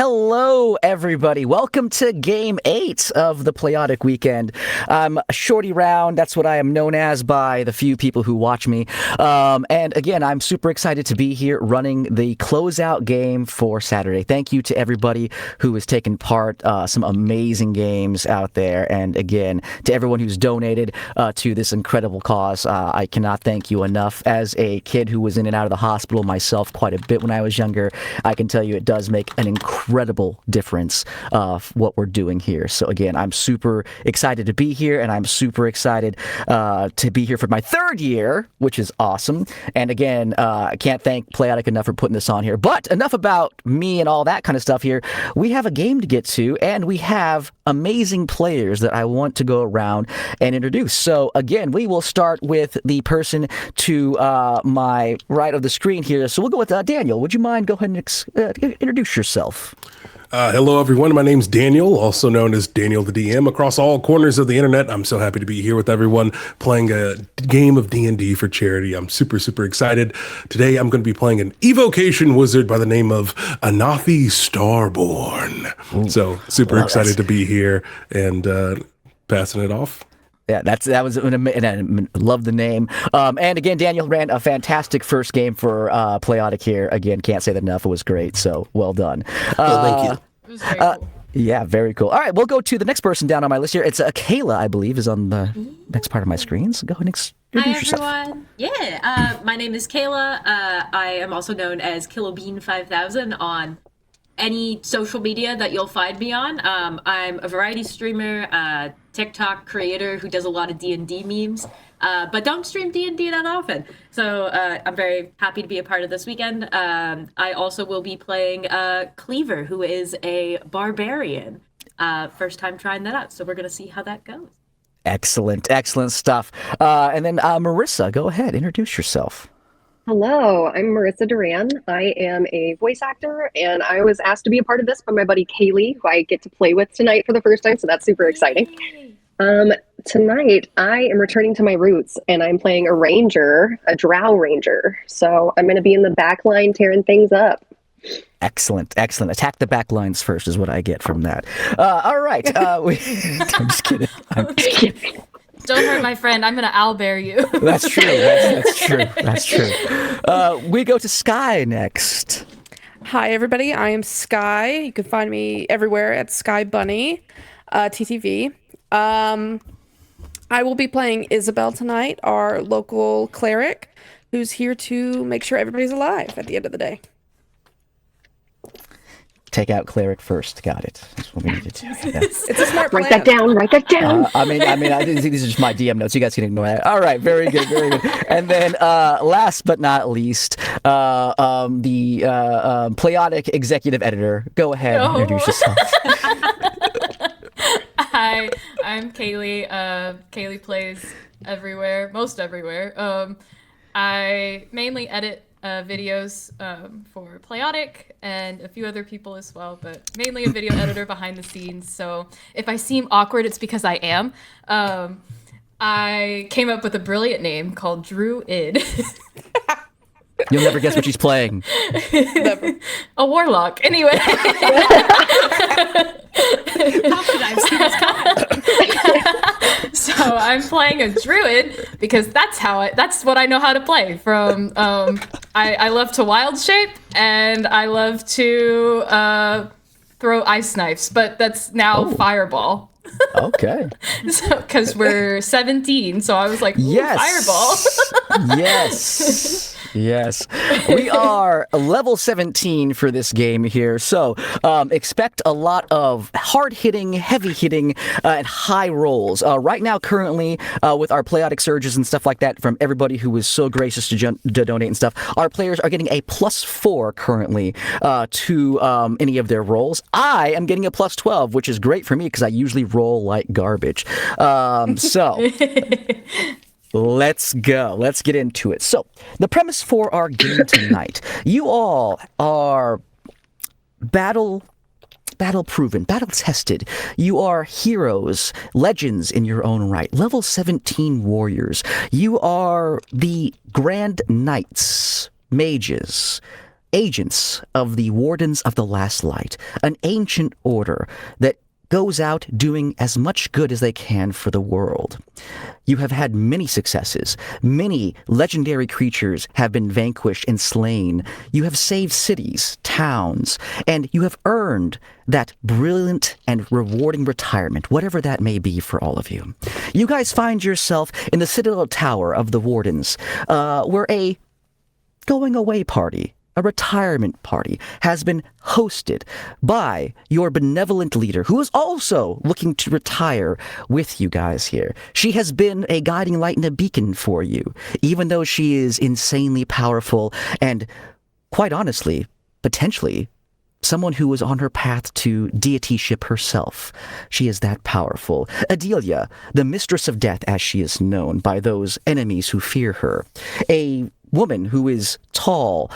Hello, everybody. Welcome to Game 8 of the Playotic Weekend. I'm Shorty Round. That's what I am known as by the few people who watch me. And again, I'm super excited to be here running the closeout game for Saturday. Thank you to everybody who has taken part. Some amazing games out there. And again, to everyone who's donated to this incredible cause, I cannot thank you enough. As a kid who was in and out of the hospital myself quite a bit when I was younger, I can tell you it does make an incredible difference of what we're doing here. So again, I'm super excited to be here, and I'm super excited to be here for my third year, which is awesome. And again, I can't thank Playotic enough for putting this on here. But enough about me and all that kind of stuff here. We have a game to get to, and we have amazing players that I want to go around and introduce. So again, we will start with the person to my right of the screen here. So we'll go with Daniel. Would you mind go ahead and introduce yourself? Hello, everyone. My name's Daniel, also known as Daniel the DM. Across all corners of the internet, I'm so happy to be here with everyone playing a game of D&D for charity. I'm super, super excited. Today, I'm going to be playing an evocation wizard by the name of Anafi Starborn. Ooh, so super excited to be here and passing it off. Yeah, that was and I love the name. And again, Daniel ran a fantastic first game for Playotic here. Again, can't say that enough. It was great. So well done. Thank you. It was very cool. Yeah, very cool. All right, we'll go to the next person down on my list here. It's Kayla, I believe, is on the next part of my screen. So go ahead and introduce yourself. Hi, everyone. Yeah, my name is Kayla. I am also known as KiloBean5000 on any social media that you'll find me on. I'm a variety streamer, TikTok creator who does a lot of D&D memes, but don't stream D&D that often. So I'm very happy to be a part of this weekend. I also will be playing Cleaver, who is a barbarian. First time trying that out, so we're going to see how that goes. Excellent stuff. And then Marissa, go ahead, introduce yourself. Hello, I'm Marissa Duran. I am a voice actor, and I was asked to be a part of this by my buddy Kaylee, who I get to play with tonight for the first time, so that's super exciting. Tonight, I am returning to my roots, and I'm playing a ranger, a drow ranger. So I'm going to be in the back line tearing things up. Excellent. Attack the back lines first is what I get from that. All right. I'm just kidding. Don't hurt my friend. I'm going to owlbear you. That's true. That's true. We go to Sky next. Hi, everybody. I am Sky. You can find me everywhere at Sky Bunny, TTV. I will be playing Isabel tonight, our local cleric, who's here to make sure everybody's alive at the end of the day. Take out cleric first. Got it. That's what we need to do. It's a smart plan. Write that down. I mean, I think these are just my DM notes. You guys can ignore that. All right, very good. And then, last but not least, the Playotic executive editor. Go ahead and introduce yourself. Hi, I'm Kaylee. Kaylee plays everywhere, most everywhere. I mainly edit videos for Playotic and a few other people as well, but mainly a video editor behind the scenes. So if I seem awkward, it's because I am. I came up with a brilliant name called Druid. You'll never guess what she's playing. Never. A warlock. Anyway. How could I have seen this coming? So I'm playing a druid because that's what I know how to play. From I love to wild shape and I love to throw ice knives, but that's now fireball. Okay. So because we're 17, so I was like, fireball. Yes. We are level 17 for this game here, so expect a lot of hard-hitting, heavy-hitting, and high rolls. Right now, currently, with our Playotic surges and stuff like that, from everybody who was so gracious to donate and stuff, our players are getting a +4 currently to any of their rolls. I am getting a +12, which is great for me because I usually roll like garbage. So... Let's go. Let's get into it. So, the premise for our game tonight. You all are battle proven, battle tested. You are heroes, legends in your own right. Level 17 warriors. You are the Grand Knights, mages, agents of the Wardens of the Last Light, an ancient order that goes out doing as much good as they can for the world. You have had many successes. Many legendary creatures have been vanquished and slain. You have saved cities, towns, and you have earned that brilliant and rewarding retirement, whatever that may be for all of you. You guys find yourself in the Citadel Tower of the Wardens, where a going-away party, a retirement party, has been hosted by your benevolent leader, who is also looking to retire with you guys here. She has been a guiding light and a beacon for you, even though she is insanely powerful and, quite honestly, potentially, someone who was on her path to deityship herself. She is that powerful. Adelia, the mistress of death, as she is known by those enemies who fear her. A woman who is tall,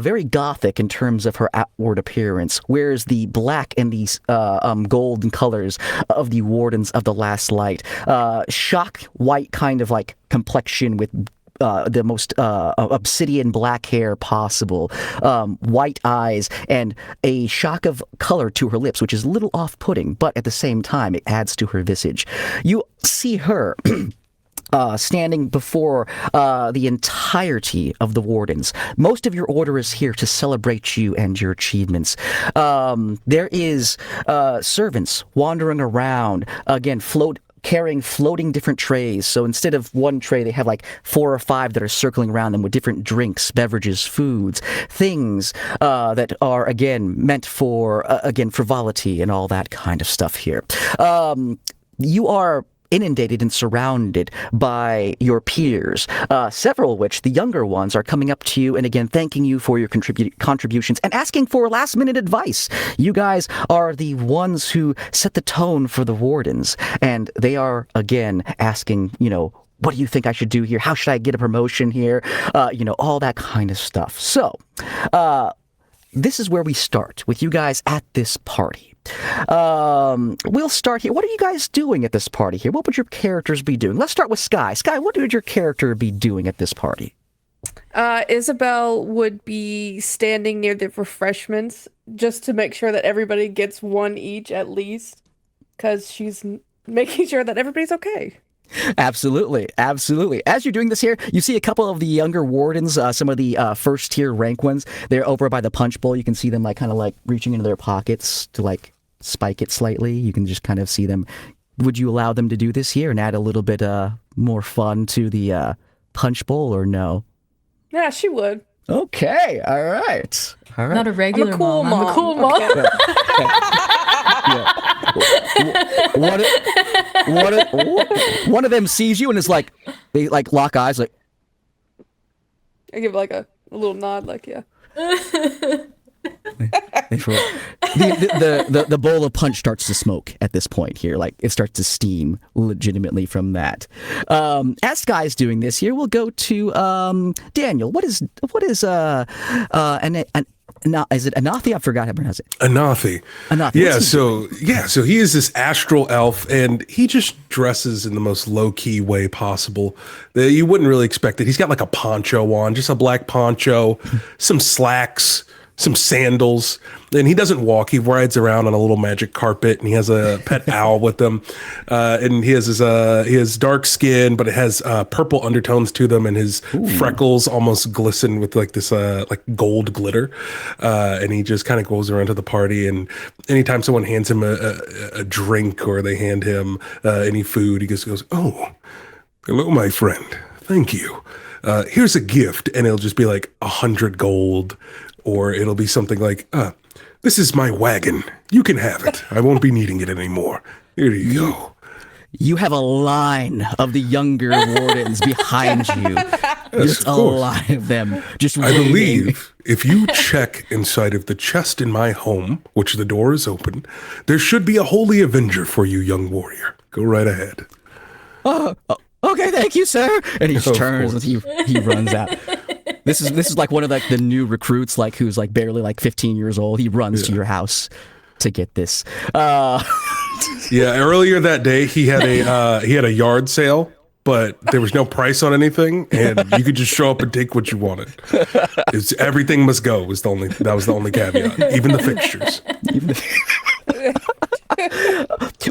very gothic in terms of her outward appearance, wears the black and these golden colors of the Wardens of the Last Light. Shock white kind of like complexion with the most obsidian black hair possible, white eyes, and a shock of color to her lips, which is a little off-putting, but at the same time, it adds to her visage. You see her standing before the entirety of the Wardens. Most of your order is here to celebrate you and your achievements. There is servants wandering around, again, carrying floating different trays. So instead of one tray, they have like 4 or 5 that are circling around them with different drinks, beverages, foods, things that are, again, meant for, again, frivolity and all that kind of stuff here. You are inundated and surrounded by your peers, several of which, the younger ones, are coming up to you and again thanking you for your contributions and asking for last-minute advice. You guys are the ones who set the tone for the Wardens, and they are again asking, what do you think I should do here? How should I get a promotion here? All that kind of stuff. So, this is where we start with you guys at this party. We'll start here. What are you guys doing at this party here? What would your characters be doing? Let's start with Sky. Sky, what would your character be doing at this party? Isabel would be standing near the refreshments just to make sure that everybody gets one each at least, because she's making sure that everybody's okay. Absolutely. As you're doing this here, you see a couple of the younger Wardens, some of the first tier rank ones. They're over by the punch bowl. You can see them kind of reaching into their pockets to spike it slightly. You can just kind of see them. Would you allow them to do this here and add a little bit more fun to the punch bowl, or no? Yeah, she would. Okay. All right. Not a regular I'm a cool mom. I'm a cool mom. mom. One of them sees you and is like, they lock eyes, like. I give a little nod, yeah. The bowl of punch starts to smoke at this point here. It starts to steam legitimately from that. As Sky's doing this here, we'll go to Daniel. What is is it Anathi? I forgot how to pronounce it. Anathi. So he is this astral elf, and he just dresses in the most low-key way possible. You wouldn't really expect it. He's got a poncho on, just a black poncho, some slacks, some sandals, and he doesn't walk. He rides around on a little magic carpet, and he has a pet owl with him. And he has dark skin, but it has purple undertones to them, and his freckles almost glisten with this gold glitter. And he just kind of goes around to the party, and anytime someone hands him a drink or they hand him any food, he just goes, "Oh, hello, my friend. Thank you. Here's a gift," and it'll just be 100 gold. Or it'll be something like, "This is my wagon. You can have it. I won't be needing it anymore. Here you go." You have a line of the younger Wardens behind you. Yes, just a line of them. I believe if you check inside of the chest in my home, which the door is open, there should be a holy avenger for you, young warrior. Go right ahead. Okay, thank you, sir. And he just turns and he runs out. This is one of the new recruits who's barely 15 years old. He runs to your house to get this. Yeah, earlier that day he had a yard sale, but there was no price on anything, and you could just show up and take what you wanted. Everything must go. That was the only caveat. Even the fixtures.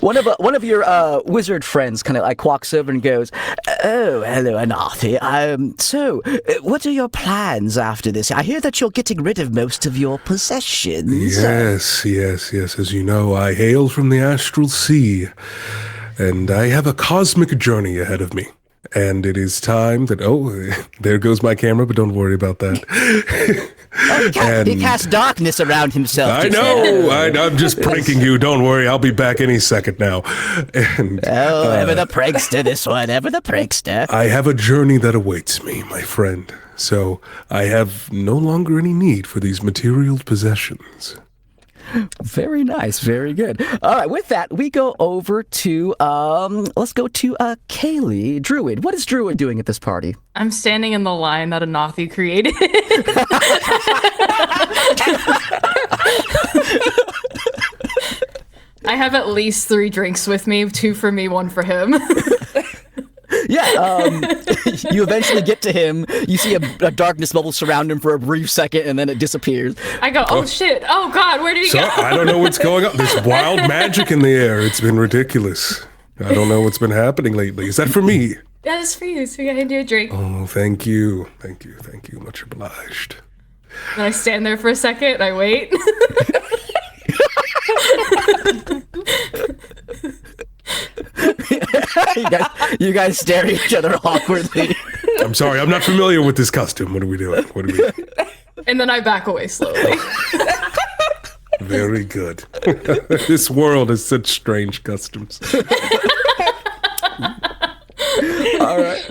One of your wizard friends kind of like walks over and goes, "Oh, hello, Anathi. So, what are your plans after this? I hear that you're getting rid of most of your possessions." Yes. As you know, I hail from the astral sea, and I have a cosmic journey ahead of me. And it is time that, there goes my camera, but don't worry about that. He cast darkness around himself. I know. I'm just pranking you. Don't worry. I'll be back any second now. And, ever the prankster, this one. Ever the prankster. I have a journey that awaits me, my friend. So I have no longer any need for these material possessions. Very nice. Very good. All right. With that, we go over to, let's go to Kaylee. Druid. What is Druid doing at this party? I'm standing in the line that Anathi created. I have at least 3 drinks with me, 2 for me, 1 for him. Yeah, you eventually get to him. You see a darkness bubble surround him for a brief second, and then it disappears. I go, oh shit, oh god, where did he go? I don't know what's going on. There's wild magic in the air. It's been ridiculous. I don't know what's been happening lately. Is that for me? That is for you, so you hand you a drink. Oh, thank you. Much obliged. And I stand there for a second, and I wait. you guys stare at each other awkwardly. I'm sorry, I'm not familiar with this costume. What are we doing? And then I back away slowly. Very good. This world has such strange customs. All right.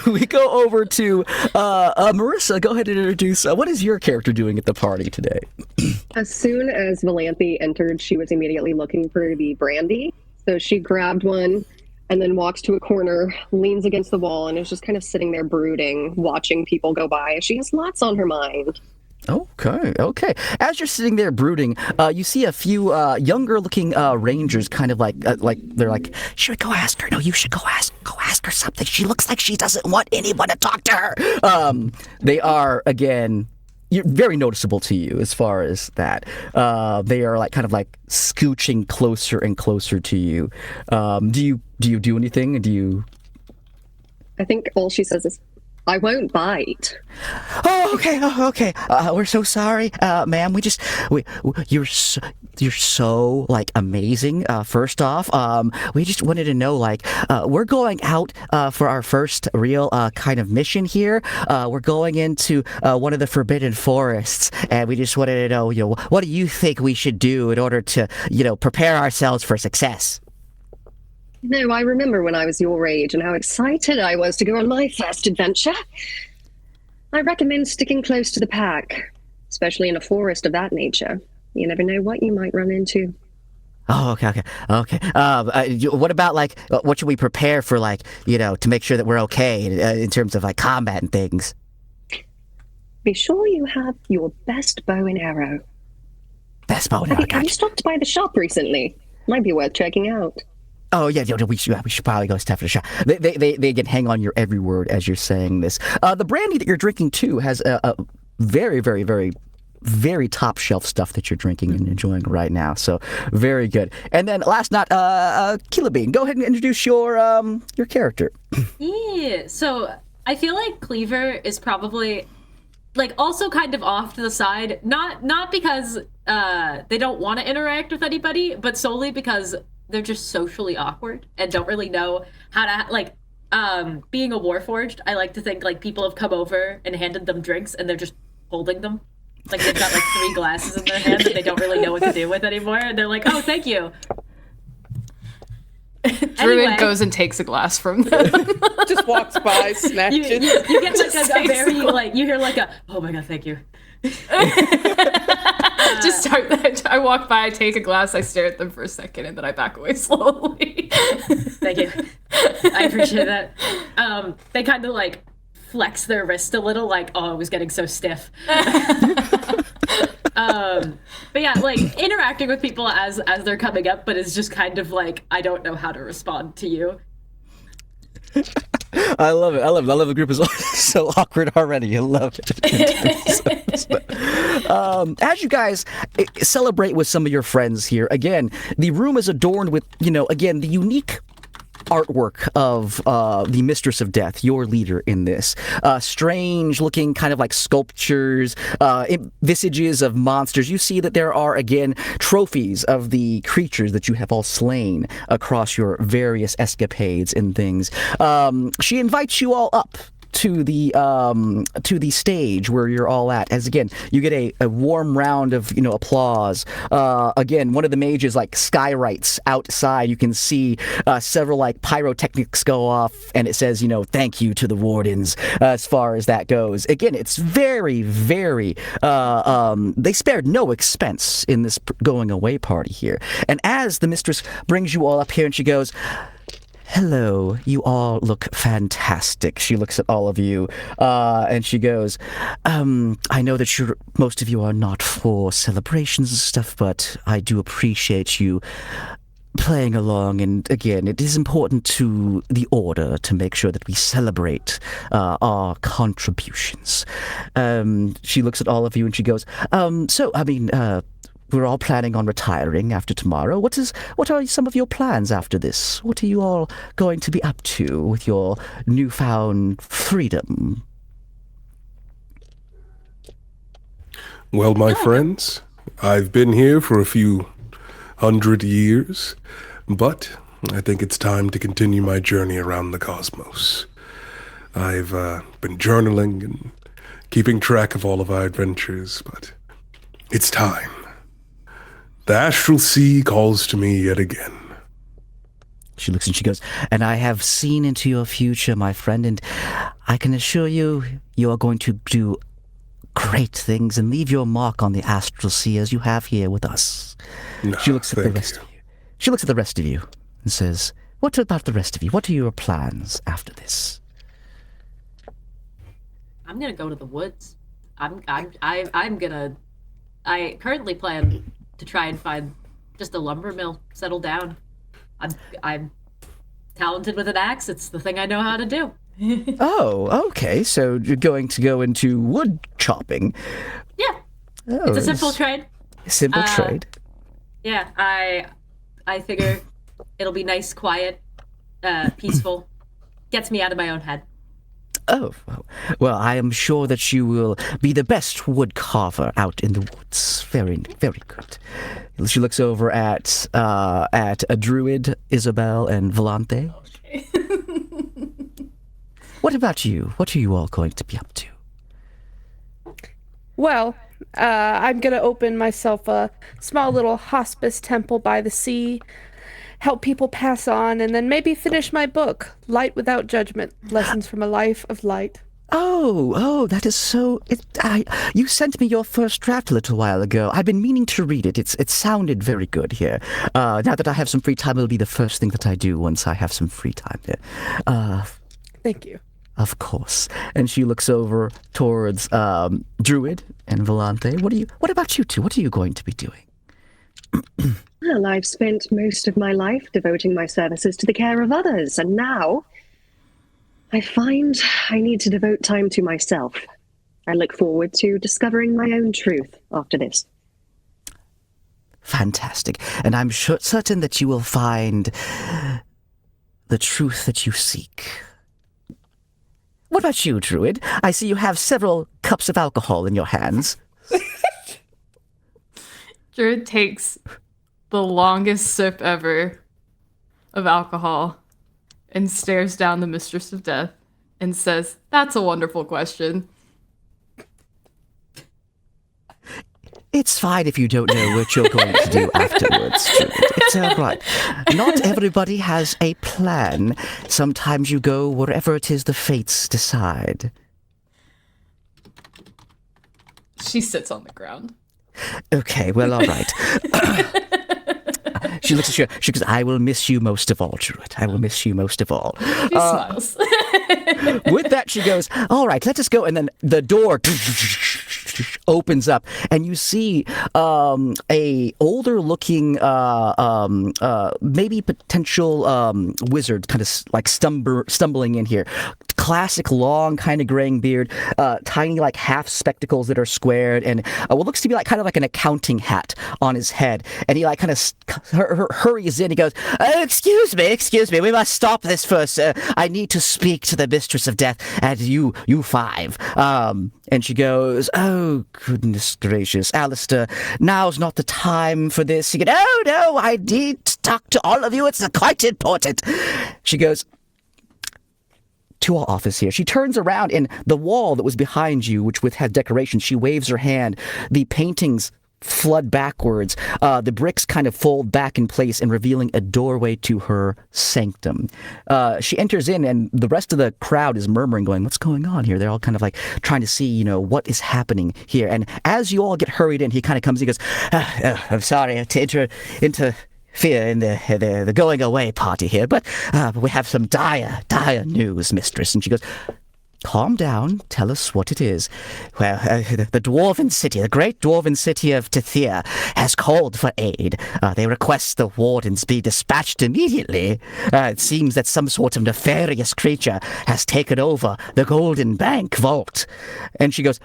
We go over to Marissa. Go ahead and introduce. What is your character doing at the party today? As soon as Valanthe entered, she was immediately looking for the brandy. So she grabbed one and then walks to a corner, leans against the wall, and is just kind of sitting there brooding, watching people go by. She has lots on her mind. Okay. As you're sitting there brooding, you see a few younger-looking rangers, kind of like they're like, "Should we go ask her? No, you should go ask her something. She looks like she doesn't want anyone to talk to her." They are again. You're very noticeable to you as far as that. They are like kind of like scooching closer and closer to you. Do you do anything? I think all she says is, "I won't bite." Oh, okay. We're so sorry, ma'am. You're so like amazing. First off, we just wanted to know, like, we're going out for our first real kind of mission here. We're going into one of the forbidden forests, and we just wanted to know, what do you think we should do in order to, prepare ourselves for success? No, I remember when I was your age and how excited I was to go on my first adventure. I recommend sticking close to the pack, especially in a forest of that nature. You never know what you might run into. Oh, okay. What about, like, what should we prepare for, like, to make sure that we're okay in terms of, like, combat and things? Be sure you have your best bow and arrow. Best bow and arrow. Have you stopped by the shop recently? Might be worth checking out. Oh, yeah, we should probably go step for the shot. They can hang on your every word as you're saying this. The brandy that you're drinking, too, has a very, very, very, very top shelf stuff that you're drinking and enjoying right now. So, very good. And then last not, Killa Bean, go ahead and introduce your character. Yeah, so I feel like Cleaver is probably, like, also kind of off to the side. Not because they don't want to interact with anybody, but solely because they're just socially awkward and don't really know how to, like, being a Warforged, I like to think, like, people have come over and handed them drinks and they're just holding them. Like, they've got, like, 3 glasses in their hand that they don't really know what to do with anymore. And they're like, oh, thank you. Druid goes and takes a glass from them. Just walks by, snatches. You get, like, a very, like, you hear, like, oh my god, thank you. Just start that. I walk by, I take a glass, I stare at them for a second, and then I back away slowly. Thank you. I appreciate that. They kind of like flex their wrist a little, like, oh, it was getting so stiff. But yeah, like interacting with people as they're coming up, but it's just kind of like, I don't know how to respond to you. I love it. I love it. I love the group is so awkward already. I love it. As you guys celebrate with some of your friends here, again, the room is adorned with, again, the unique artwork of the Mistress of Death, your leader in this. Strange looking kind of like sculptures, visages of monsters. You see that there are, again, trophies of the creatures that you have all slain across your various escapades and things. She invites you all up to the stage where you're all at, as again you get a warm round of applause. Again, one of the mages like skywrites outside. You can see several like pyrotechnics go off, and it says thank you to the wardens. As far as that goes, again, it's very they spared no expense in this going away party here. And as the mistress brings you all up here and she goes, hello, you all look fantastic. She looks at all of you, and she goes, I know that most of you are not for celebrations and stuff, but I do appreciate you playing along. And again, it is important to the order to make sure that we celebrate our contributions. She looks at all of you and she goes, we're all planning on retiring after tomorrow. What are some of your plans after this? What are you all going to be up to with your newfound freedom? Well, my friends, I've been here for a few 100 years, but I think it's time to continue my journey around the cosmos. I've been journaling and keeping track of all of our adventures, but it's time. The astral sea calls to me yet again. She looks and she goes, and I have seen into your future, my friend, and I can assure you, you are going to do great things and leave your mark on the astral sea as you have here with us. No, she looks at the rest of you. She looks at the rest of you and says, what about the rest of you? What are your plans after this? I'm gonna go to the woods. I currently plan to try and find just a lumber mill, settle down. I'm talented with an axe. It's the thing I know how to do. Oh, okay. So you're going to go into wood chopping. Yeah. Oh, it's a simple trade. Simple trade. Yeah, I figure it'll be nice, quiet, peaceful. Gets me out of my own head. Oh, well, I am sure that you will be the best wood carver out in the woods. Very, very good. She looks over at a druid, Isabel, and Volante. Okay. What about you? What are you all going to be up to? Well, I'm going to open myself a small little hospice temple by the sea, help people pass on, and then maybe finish my book, Light Without Judgment, Lessons from a Life of Light. Oh, that is so... you sent me your first draft a little while ago. I've been meaning to read it. It sounded very good here. Now that I have some free time, it'll be the first thing that I do once I have some free time here. Thank you. Of course. And she looks over towards Druid and Volante. What about you two? What are you going to be doing? Well, I've spent most of my life devoting my services to the care of others, and now I find I need to devote time to myself. I look forward to discovering my own truth after this. Fantastic. And I'm certain that you will find the truth that you seek. What about you, Druid? I see you have several cups of alcohol in your hands. Druid takes the longest sip ever of alcohol and stares down the Mistress of Death and says, "That's a wonderful question." It's fine if you don't know what you're going to do afterwards, Druid. It's all right. Not everybody has a plan. Sometimes you go wherever it is the fates decide. She sits on the ground. Okay, well, all right. She looks at you. She goes, I will miss you most of all, Druid. I will miss you most of all. She smiles. With that, she goes, all right, let us go. And then the door opens up, and you see a older looking maybe potential wizard kind of like stumbling in here. Classic long kind of graying beard, tiny like half spectacles that are squared, and what looks to be like kind of like an accounting hat on his head. And he like kind of hurries in. He goes, excuse me, we must stop this first. I need to speak to the Mistress of Death and you five. And she goes, oh, goodness gracious, Alistair, now's not the time for this. He goes, oh, no, I need to talk to all of you. It's quite important. She goes, to our office here. She turns around, and the wall that was behind you, which had decorations, she waves her hand. The paintings flood backwards. The bricks kind of fold back in place and revealing a doorway to her sanctum. She enters in, and the rest of the crowd is murmuring, going, what's going on here? They're all kind of like trying to see, what is happening here. And as you all get hurried in, he kind of comes, he goes, I'm sorry to interfere in the going away party here, but we have some dire news, mistress. And she goes, calm down, tell us what it is. Well, the dwarven city, the great dwarven city of Tithia has called for aid. They request the wardens be dispatched immediately. It seems that some sort of nefarious creature has taken over the Golden Bank vault. And she goes,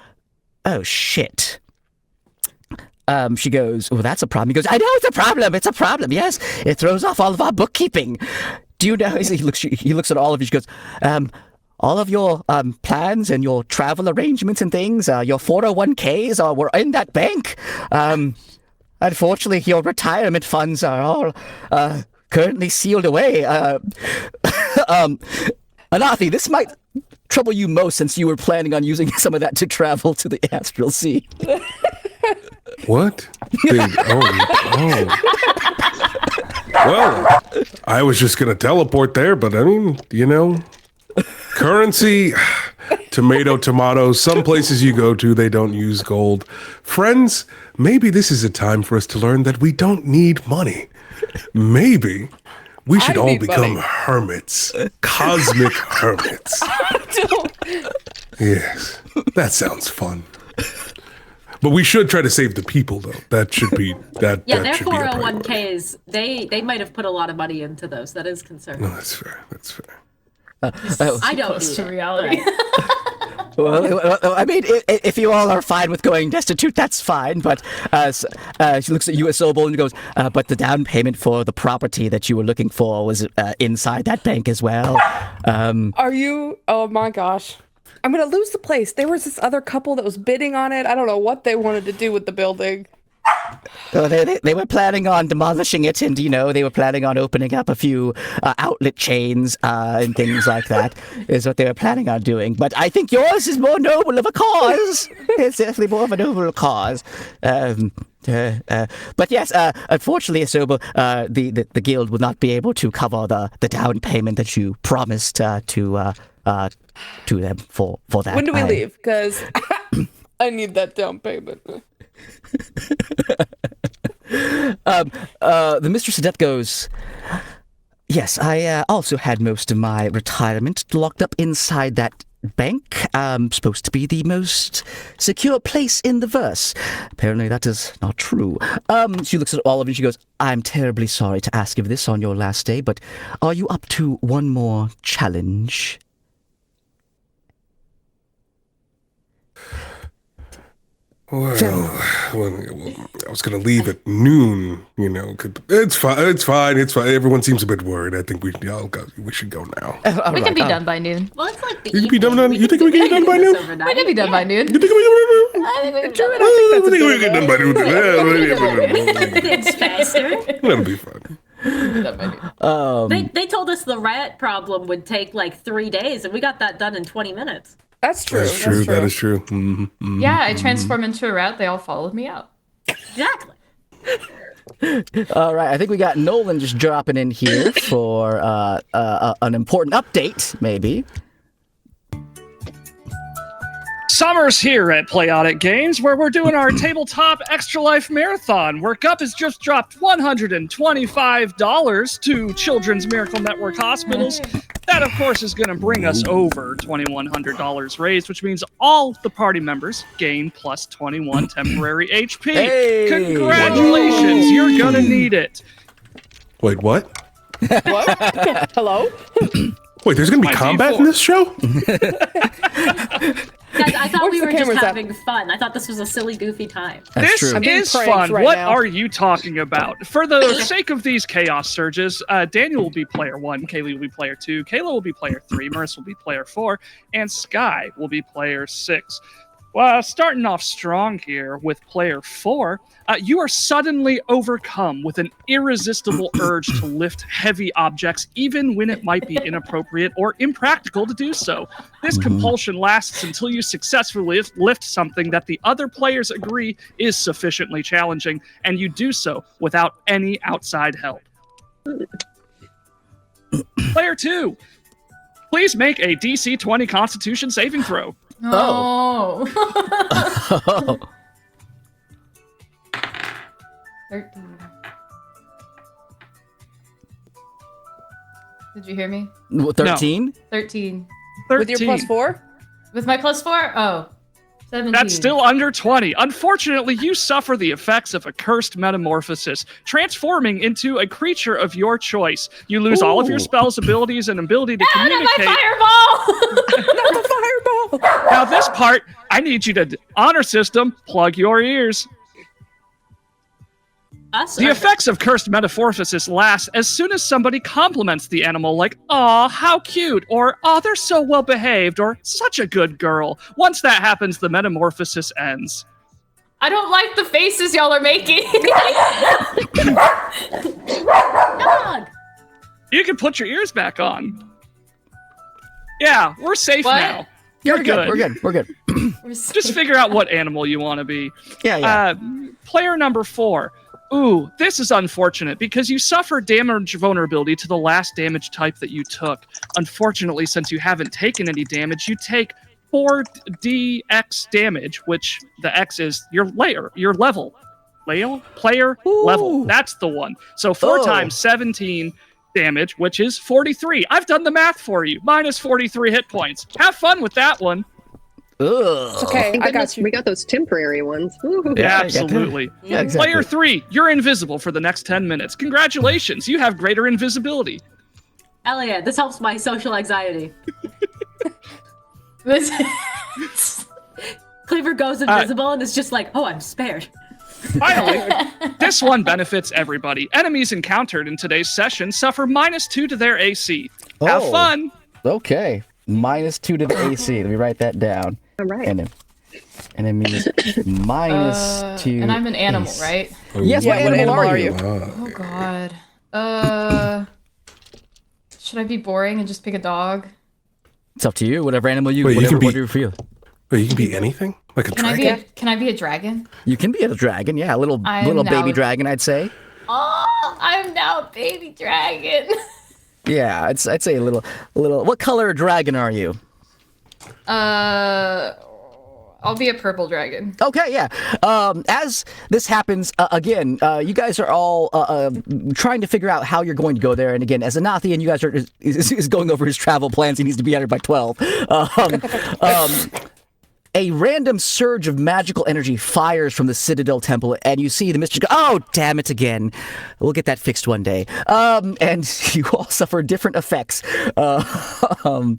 oh shit. She goes, well, that's a problem. He goes, I know it's a problem. Yes, it throws off all of our bookkeeping. Do you know? He looks at all of you. She goes, all of your plans and your travel arrangements and things, your 401ks were in that bank. Unfortunately, your retirement funds are all currently sealed away. Anathi, this might trouble you most since you were planning on using some of that to travel to the Astral Sea. What? Oh. Well, I was just going to teleport there, but I mean, currency, tomato, some places you go to, they don't use gold. Friends, maybe this is a time for us to learn that we don't need money. Maybe we should all become hermits, cosmic hermits. Yes, that sounds fun. But we should try to save the people, though. That should be that. Yeah, that their should be a priority. 401ks, they might have put a lot of money into those. That is concerning. No, that's fair. I don't Close need to it. reality. Well, I mean, if you all are fine with going destitute, that's fine. But she looks at you, Asobol, and goes, but the down payment for the property that you were looking for was inside that bank as well. Are you? Oh my gosh. I'm going to lose the place. There was this other couple that was bidding on it. I don't know what they wanted to do with the building. They were planning on demolishing it, and they were planning on opening up a few outlet chains and things like that. Is what they were planning on doing. But I think yours is more noble of a cause. It's definitely more of a noble cause. But yes, unfortunately, Asobo, the guild will not be able to cover the down payment that you promised to them for that. When do we leave? Because I need that down payment. The Mistress of Death goes, yes, I also had most of my retirement locked up inside that bank. Supposed to be the most secure place in the verse. Apparently that is not true. She looks at all of you and she goes, I'm terribly sorry to ask of this on your last day, but are you up to one more challenge? Well, I was going to leave at noon, It's fine. Everyone seems a bit worried. I think we should go now. We can be done by noon. Well, it's like the You can be evening. done. You think we can be done by noon? We can be done by noon. You think we can I think we can be done. we get done by noon? It's faster. That'll be fun. They told us the rat problem would take like 3 days, and we got that done in 20 minutes. That's true. That's true. That is true. Mm-hmm. Yeah, I transform into a rat. They all followed me out. Exactly. All right, I think we got Nolan just dropping in here for an important update, maybe. Summer's here at Playotic Games, where we're doing our tabletop Extra Life Marathon, where Gup has just dropped $125 to Children's Miracle Network hospitals. That, of course, is going to bring us over $2,100 raised, which means all the party members gain plus 21 temporary HP. Hey! Congratulations, you're going to need it. Wait, what? What? Hello? Wait, there's gonna be My combat D4. in this show? Guys, I thought Where's we the were just cameras at? having fun. I thought this was a silly, goofy time. That's This true. I'm being is pranked fun. right What now. are you talking about? For the sake of these chaos surges, Daniel will be player 1, Kaylee will be player 2, Kayla will be player 3, Marissa will be player 4, and Sky will be player 6. Well, starting off strong here with player 4, you are suddenly overcome with an irresistible urge to lift heavy objects, even when it might be inappropriate or impractical to do so. This compulsion lasts until you successfully lift something that the other players agree is sufficiently challenging, and you do so without any outside help. Player 2, please make a DC 20 Constitution saving throw. Oh. 13. Did you hear me? 13? 13. 13. With your plus 4? With my plus 4? Oh. 17. That's still under 20. Unfortunately, you suffer the effects of a cursed metamorphosis, transforming into a creature of your choice. You lose all of your Ooh. spells, abilities, and ability to Not communicate. my fireball! Not the fireball! Now, this part, I need you to honor system, plug your ears. Us? The or- effects of cursed metamorphosis last as soon as somebody compliments the animal, like, "Aw, how cute," or "Aw, they're so well behaved," or "Such a good girl." Once that happens, the metamorphosis ends. I don't like the faces y'all are making. Dog! You can put your ears back on. Yeah, we're safe What? now. Yeah, You're good. We're good. Just figure out what animal you want to be. Yeah. Player number 4. Ooh, this is unfortunate because you suffer damage vulnerability to the last damage type that you took. Unfortunately, since you haven't taken any damage, you take 4dx damage, which the X is your level. Player level. That's the one. So 4 Oh. times 17 damage, which is 43. I've done the math for you. Minus 43 hit points. Have fun with that one. Ugh. Okay, Thank I got goodness you. we got those temporary ones. Woo-hoo. Yeah, I got that. Absolutely. Yeah, exactly. Player 3, you're invisible for the next 10 minutes. Congratulations, you have greater invisibility. Hell yeah, this helps my social anxiety. This- Cleaver goes invisible and it's just like, oh, I'm spared. Finally, this one benefits everybody. Enemies encountered in today's session suffer -2 to their AC. Have Oh. fun. Okay. -2 to the AC. Let me write that down. All right. Enemies -2. and I'm an animal, AC. right? Yes, Yeah, what animal are you? Oh god. Should I be boring and just pick a dog? It's up to you. Whatever animal you, Wait, you whatever, can be- whatever you feel. Wait, you can be anything? Like a Can I dragon? be a dragon? You can be a dragon. Yeah, a little I am little now baby a- dragon, I'd say. Oh, I'm now a baby dragon. Yeah, I'd say a little. What color dragon are you? I'll be a purple dragon. Okay, yeah. As this happens, again, you guys are all trying to figure out how you're going to go there. And again, as Anathian, you guys are is going over his travel plans. He needs to be out here by 12. A random surge of magical energy fires from the Citadel Temple, and you see the mistress go, "Oh, damn it again. We'll get that fixed one day." And you all suffer different effects.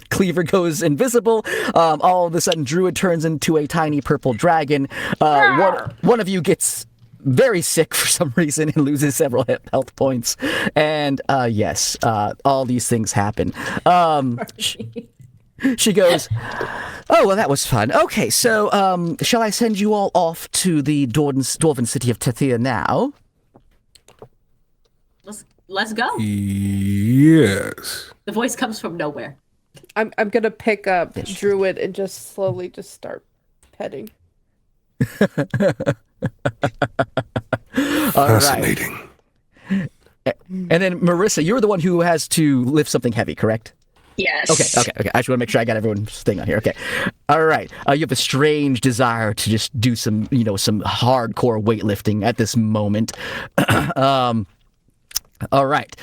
Cleaver goes invisible. All of a sudden, Druid turns into a tiny purple dragon. One of you gets very sick for some reason and loses several health points. And yes, all these things happen. She goes, "Oh, well, that was fun. Okay, so shall I send you all off to the dwarven city of Tethia now?" Let's go. Yes. The voice comes from nowhere. I'm gonna pick up Druid and just slowly just start petting. All right. Fascinating. And then, Marissa, you're the one who has to lift something heavy, correct? Yes. Okay. I just want to make sure I got everyone's thing on here. Okay. All right. You have a strange desire to just do some hardcore weightlifting at this moment. All right.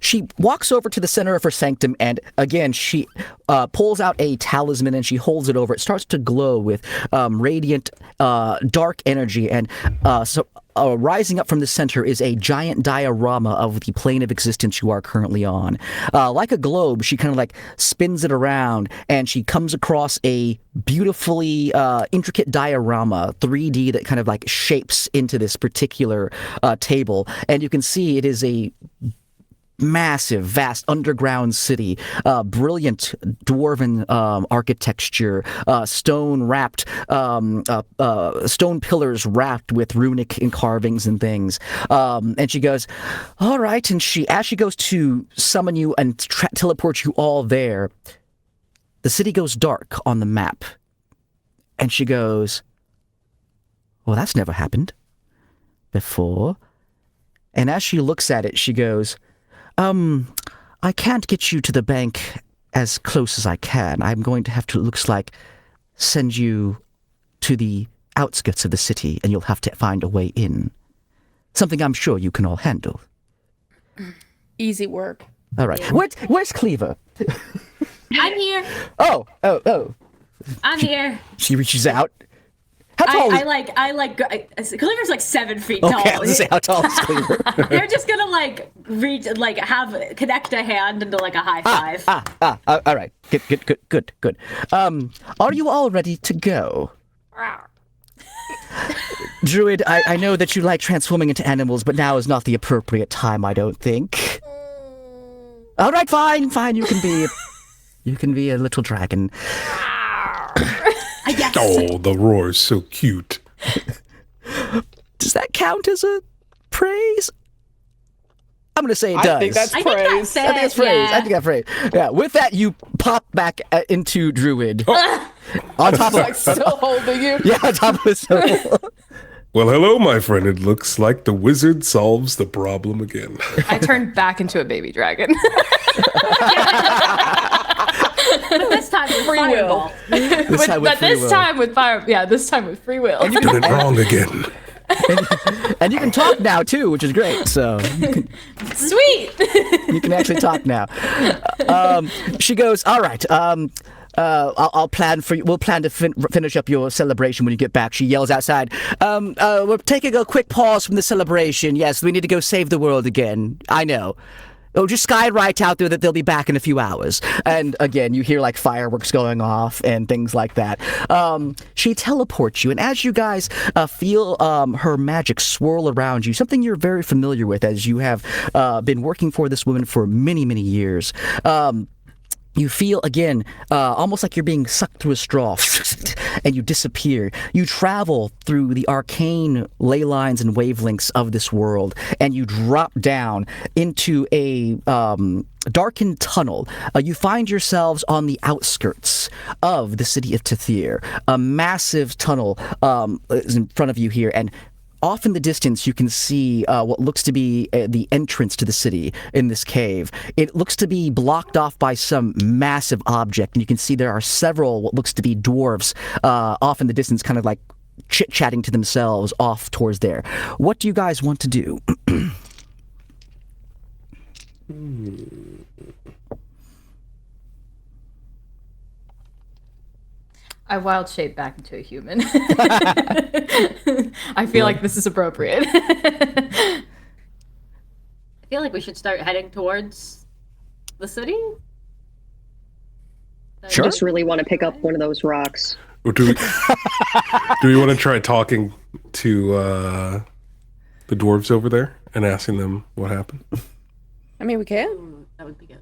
She walks over to the center of her sanctum, and again, she pulls out a talisman and she holds it over. It starts to glow with radiant, dark energy, and rising up from the center is a giant diorama of the plane of existence you are currently on. Like a globe, she kind of like spins it around, and she comes across a beautifully intricate diorama, 3D, that kind of like shapes into this particular table. And you can see it is a massive, vast underground city, brilliant dwarven architecture, stone pillars wrapped with runic carvings and things. And she goes, all right. And as she goes to summon you and teleport you all there, the city goes dark on the map. And she goes, well, that's never happened before. And as she looks at it, she goes, I can't get you to the bank as close as I can. I'm going to have to, looks like, send you to the outskirts of the city, and you'll have to find a way in. Something I'm sure you can all handle. Easy work. All right. Where's Cleaver? I'm here. Oh. I'm here. She reaches out. How tall is... Cleaver's like 7 feet tall. Okay, I was gonna say, how tall is Cleaver? They're just gonna connect a hand into like a high five. All right. Good. Are you all ready to go? Druid, I know that you like transforming into animals, but now is not the appropriate time, I don't think. All right, fine. You can be a little dragon. Yes. Oh, the roar is so cute. Does that count as a praise? I'm going to say it does. I think that's praise. I think that's praise. Yeah, with that, you pop back into Druid. On top of Like still holding you. Yeah, on top of his Well, hello, my friend. It looks like the wizard solves the problem again. I turned back into a baby dragon. But this time with Free will. fireball. This time with fire. Yeah, this time with free will. Doing it wrong again. and you can talk now too, which is great. So Sweet. you can actually talk now. She goes, all right. I'll plan for you. We'll plan to finish up your celebration when you get back. She yells outside. We're taking a quick pause from the celebration. Yes, we need to go save the world again. I know. Oh, just sky right out there that they'll be back in a few hours. And again, you hear like fireworks going off and things like that. She teleports you, and as you guys feel her magic swirl around you, something you're very familiar with as you have been working for this woman for many, many years. You feel, again, almost like you're being sucked through a straw, and you disappear. You travel through the arcane ley lines and wavelengths of this world, and you drop down into a darkened tunnel. You find yourselves on the outskirts of the city of Tethir. A massive tunnel is in front of you here, and off in the distance, you can see what looks to be the entrance to the city in this cave. It looks to be blocked off by some massive object, and you can see there are several what looks to be dwarves off in the distance, kind of like chit-chatting to themselves off towards there. What do you guys want to do? I wild shape back into a human. I feel like this is appropriate. I feel like we should start heading towards the city. Sure. I just really want to pick up one of those rocks. Or do we want to try talking to the dwarves over there and asking them what happened? I mean, we can. That would be good.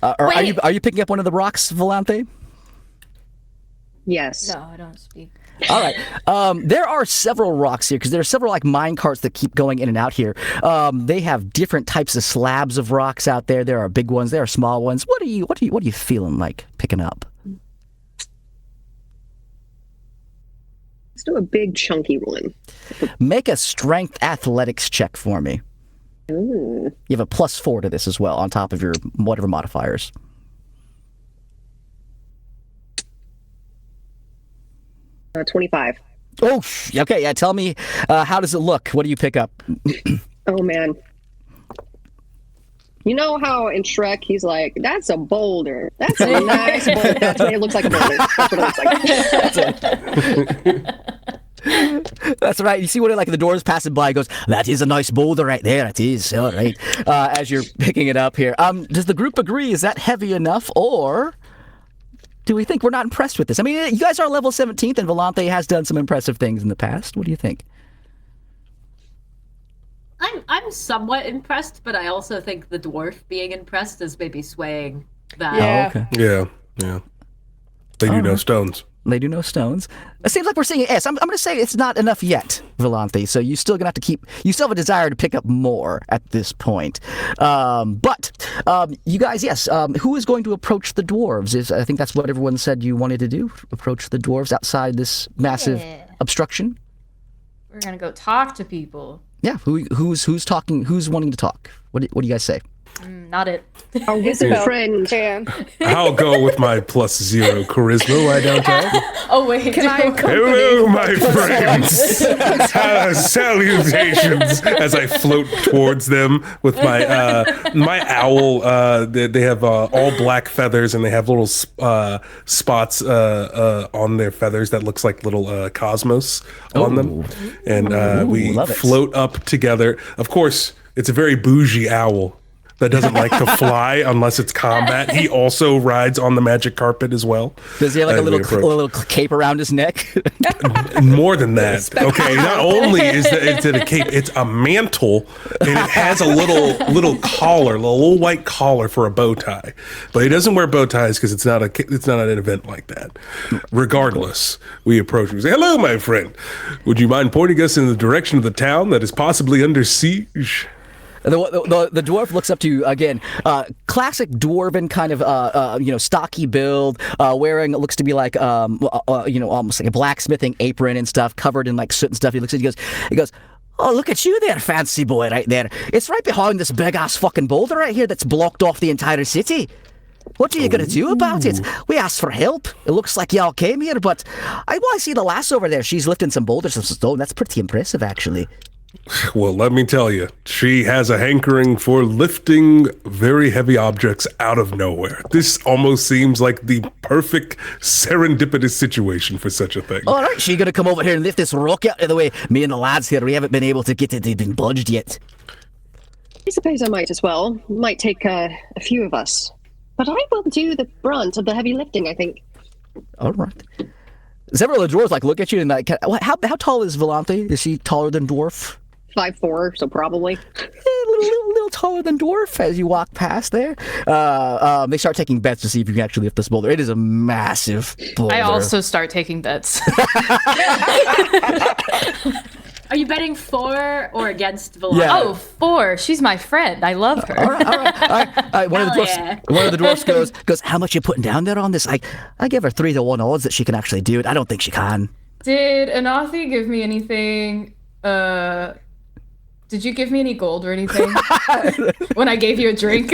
Are you picking up one of the rocks, Volante? Yes. No, I don't speak. All right. There are several rocks here because there are several like mine carts that keep going in and out here. They have different types of slabs of rocks out there. There are big ones. There are small ones. What are you feeling like picking up? Let's do a big chunky one. Make a strength athletics check for me. Ooh. You have a +4 to this as well on top of your whatever modifiers. 25. Oh, okay. Yeah, tell me, how does it look? What do you pick up? Oh, man. You know how in Shrek he's like, that's a boulder. That's a nice boulder. That's what it looks like a boulder. That's what it looks like. That's right. You see one of like the doors passing by, goes, that is a nice boulder right there. It is. All right. As you're picking it up here. Does the group agree? Is that heavy enough, or do we think we're not impressed with this? I mean, you guys are level 17th, and Volante has done some impressive things in the past. What do you think? I'm somewhat impressed, but I also think the dwarf being impressed is maybe swaying that. Yeah. Oh, okay. Yeah. They do no stones. They do no stones. It seems like we're seeing an S. I'm going to say it's not enough yet, Volante. So you still going to have to keep. You still have a desire to pick up more at this point. But you guys, yes. Who is going to approach the dwarves? I think that's what everyone said you wanted to do. Approach the dwarves outside this massive obstruction. We're gonna go talk to people. Yeah. Who's talking? Who's wanting to talk? What do you guys say? Not it. Our wizard friend. Can. I'll go with my +0 charisma. Why don't I? Oh wait. Can I Hello, my friends. Salutations as I float towards them with my my owl. They have all black feathers, and they have little spots on their feathers that looks like little cosmos on them. And we love it. float up together. Of course, it's a very bougie owl that doesn't like to fly unless it's combat. He also rides on the magic carpet as well. Does he have like a As we approach. little cape around his neck? More than that. Okay, not only is it a cape, it's a mantle, and it has a little collar, a little white collar for a bow tie. But he doesn't wear bow ties because it's not an event like that. Regardless, we approach him and say, "Hello, my friend. Would you mind pointing us in the direction of the town that is possibly under siege?" The dwarf looks up to you again. Classic dwarven kind of stocky build, wearing it looks to be like almost like a blacksmithing apron and stuff, covered in like soot and stuff. He looks at you, he goes, "Oh, look at you there, fancy boy, right there. It's right behind this big ass fucking boulder right here that's blocked off the entire city. What are you going to do about it? We asked for help. It looks like y'all came here, but I see the lass over there. She's lifting some boulders of stone. That's pretty impressive, actually." Well, let me tell you, she has a hankering for lifting very heavy objects out of nowhere. This almost seems like the perfect serendipitous situation for such a thing. All right, she gonna come over here and lift this rock out of the way. Me and the lads here, we haven't been able to get it even budged yet. I suppose I might as well. Might take a few of us. But I will do the brunt of the heavy lifting, I think. All right. Several of the dwarves look at you and like, how tall is Volante? Is she taller than dwarf? 5'4", so probably. A little taller than dwarf as you walk past there. They start taking bets to see if you can actually lift this boulder. It is a massive boulder. I also start taking bets. Are you betting for or against Volante? Yeah. Oh, 4. She's my friend. I love her. All right. One of the Hell dwarfs goes, how much you putting down there on this? I give her 3-1 odds that she can actually do it. I don't think she can. Did Anathi give me anything? Did you give me any gold or anything when I gave you a drink?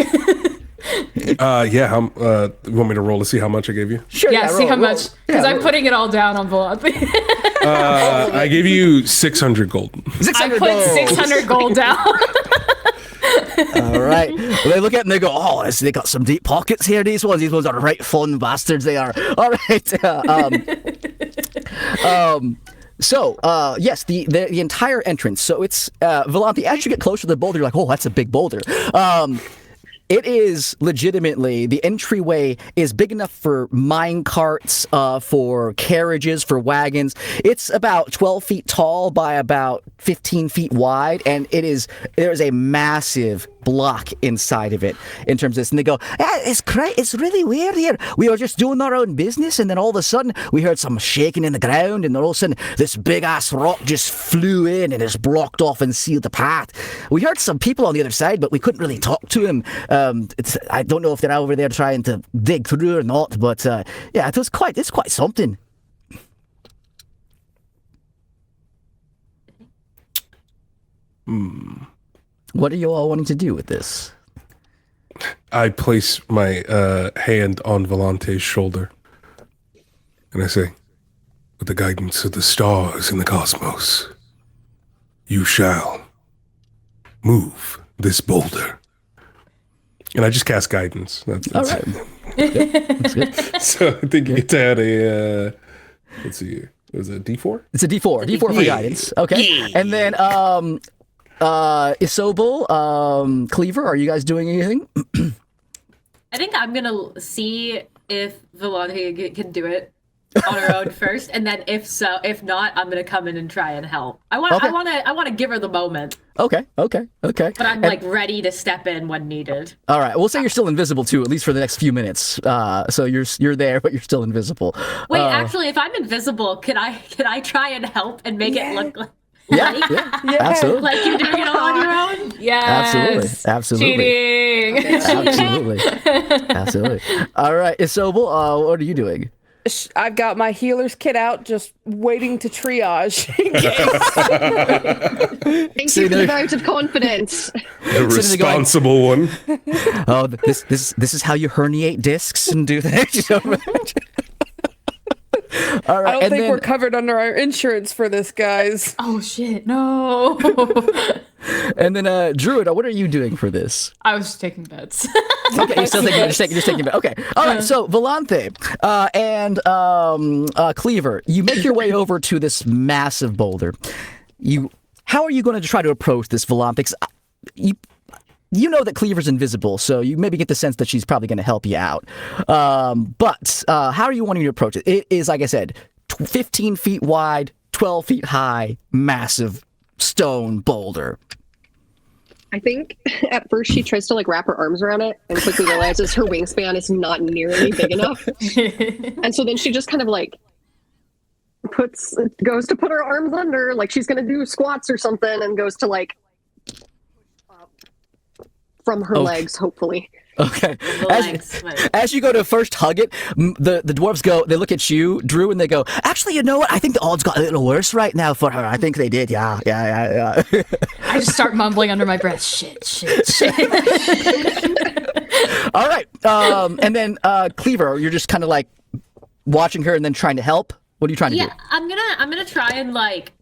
Yeah. You want me to roll to see how much I gave you? Sure. Yeah, see how roll. much? Because I'm putting it all down on Volante. I gave you 600 gold. I put 600 gold down. All right. Well, they look at it and they go, "Oh, they got some deep pockets here. These ones are right fun bastards. They are." All right. So, yes, the entire entrance. So it's Volante. As you get closer to the boulder, you're like, "Oh, that's a big boulder." It is legitimately, the entryway is big enough for mine carts, for carriages, for wagons. It's about 12 feet tall by about 15 feet wide, and there is a massive block inside of it in terms of this. And they go, it's really weird here. We were just doing our own business, and then all of a sudden we heard some shaking in the ground, and then all of a sudden this big ass rock just flew in and just blocked off and sealed the path. We heard some people on the other side, but we couldn't really talk to them. I don't know if they're over there trying to dig through or not, but yeah, it's quite something. What are you all wanting to do with this? I place my hand on Volante's shoulder, and I say, with the guidance of the stars in the cosmos, you shall move this boulder. And I just cast guidance. That's All right. That's good. So I think you get to add a, let's see here. Was it D4? It's a D4. D4 for guidance. Okay. And then, Isobel, Cleaver, are you guys doing anything? I think I'm gonna see if Volante can do it on her own first, and then if not, I'm gonna come in and try and help. I want to give her the moment, Okay. but I'm like ready to step in when needed. All right. We'll say you're still invisible too, at least for the next few minutes. So you're there, but you're still invisible. Wait, actually, if I'm invisible, can I try and help and make it look like? Yeah, absolutely. Like you're doing it all on your own? Yes. Absolutely. Cheating. Absolutely. All right, Isobel, what are you doing? I've got my healer's kit out, just waiting to triage. Thank you for the vote of confidence. The responsible one. Oh, this is how you herniate discs and do that. All right, I don't think we're covered under our insurance for this, guys. Oh shit, no. And then, Druid, what are you doing for this? I was just taking bets. Okay, you're still just taking it. Okay, all right. So Volante and Cleaver, you make your way over to this massive boulder. How are you going to try to approach this, Volante? 'Cause you know that Cleaver's invisible, so you maybe get the sense that she's probably going to help you out. But how are you wanting to approach it? It is, like I said, 15 feet wide, 12 feet high, massive stone boulder. I think at first she tries to like wrap her arms around it and quickly realizes her wingspan is not nearly big enough. And so then she just kind of like goes to put her arms under, like she's going to do squats or something, and goes to like up from her legs, hopefully. Okay. As you go to first hug it, the dwarves they look at you, Drew, and they go, actually, you know what? I think the odds got a little worse right now for her. I think they did. Yeah. I just start mumbling under my breath. Shit. All right. And then Cleaver, you're just kind of like watching her and then trying to help. What are you trying to do? Yeah, I'm gonna try and like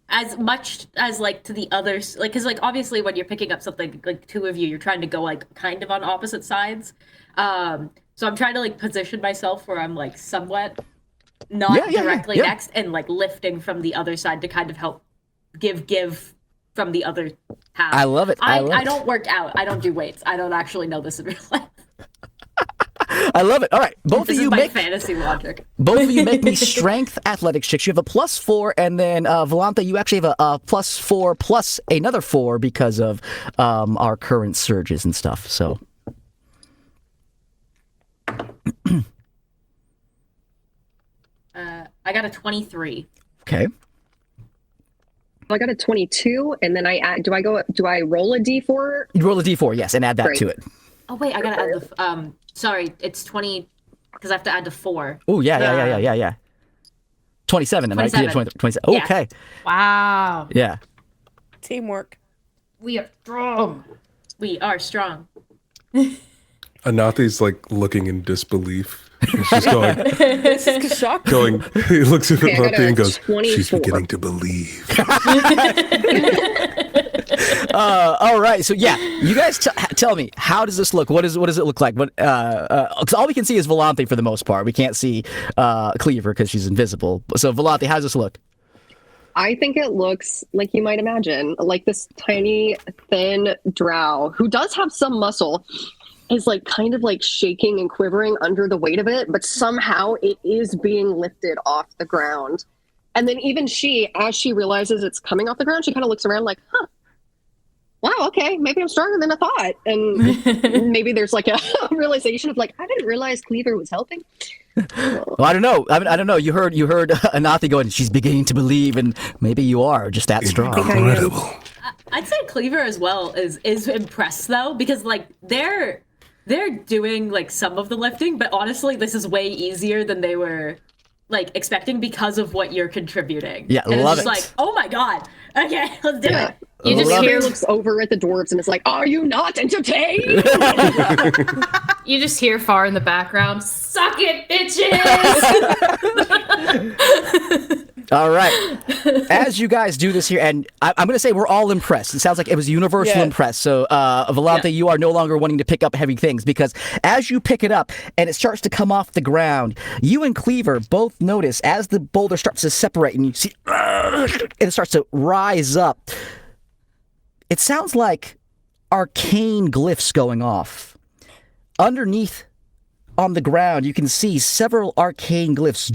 as much as like to the others, like because like obviously when you're picking up something like two of you, you're trying to go like kind of on opposite sides. So I'm trying to like position myself where I'm like somewhat not directly next and like lifting from the other side to kind of help give from the other half. I love it. I don't work out. I don't do weights. I don't actually know this in real life. I love it. All right, This is my fantasy logic. Both of you make me strength athletics checks. You have a +4, and then Volante, you actually have a +4 plus another 4 because of our current surges and stuff. So. I got a 23. Okay. I got a 22, and then do I roll a d4? You roll a d4, yes, and add that Great. to it. Oh wait, I gotta add the sorry, it's 20 because I have to add the 4. Oh yeah. 27 then, right? 27. 27. Yeah. Okay. Wow. Yeah. Teamwork. We are strong. We are strong. Anathi's like looking in disbelief. He's just going, This is shocking. he looks at Okay, I got Anathi a and goes, 24. she's beginning to believe. All right. So yeah, you guys tell me, how does this look? What does it look like? What? 'Cause all we can see is Volante for the most part. We can't see Cleaver because she's invisible. So Volante, how does this look? I think it looks like you might imagine, like this tiny, thin drow who does have some muscle is like kind of like shaking and quivering under the weight of it, but somehow it is being lifted off the ground. And then even she, as she realizes it's coming off the ground, she kind of looks around like, wow, okay, maybe I'm stronger than I thought. And maybe there's like a realization of like, I didn't realize Cleaver was helping. Well, I don't know. I don't know. You heard Anathi going, she's beginning to believe, and maybe you are just that strong. Incredible. I'd say Cleaver as well is impressed though, because like they're doing like some of the lifting, but honestly, this is way easier than they were like expecting because of what you're contributing. Yeah, and love it's it. just like, oh my god. Okay, let's do it. You just Love hear it. Looks over at the dwarves and is like, "Are you not entertained?" you just hear far in the background, "Suck it, bitches!" All right. As you guys do this here, and I'm going to say we're all impressed. It sounds like it was universal Yes. impressed. So, Volante, you are no longer wanting to pick up heavy things because as you pick it up and it starts to come off the ground, you and Cleaver both notice as the boulder starts to separate and you see and it starts to rise up. It sounds like arcane glyphs going off. Underneath on the ground, you can see several arcane glyphs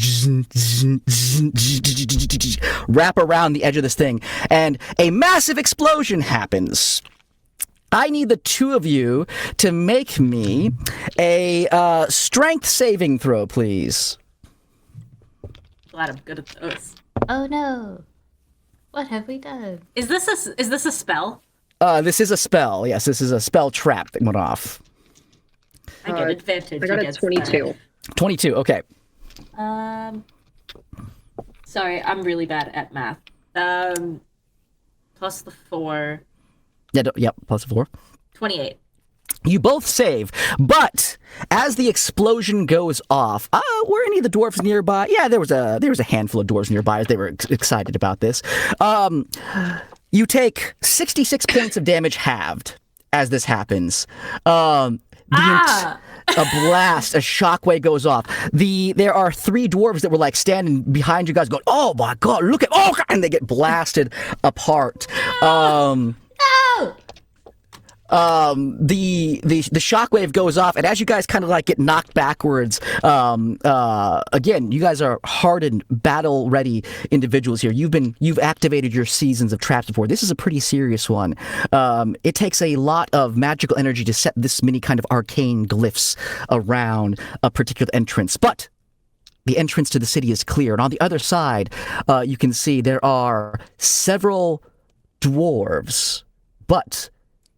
wrap around the edge of this thing, and a massive explosion happens. I need the two of you to make me a strength saving throw, please. Glad I'm good at those. Oh no. What have we done? Is this a spell? This is a spell. Yes, this is a spell trap that went off. I get advantage. I got a against 22. 22, okay. that. Sorry, I'm really bad at math. Plus the 4, Yep, plus 4. 28. You both save, but as the explosion goes off, were any of the dwarves nearby? Yeah, there was a handful of dwarves nearby. They were excited about this. You take 66 points of damage halved as this happens. A blast, a shockwave goes off. There are 3 dwarves that were like standing behind you guys going, "Oh my god, look at and they get blasted apart. The shockwave goes off, and as you guys kind of like get knocked backwards, again, you guys are hardened, battle-ready individuals here. You've activated your seasons of traps before. This is a pretty serious one. It takes a lot of magical energy to set this many kind of arcane glyphs around a particular entrance, but the entrance to the city is clear, and on the other side, you can see there are several dwarves, but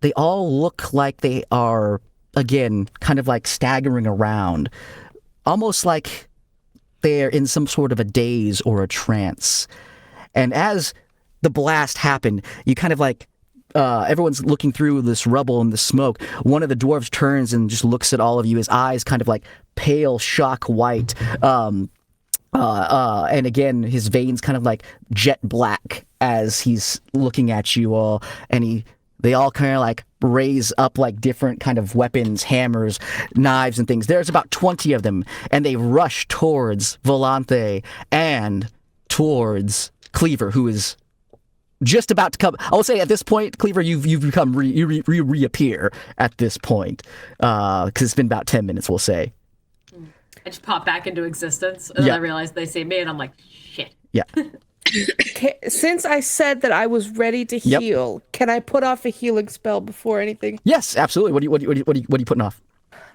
they all look like they are, again, kind of like staggering around, almost like they're in some sort of a daze or a trance. And as the blast happened, you kind of like, everyone's looking through this rubble and the smoke. One of the dwarves turns and just looks at all of you, his eyes kind of like pale, shock white. And again, his veins kind of like jet black as he's looking at you all, and they all kind of like raise up like different kind of weapons, hammers, knives, and things. There's about 20 of them, and they rush towards Volante and towards Cleaver, who is just about to come. I will say at this point, Cleaver, you've become you reappear at this point because it's been about 10 minutes, we'll say. I just pop back into existence, and then I realize they see me, and I'm like, shit. Yeah. Since I said that I was ready to heal, can I put off a healing spell before anything? Yes, absolutely. What are you putting off?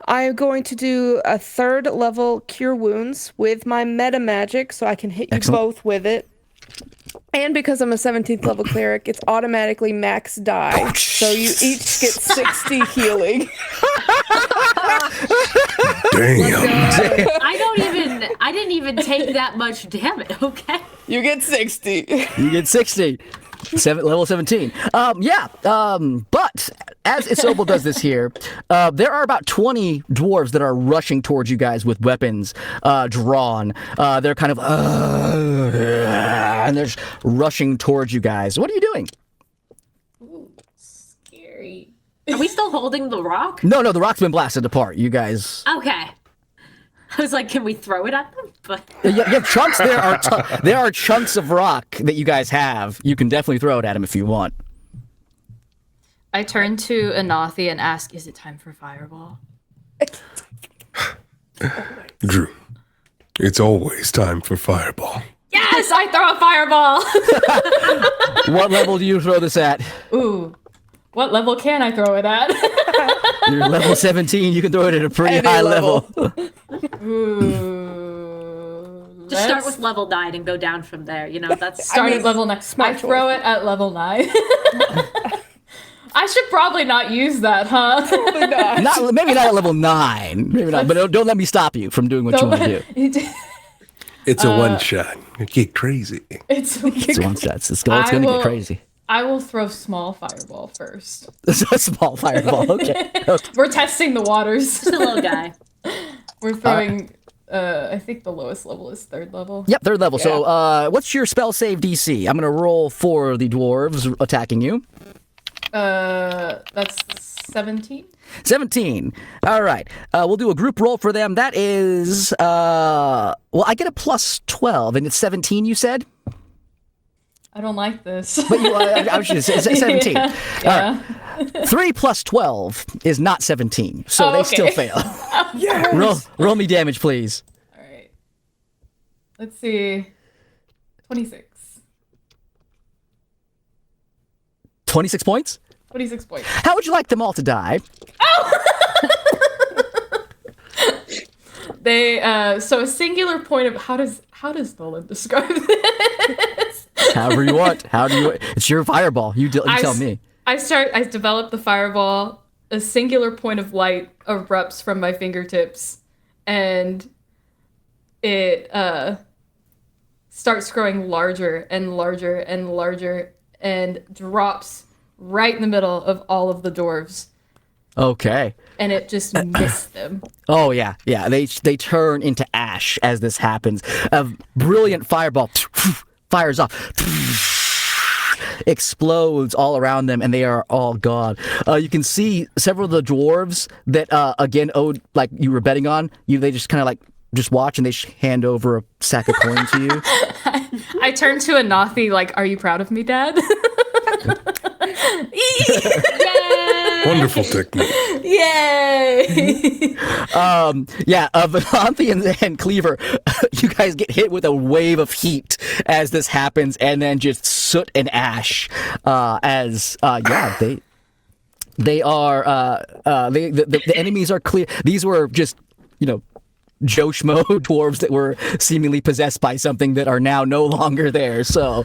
I am going to do a 3rd level Cure Wounds with my meta magic, so I can hit you both with it. And because I'm a 17th level cleric, it's automatically max die, so you each get 60 healing. Damn. I didn't even take that much damage, okay? You get 60. You get 60. Level 17. But as Isobel does this here, there are about 20 dwarves that are rushing towards you guys with weapons drawn. They're kind of and they're just rushing towards you guys. What are you doing? Ooh, scary. Are we still holding the rock? No, the rock's been blasted apart. You guys. Okay. I was like, can we throw it at them? But You have chunks. There are chunks of rock that you guys have. You can definitely throw it at him if you want. I turn to Anathi and ask, "Is it time for fireball?" Drew, it's always time for fireball. Yes, I throw a fireball. What level do you throw this at? Ooh, what level can I throw it at? You're level 17. You can throw it at a pretty Any high level. Ooh, just start with level 9 and go down from there. You know, that's start at level 9. I throw it at level 9. I should probably not use that, huh? Probably not. Maybe not at level 9. Maybe not. But don't let me stop you from doing what you want to do. It's a one shot. You get crazy. It's It's one shot. It's going to get crazy. I will throw small fireball first. A small fireball. Okay. We're testing the waters. Just a little guy. We're throwing. I think the lowest level is 3rd level. Yep, 3rd level. So, what's your spell save DC? I'm gonna roll for the dwarves attacking you. That's 17. 17. All right. We'll do a group roll for them. That is, well, I get a plus 12, and it's 17. You said. I don't like this. But I was just 17. Yeah. All right. 3 plus 12 is not 17, so they still fail. Yes. Roll me damage, please. All right. Let's see. 26. 26 points? 26 points. How would you like them all to die? They so a singular point of how does Nolan describe this? However you want. It's your fireball. You tell me. I develop the fireball. A singular point of light erupts from my fingertips, and it starts growing larger and larger and larger, and drops right in the middle of all of the dwarves. Okay. And it just missed them. Oh yeah. They turn into ash as this happens. A brilliant fireball fires off, explodes all around them, and they are all gone. You can see several of the dwarves that again owed, like you were betting on. They just kind of like just watch, and they hand over a sack of coin to you. I turn to Anathi like, "Are you proud of me, Dad?" Wonderful technique. Yay! Vananthi and Cleaver, you guys get hit with a wave of heat as this happens, and then just soot and ash they are the enemies are clear. These were just Joe Schmo dwarves that were seemingly possessed by something that are now no longer there. So,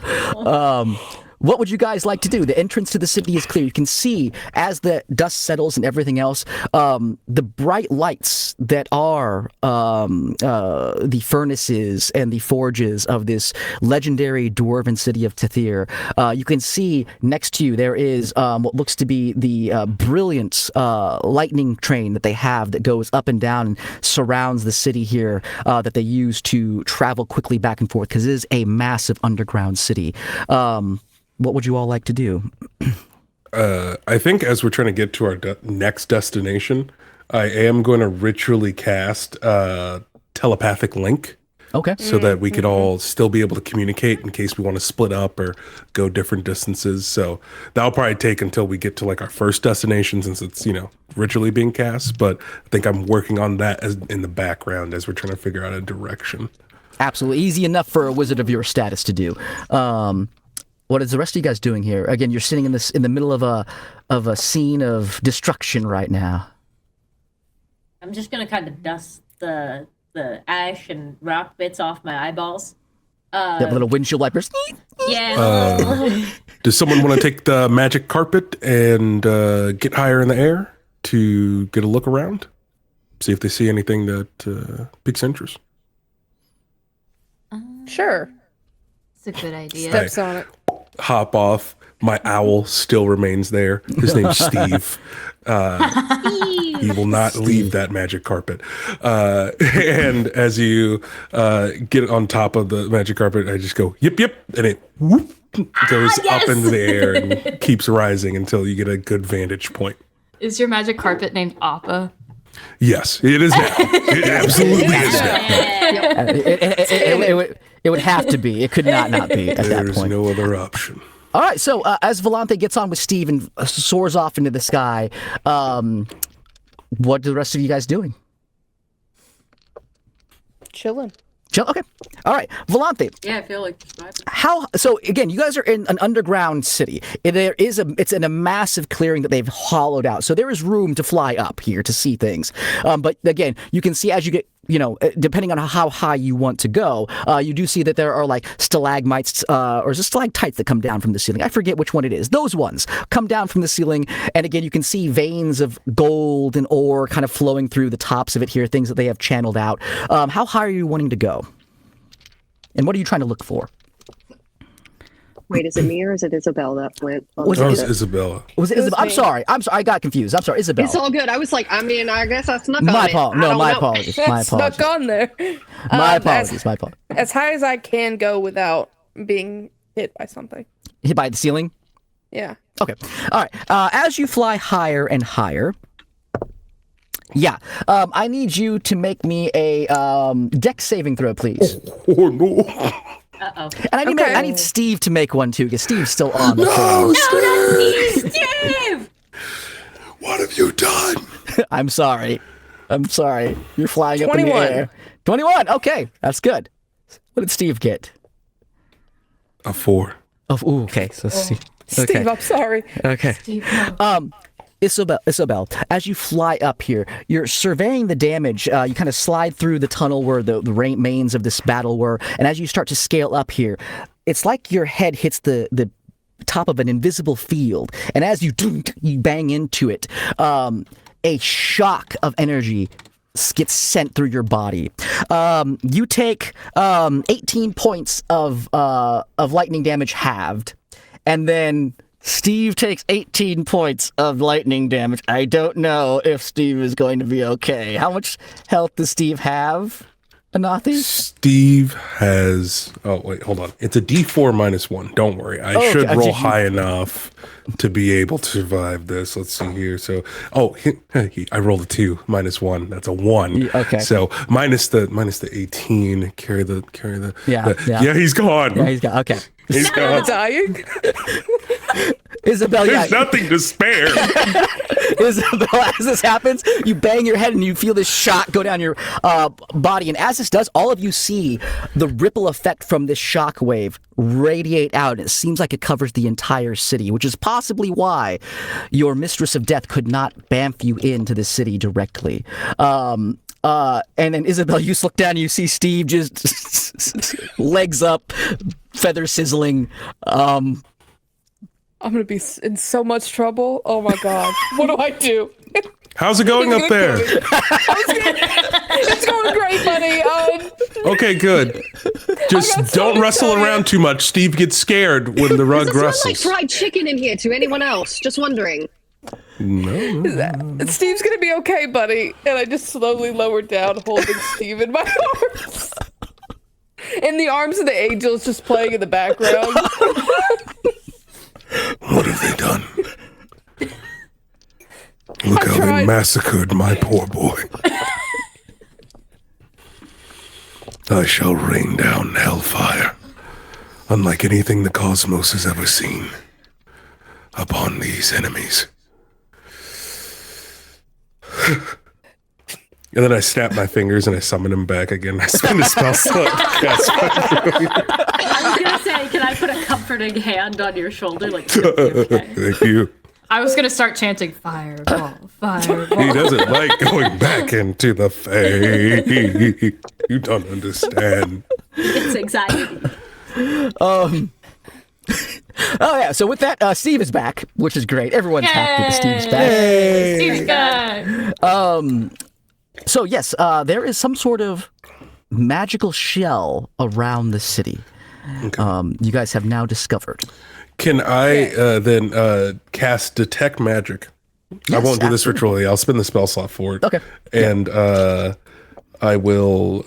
what would you guys like to do? The entrance to the city is clear. You can see as the dust settles and everything else, the bright lights that are the furnaces and the forges of this legendary dwarven city of Tethir. You can see next to you there is what looks to be the brilliant lightning train that they have that goes up and down and surrounds the city here that they use to travel quickly back and forth because it is a massive underground city. What would you all like to do? I think as we're trying to get to our next destination, I am going to ritually cast telepathic link. Okay. So that we could all still be able to communicate in case we want to split up or go different distances. So that'll probably take until we get to like our first destination since it's, ritually being cast. But I think I'm working on that in the background as we're trying to figure out a direction. Absolutely. Easy enough for a wizard of your status to do. What is the rest of you guys doing here? Again, you're sitting in the middle of a scene of destruction right now. I'm just gonna kind of dust the ash and rock bits off my eyeballs. That little windshield wipers. Yeah. Does someone want to take the magic carpet and get higher in the air to get a look around? See if they see anything that piques interest. Sure. It's a good idea. Steps on it. Hop off. My owl still remains there. His name's Steve. He will not leave that magic carpet. And as you get on top of the magic carpet, I just go, yip, yip, and it whoop, goes up into the air and keeps rising until you get a good vantage point. Is your magic carpet named Appa? Yes, it is now. It absolutely is now. It would have to be. It could not be at that There's point. no other option. All right, so as Volante gets on with Steve and soars off into the sky, what are the rest of you guys doing? Chilling. Okay. All right, Volante. Yeah, I feel like just vibing. So again, you guys are in an underground city. It's in a massive clearing that they've hollowed out. So there is room to fly up here to see things. But again, you can see as you get, depending on how high you want to go, you do see that there are like stalagmites or is it stalactites that come down from the ceiling. I forget which one it is. Those ones come down from the ceiling. And again, you can see veins of gold and ore kind of flowing through the tops of it here, things that they have channeled out. How high are you wanting to go? And what are you trying to look for? Wait, is it me or is it Isabel that went? On Was That it- was Isabella. Was it It was Isabel? I'm me. sorry. I got confused. I'm sorry, Isabel. It's all good. I was like, I mean, I guess I snuck on My it. apologies. I No, don't my know. apologies. My Snuck apologies. on there. My Um, apologies. My apologies. As high as I can go without being hit by something. Hit by the ceiling. Yeah. Okay. All right. As you fly higher and higher, I need you to make me a dex saving throw, please. Oh no! Uh-oh. And Okay. I need Steve to make one too, because Steve's still on the No, phone. Steve! Steve! What have you done? I'm sorry. You're flying up in 21. the air. 21. Okay, that's good. What did Steve get? A 4. Oh, ooh, okay. So Steve. Okay. Steve, I'm sorry. Okay. Steve, no. Isabel, as you fly up here, you're surveying the damage. You kind of slide through the tunnel where the remains of this battle were, and as you start to scale up here, it's like your head hits the top of an invisible field, and as you bang into it, a shock of energy gets sent through your body. You take 18 points of lightning damage halved, and then Steve takes 18 points of lightning damage. I don't know if Steve is going to be okay. How much health does Steve have, Anathi? Steve has. Oh wait, hold on. It's a D4 -1. Don't worry. I Oh, should okay. roll high enough to be able to survive this. Let's see here. So, I rolled a 2 -1. That's a 1. Okay. So minus the 18. Carry the. Yeah. Yeah. He's gone. Yeah, he's got, okay. He's gone. Dying? Isabel, There's nothing to spare. Isabel, as this happens, you bang your head and you feel this shot go down your body. And as this does, all of you see the ripple effect from this shock wave radiate out. It seems like it covers the entire city, which is possibly why your Mistress of Death could not bamf you into the city directly. And then Isabel, you look down and you see Steve just legs up, feather sizzling. I'm going to be in so much trouble. Oh my God. What do I do? How's it going up there? It's going great, buddy. Okay, good. Just got so don't wrestle excited. around too much. Steve gets scared when the rug Does it smell like wrestles. fried chicken in here to anyone else? Just wondering. No. Steve's going to be okay, buddy. And I just slowly lower down, holding Steve in my arms. And the arms of the angels just playing in the background. What have they done? Look how they tried. massacred my poor boy. I shall rain down hellfire, unlike anything the cosmos has ever seen, upon these enemies. And then I snap my fingers and I summon him back again. I spin the spell slot. Yes. I was gonna say, can I put a comforting hand on your shoulder? Like, you'll be okay. Thank you. I was gonna start chanting fireball, fireball. He doesn't like going back into the fade. You don't understand. It's anxiety. Oh yeah, so with that, Steve is back, which is great. Everyone's happy that Steve's back. Steve's back. So yes, there is some sort of magical shell around the city. You guys have now discovered. Can I then cast Detect Magic? I won't do this ritually. I'll spin the spell slot for it. Okay. And I will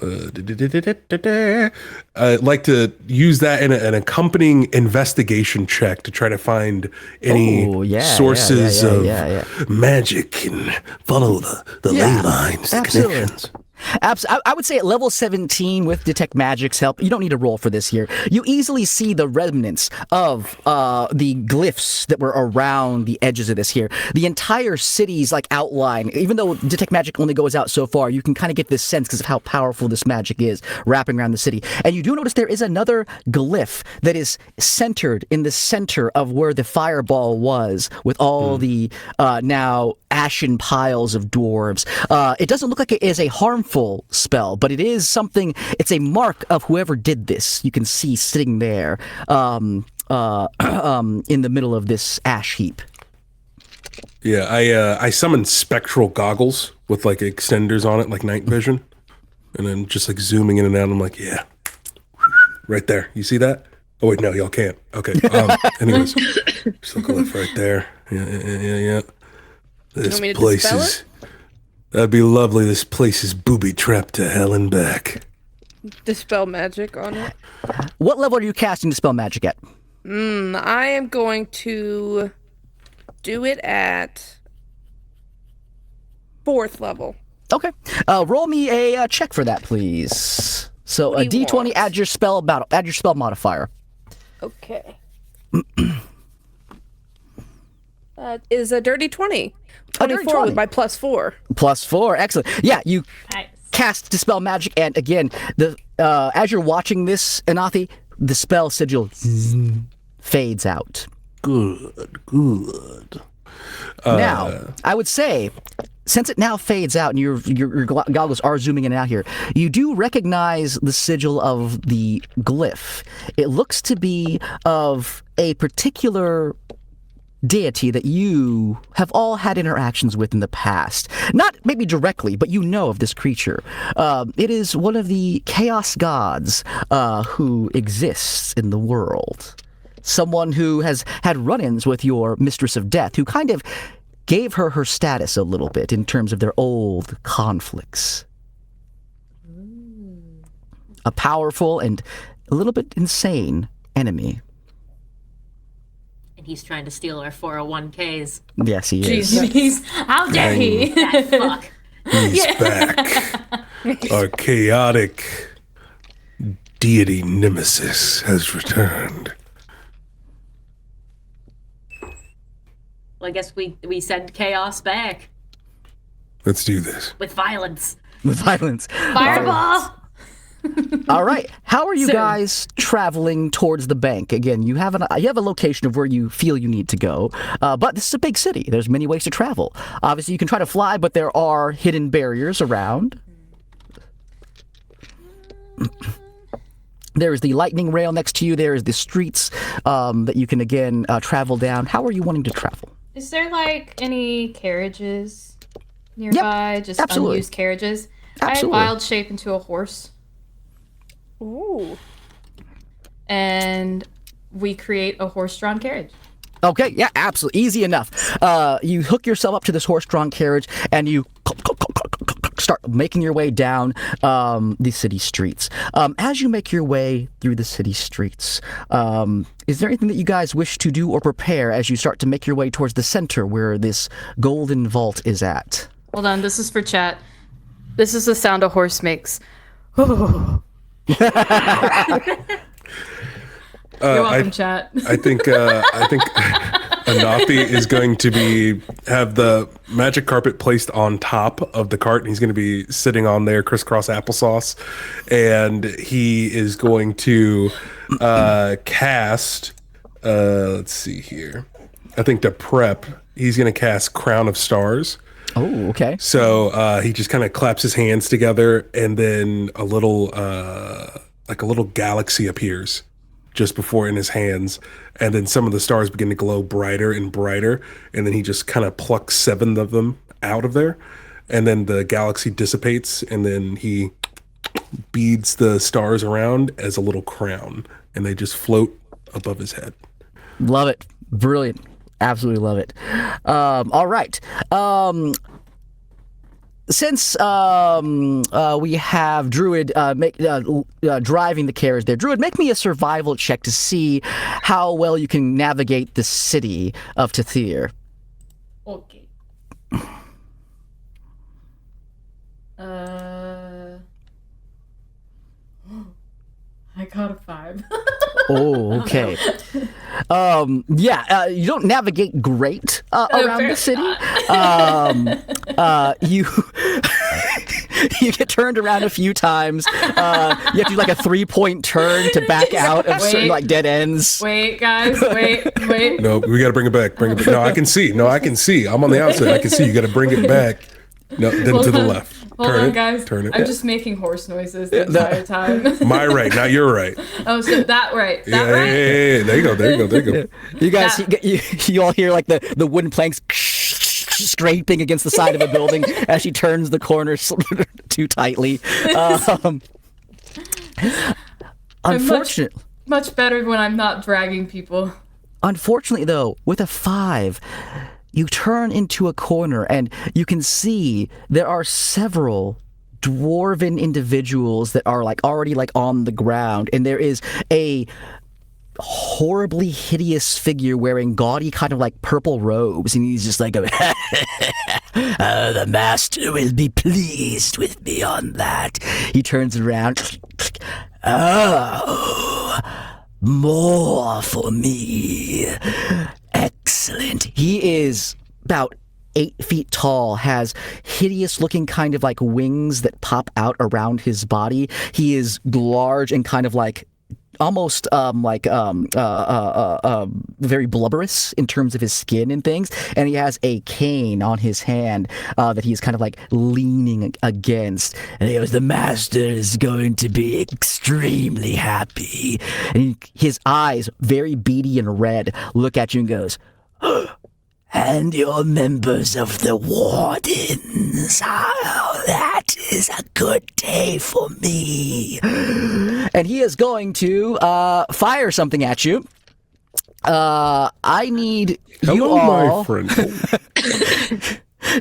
like to use that in an accompanying investigation check to try to find any Oh, yeah, sources yeah. of magic and follow the ley lines, the absolutely. connections. I would say at level 17 with Detect Magic's help, you don't need to roll for this here. You easily see the remnants of the glyphs that were around the edges of this here. The entire city's like outline, even though Detect Magic only goes out so far, you can kind of get this sense because of how powerful this magic is wrapping around the city. And you do notice there is another glyph that is centered in the center of where the fireball was with all the now ashen piles of dwarves. It doesn't look like it is a harmful spell, but it is something. It's a mark of whoever did this. You can see sitting there in the middle of this ash heap. Yeah, I summon spectral goggles with like extenders on it, like night vision, and then just like zooming in and out. I'm like, yeah, right there. You see that? Oh wait, no, y'all can't. Okay. Anyways, just look left right there. Yeah. This want me to place dispel is. That'd be lovely. This place is booby trapped to hell and back. Dispel magic on it. What level are you casting Dispel Magic at? I am going to do it at 4th level. Okay. Roll me a check for that, please. So What a do you D20, want? add your spell modifier. Okay. That is a dirty 20. A dirty 24 with 20. my +4. +4, excellent. Yeah, you Nice. cast Dispel Magic, and again, the as you're watching this, Anathi, the spell sigil fades out. Good. Now, I would say, since it now fades out and your goggles are zooming in and out here, you do recognize the sigil of the glyph. It looks to be of a particular deity that you have all had interactions with in the past. Not maybe directly, but you know of this creature. It is one of the chaos gods who exists in the world. Someone who has had run-ins with your Mistress of Death, who kind of gave her status a little bit in terms of their old conflicts. A powerful and a little bit insane enemy. And he's trying to steal our 401ks. Yes, he is. Jeez, how dare he? That fuck. He's back. Our chaotic deity nemesis has returned. Well, I guess we send chaos back Let's do this. with violence. With violence. Fireball! All right. How are you Soon. guys traveling towards the bank? Again, you have a location of where you feel you need to go, but this is a big city. There's many ways to travel. Obviously, you can try to fly, but there are hidden barriers around. There is the lightning rail next to you. There is the streets that you can again travel down. How are you wanting to travel? Is there like any carriages nearby? Just absolutely. unused carriages? Absolutely. I wild shape into a horse, Ooh. and we create a horse-drawn carriage. Okay, yeah, absolutely. Easy enough. You hook yourself up to this horse-drawn carriage, and you start making your way down the city streets. As you make your way through the city streets, is there anything that you guys wish to do or prepare as you start to make your way towards the center where this golden vault is at? Hold on, this is for chat. This is the sound a horse makes. You're welcome, chat. I think Anathi is going to have the magic carpet placed on top of the cart, and he's going to be sitting on there, crisscross applesauce, and he is going to cast. Let's see here. I think to prep, he's going to cast Crown of Stars. Oh, okay. So he just kind of claps his hands together, and then a little galaxy appears just before in his hands, and then some of the stars begin to glow brighter and brighter, and then he just kind of plucks 7 of them out of there, and then the galaxy dissipates, and then he beads the stars around as a little crown, and they just float above his head. Love it. Brilliant. Absolutely love it. All right. Since we have Druid driving the carriage there, Druid, make me a survival check to see how well you can navigate the city of Tathir. Okay. I got a 5. Oh, okay. You don't navigate great around the city. You you get turned around a few times. You have to do like a 3-point turn to back out of certain like dead ends. Wait, guys, wait. No, we got to bring it back. No, I can see. I'm on the outside. I can see. You got to bring it back. No, then Hold to the on. left. Hold Turn on, it. guys. Turn it. I'm just making horse noises the entire time. My right. Now you're right. Oh, so that right. That right? Yeah. There you go. You guys, you all hear like the wooden planks scraping against the side of a building as she turns the corner too tightly. Unfortunately, Much better when I'm not dragging people. Unfortunately, though, with a 5, you turn into a corner and you can see there are several dwarven individuals that are like already like on the ground, and there is a horribly hideous figure wearing gaudy kind of like purple robes, and he's just like the master will be pleased with me on that. He turns around. Oh, more for me. Excellent. He is about 8 feet tall, has hideous looking kind of like wings that pop out around his body. He is large and kind of like almost very blubberous in terms of his skin and things, and he has a cane on his hand that he's kind of like leaning against, and he goes, the master is going to be extremely happy. And his eyes, very beady and red, look at you and goes, and you're members of the Wardens. Oh, that is a good day for me. And he is going to fire something at you. I need you all my friend.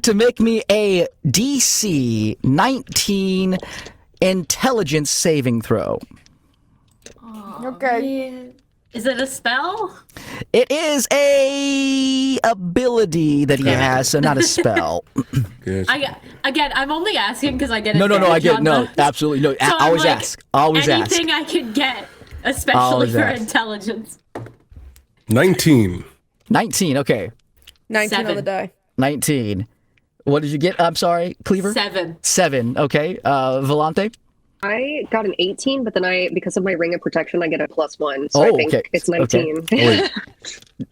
to make me a DC 19 intelligence saving throw. Okay. Is it a spell? It is a ability that he has, so not a spell. Yes. Again, I'm only asking because I get No, I get no, absolutely no. So I'm Always like, ask. Always ask. anything I can get, especially Always for ask. intelligence. 19. 19. Okay, 19 on the 7. die. 19. What did you get? I'm sorry, Cleaver. 7. 7. Okay, Volante. I got an 18, but then because of my ring of protection, I get a +1. So I think okay. it's 19. Okay.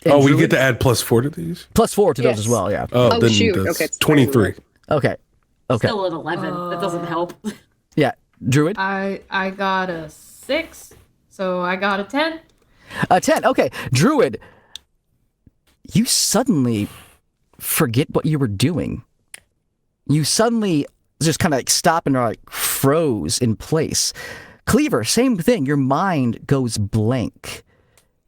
Oh, we Druid? get to add +4 to these? +4 to those Yes. as well. Yeah. Oh, then shoot. that's Okay, it's 23. Okay. Okay. Still an 11. That doesn't help. Yeah. Druid. I got a 6, so I got a 10. A 10. Okay. Druid. You suddenly forget what you were doing. You suddenly just kind of like stop and are like froze in place. Cleaver, same thing. Your mind goes blank.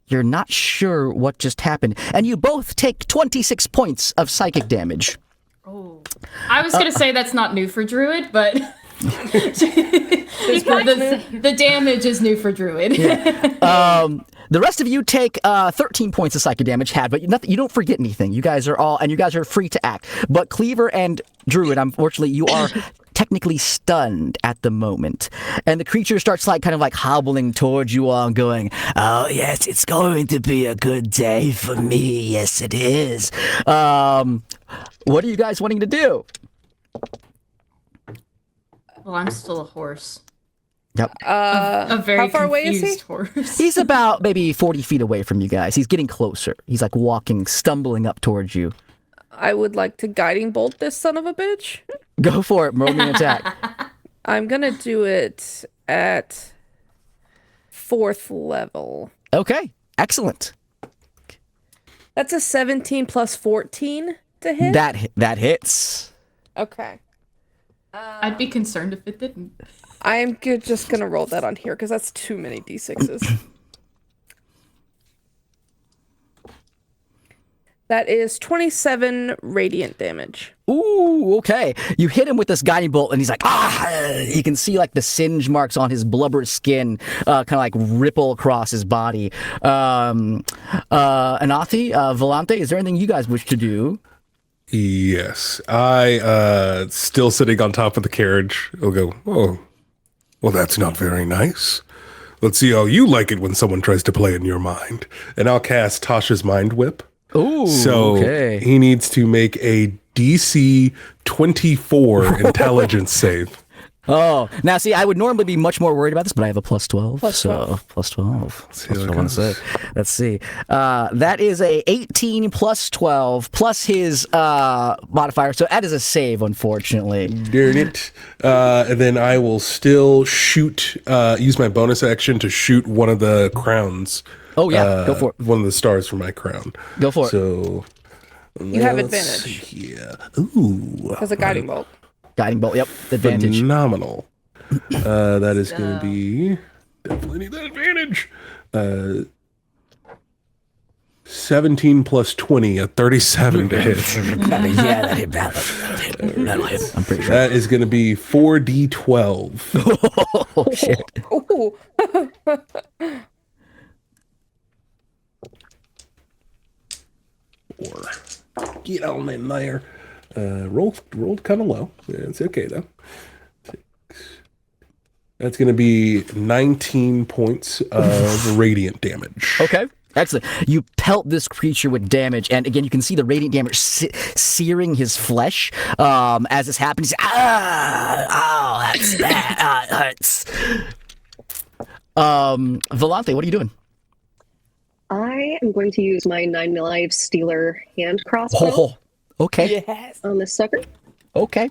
You're not sure what just happened. And you both take 26 points of psychic damage. Oh. I was going to say that's not new for Druid, but the damage is new for Druid. The rest of you take 13 points of psychic damage, but you don't forget anything. You guys are free to act. But Cleaver and Druid, unfortunately, you are technically stunned at the moment. And the creature starts like kind of like hobbling towards you all and going, oh yes, it's going to be a good day for me. Yes, it is. What are you guys wanting to do? Well, I'm still a horse. Yep. A very how far away is he? confused horse. He's about maybe 40 feet away from you guys. He's getting closer. He's like walking, stumbling up towards you. I would like to guiding bolt this son of a bitch. Go for it. Roll me an attack. I'm gonna do it at 4th level. Okay. Excellent. That's a 17 plus 14 to hit. That hits. Okay. I'd be concerned if it didn't. I'm just gonna roll that on here because that's too many d6s. That is 27 radiant damage. Ooh, okay. You hit him with this guiding bolt, and he's like, You can see like the singe marks on his blubber skin, kind of like ripple across his body. Anathi, Volante, is there anything you guys wish to do? Yes. I, still sitting on top of the carriage, I'll go, oh, well, that's not very nice. Let's see how you like it when someone tries to play in your mind. And I'll cast Tasha's Mind Whip. Ooh, So okay. he needs to make a DC 24 intelligence save. Oh, now see, I would normally be much more worried about this, but I have a +12. Plus 12. So +12. That's how what it I want to say. Let's see. That is a 18 plus 12 plus his modifier. So that is a save, unfortunately. Darn it. And then I will still shoot, use my bonus action to shoot one of the crowns. Oh, yeah. Go for it. One of the stars from my crown. Go for it. So You have let's advantage. see here. Ooh. Because a guiding bolt. Guiding bolt. Yep. Advantage. Phenomenal. That is going to be definitely need that advantage. 17 plus 20, a 37 to hit. Yeah, that'll hit. That'll hit. I'm pretty sure. That is going to be 4d12. Oh, shit. Ooh. Or get on in there. Rolled kind of low. It's okay though. That's going to be 19 points of radiant damage. Okay. Excellent. You pelt this creature with damage, and again, you can see the radiant damage searing his flesh. As this happens, that's bad. Hurts. Volante, what are you doing? I am going to use my 9 live Stealer hand crossbow Oh, okay. Yes. on this sucker. Okay.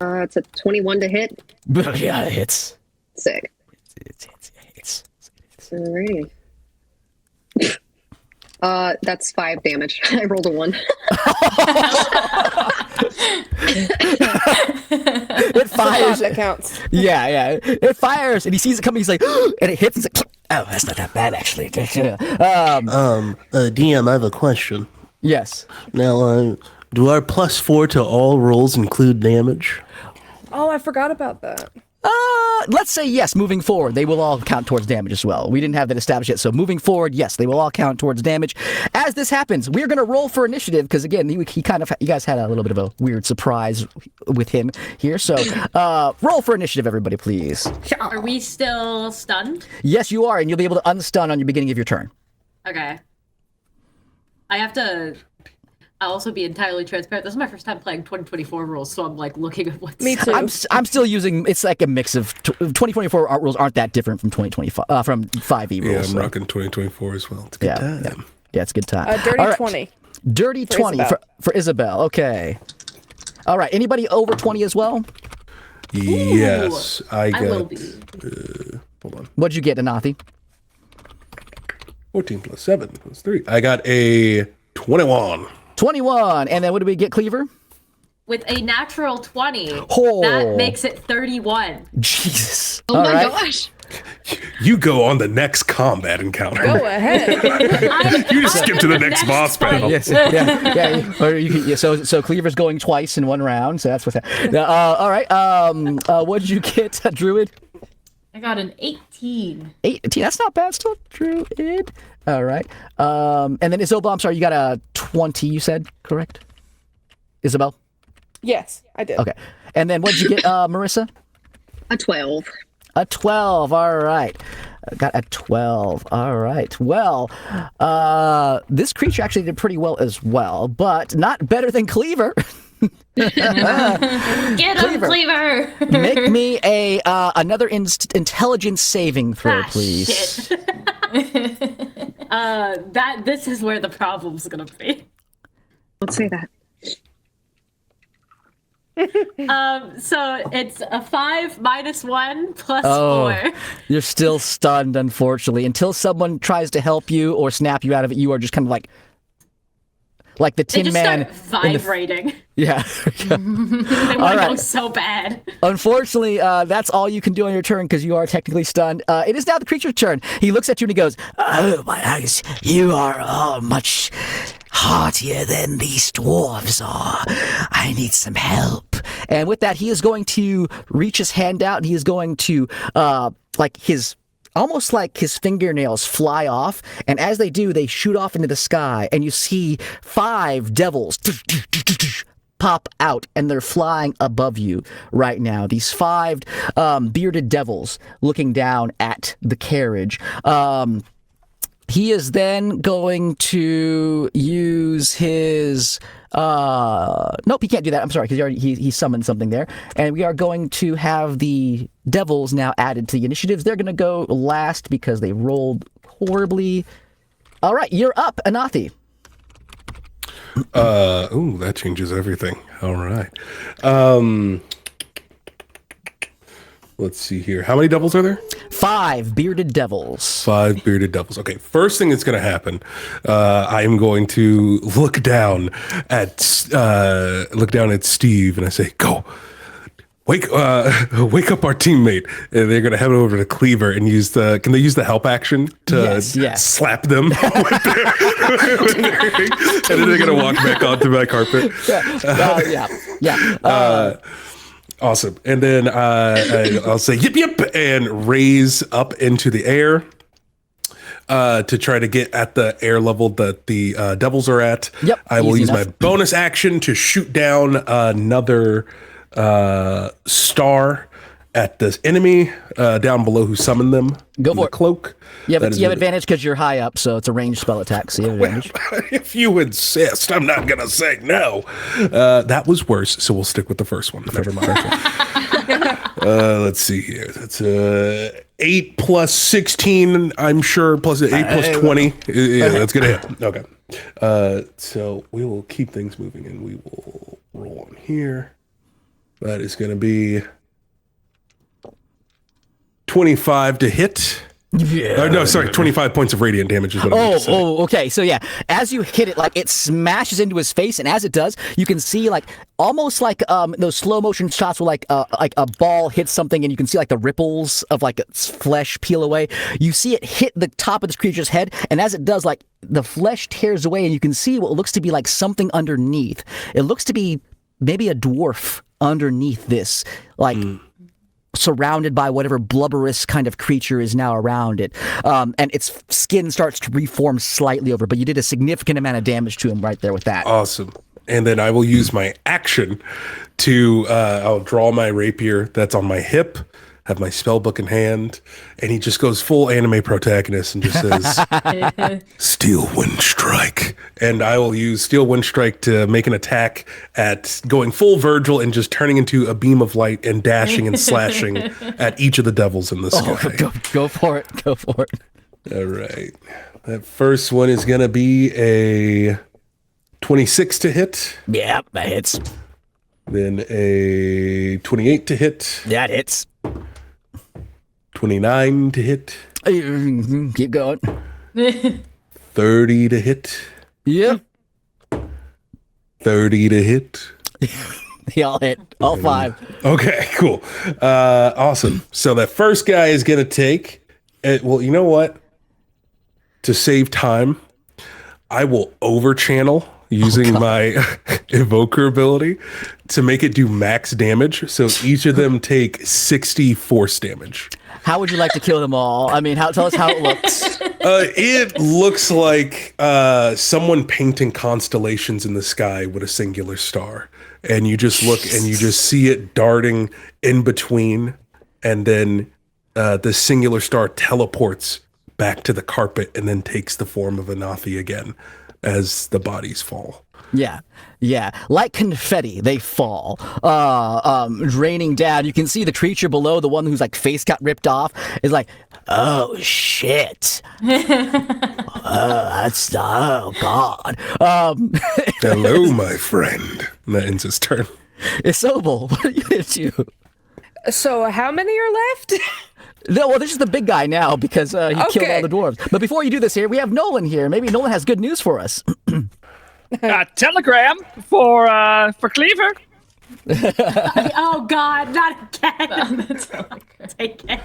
It's a 21 to hit. Yeah, it hits. Sick. It hits. Alrighty. That's 5 damage. I rolled a 1. It fires. That counts. Yeah. It fires, and he sees it coming. He's like, and it hits. He's like, oh, that's not that bad, actually. DM, I have a question. Yes. Now, do our +4 to all rolls include damage? Oh, I forgot about that. Let's say yes, moving forward, they will all count towards damage as well. We didn't have that established yet, so moving forward, yes, they will all count towards damage. As this happens, we're going to roll for initiative, because again, you guys had a little bit of a weird surprise with him here, so roll for initiative, everybody, please. Are we still stunned? Yes, you are, and you'll be able to unstun on your beginning of your turn. Okay. I'll also be entirely transparent. This is my first time playing 2024 rules, so I'm like looking at what's. Me too. I'm still using. It's like a mix of 2024 art rules aren't that different from 2025 from 5e rules. Yeah, I'm so. rocking 2024 as well. It's a good time. Yeah, it's a good time. Dirty All right. 20. Dirty For 20 Isabel. for Isabel. Okay. All right. Anybody over 20 as well? Yes, I will got. be. Hold on. What'd you get, Anathi? 14 plus 7 plus 3. I got a 21. 21. And then what did we get, Cleaver? With a natural 20, Oh. that makes it 31. Jesus. Oh All my right. gosh. You go on the next combat encounter. Go ahead. You just skip to the next boss battle. Yes. Yeah. Or you can, yeah, so Cleaver's going twice in one round. So that's what's happening. All right. What did you get, Druid? I got an 18. 18. That's not bad. Still Druid. All right. And then Isabel, I'm sorry, you got a 20, you said, correct? Isabel? Yes, I did. Okay. And then what did you get, Marissa? A 12. A 12. All right. Got a 12. All right. Well, this creature actually did pretty well as well, but not better than Cleaver. Get him, Cleaver! Make me another intelligence saving throw, please. Shit. This is where the problem's gonna be. Let's say that. So it's a 5 minus 1 plus Oh, 4. you're still stunned, unfortunately. Until someone tries to help you or snap you out of it, you are just kind of like the They Tin just Man. start vibrating. Yeah. They want to go so bad. Unfortunately, that's all you can do on your turn because you are technically stunned. It is now the creature's turn. He looks at you and he goes, "Oh, my eyes, you are much heartier than these dwarves are. I need some help." And with that, he is going to reach his hand out and he is going to, almost like his fingernails fly off, and as they do, they shoot off into the sky, and you see 5 devils pop out, and they're flying above you right now. These 5 bearded devils looking down at the carriage. He is then going to use his... nope, he can't do that. I'm sorry, because he summoned something there. And we are going to have the devils now added to the initiatives. They're going to go last because they rolled horribly. All right, you're up, Anathi. Ooh, that changes everything. All right. Let's see here. How many devils are there? 5 bearded devils. 5 bearded devils. Okay, first thing that's going to happen, I am going to look down at Steve, and I say, "Go, wake up our teammate. And they're gonna head over to Cleaver and can they use the help action to slap them with their and then they're gonna walk back onto my carpet. Awesome. And then I'll say yip yip and raise up into the air to try to get at the air level that the devils are at. Yep. I will use enough. my bonus action to shoot down another star at this enemy down below who summoned them. Go for it. Cloak. Yeah, but you have advantage because you're high up, so it's a ranged spell attack. So you have advantage. If you insist, I'm not gonna say no. That was worse, so we'll stick with the first one. Never mind. Let's see here. That's 8 plus 16. I'm sure plus 8 plus 20. Yeah, that's gonna hit. Okay. So we will keep things moving, and we will roll on here. That is gonna be 25 to hit. Yeah. No, sorry, 25 points of radiant damage is what I meant to say. Okay. So yeah, as you hit it, like it smashes into his face, and as it does, you can see like almost like those slow motion shots where like a ball hits something, and you can see like the ripples of like its flesh peel away. You see it hit the top of this creature's head, and as it does, like the flesh tears away, and you can see what looks to be like something underneath. It looks to be maybe a dwarf underneath this, like. Surrounded by whatever blubberous kind of creature is now around it. And its skin starts to reform slightly over, but you did a significant amount of damage to him right there with that. Awesome. And then I will use my action to, I'll draw my rapier that's on my hip, have my spell book in hand, and he just goes full anime protagonist and just says, Steel Wind Strike. And I will use Steel Wind Strike to make an attack at going full Virgil and just turning into a beam of light and dashing and slashing at each of the devils in the sky. Go for it. Go for it. All right. That first one is going to be a 26 to hit. Yeah, that hits. Then a 28 to hit. That hits. 29 to hit. Keep going. 30 to hit. Yep. 30 to hit. They all hit. All 5. Okay, cool. Awesome. So that first guy is going to take it. Well, you know what? To save time, I will over channel using my evoker ability to make it do max damage. So each of them take 60 force damage. How would you like to kill them all? I mean, tell us how it looks. It looks like someone painting constellations in the sky with a singular star. And you just look and you just see it darting in between. And then the singular star teleports back to the carpet and then takes the form of Anathi again as the bodies fall. Yeah. Like confetti, they fall, raining down. You can see the creature below, the one whose like face got ripped off, is like, oh shit. Oh god. Hello, my friend. And that ends his turn. Isobel, what are you gonna do? So how many are left? No, well, this is the big guy now because he killed all the dwarves. But before you do this here, we have Nolan here. Maybe Nolan has good news for us. Telegram for Cleaver. Oh God, not again! Take it.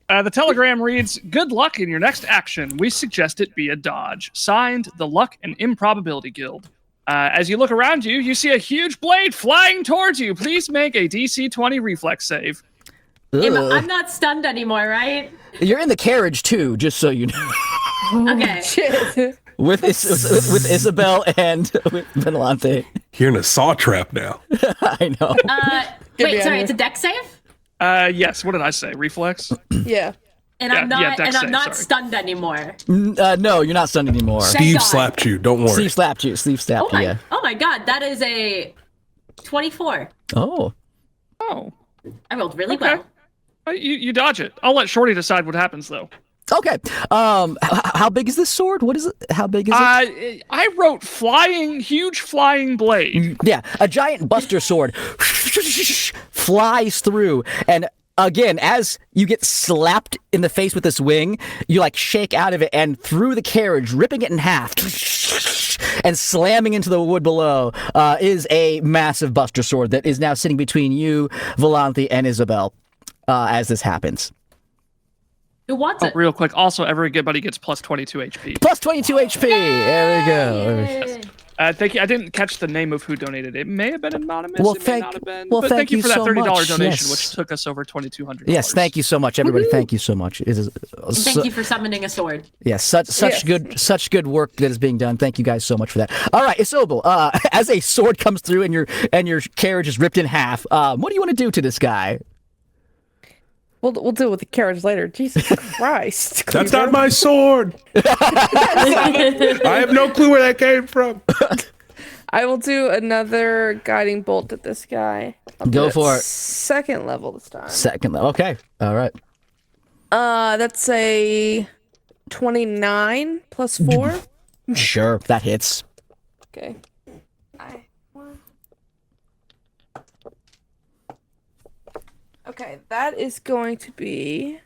The telegram reads, "Good luck in your next action. We suggest it be a dodge. Signed, the Luck and Improbability Guild." As you look around you, you see a huge blade flying towards you. Please make a DC 20 reflex save. I'm not stunned anymore, right? You're in the carriage too, just so you know. Okay. Shit. with Isabel and with Benelante. You're in a saw trap now. I know. Wait, sorry, it's a deck save? Yes. What did I say? Reflex? Yeah. And I'm not stunned anymore. No, you're not stunned anymore. Steve God. slapped you. Don't worry. Steve slapped you. Yeah. Oh my God, that is a 24. Oh. Oh. I rolled really Okay. well. You dodge it. I'll let Shorty decide what happens, though. Okay. How big is this sword? What is it? How big is it? I wrote huge flying blade. Yeah, a giant buster sword flies through, and again, as you get slapped in the face with this wing, you like shake out of it and through the carriage, ripping it in half and slamming into the wood below is a massive Buster Sword that is now sitting between you, Volanthe, and Isabel as this happens. Who wants it? Real quick. Also, everybody gets plus 22 HP. Plus 22 HP. There we go. Thank you. I didn't catch the name of who donated. It may have been anonymous. Well, it may not have been. But thank you for that so $30 much. donation, Yes. which took us over $2,200. Yes, thank you so much, everybody. Thank you so much. It is, And thank you for summoning a sword. Yes, such good work that is being done. Thank you guys so much for that. All right, Isobel, as a sword comes through and your carriage is ripped in half, what do you want to do to this guy? We'll deal with the carriage later. Jesus Christ. That's not my sword. I have no clue where that came from. I will do another guiding bolt at this guy. Go for it. Second level this time. Second level. Okay. All right. That's a 29 plus 4. Sure, that hits. Okay. Okay, that is going to be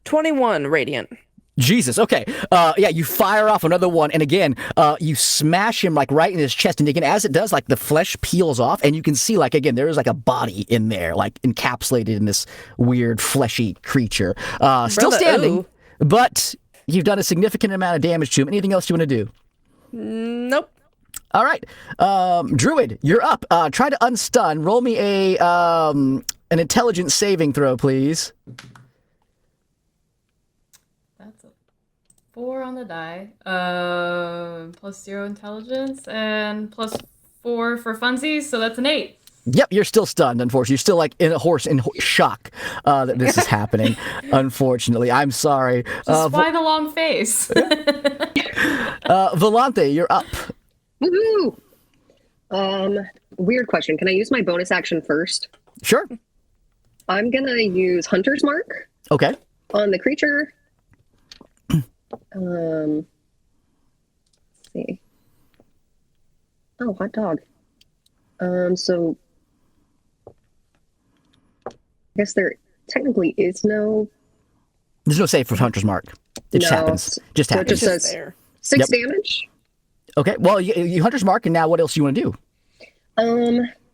21 radiant. Jesus. Okay. Yeah, you fire off another one, and again, you smash him like right in his chest, and again, as it does, like the flesh peels off, and you can see like again there is like a body in there, like encapsulated in this weird fleshy creature. Still standing, but you've done a significant amount of damage to him. Anything else you want to do? Nope. All right, Druid, you're up. Try to unstun. Roll me an intelligence saving throw, please. That's a 4 on the die. Plus 0 intelligence and plus 4 for funsies, so that's an 8. Yep, you're still stunned, unfortunately. You're still like in shock that this is happening, unfortunately. I'm sorry. Just why the long face? Volanthe, you're up. Woohoo! Weird question. Can I use my bonus action first? Sure. I'm gonna use Hunter's Mark Okay. on the creature. Let's see. Oh, hot dog. So I guess there technically is no. There's no save for Hunter's Mark. It just No, happens. Just so it happens. just says There. 6 damage. Okay. Well, you Hunter's Mark, and now what else do you want to do?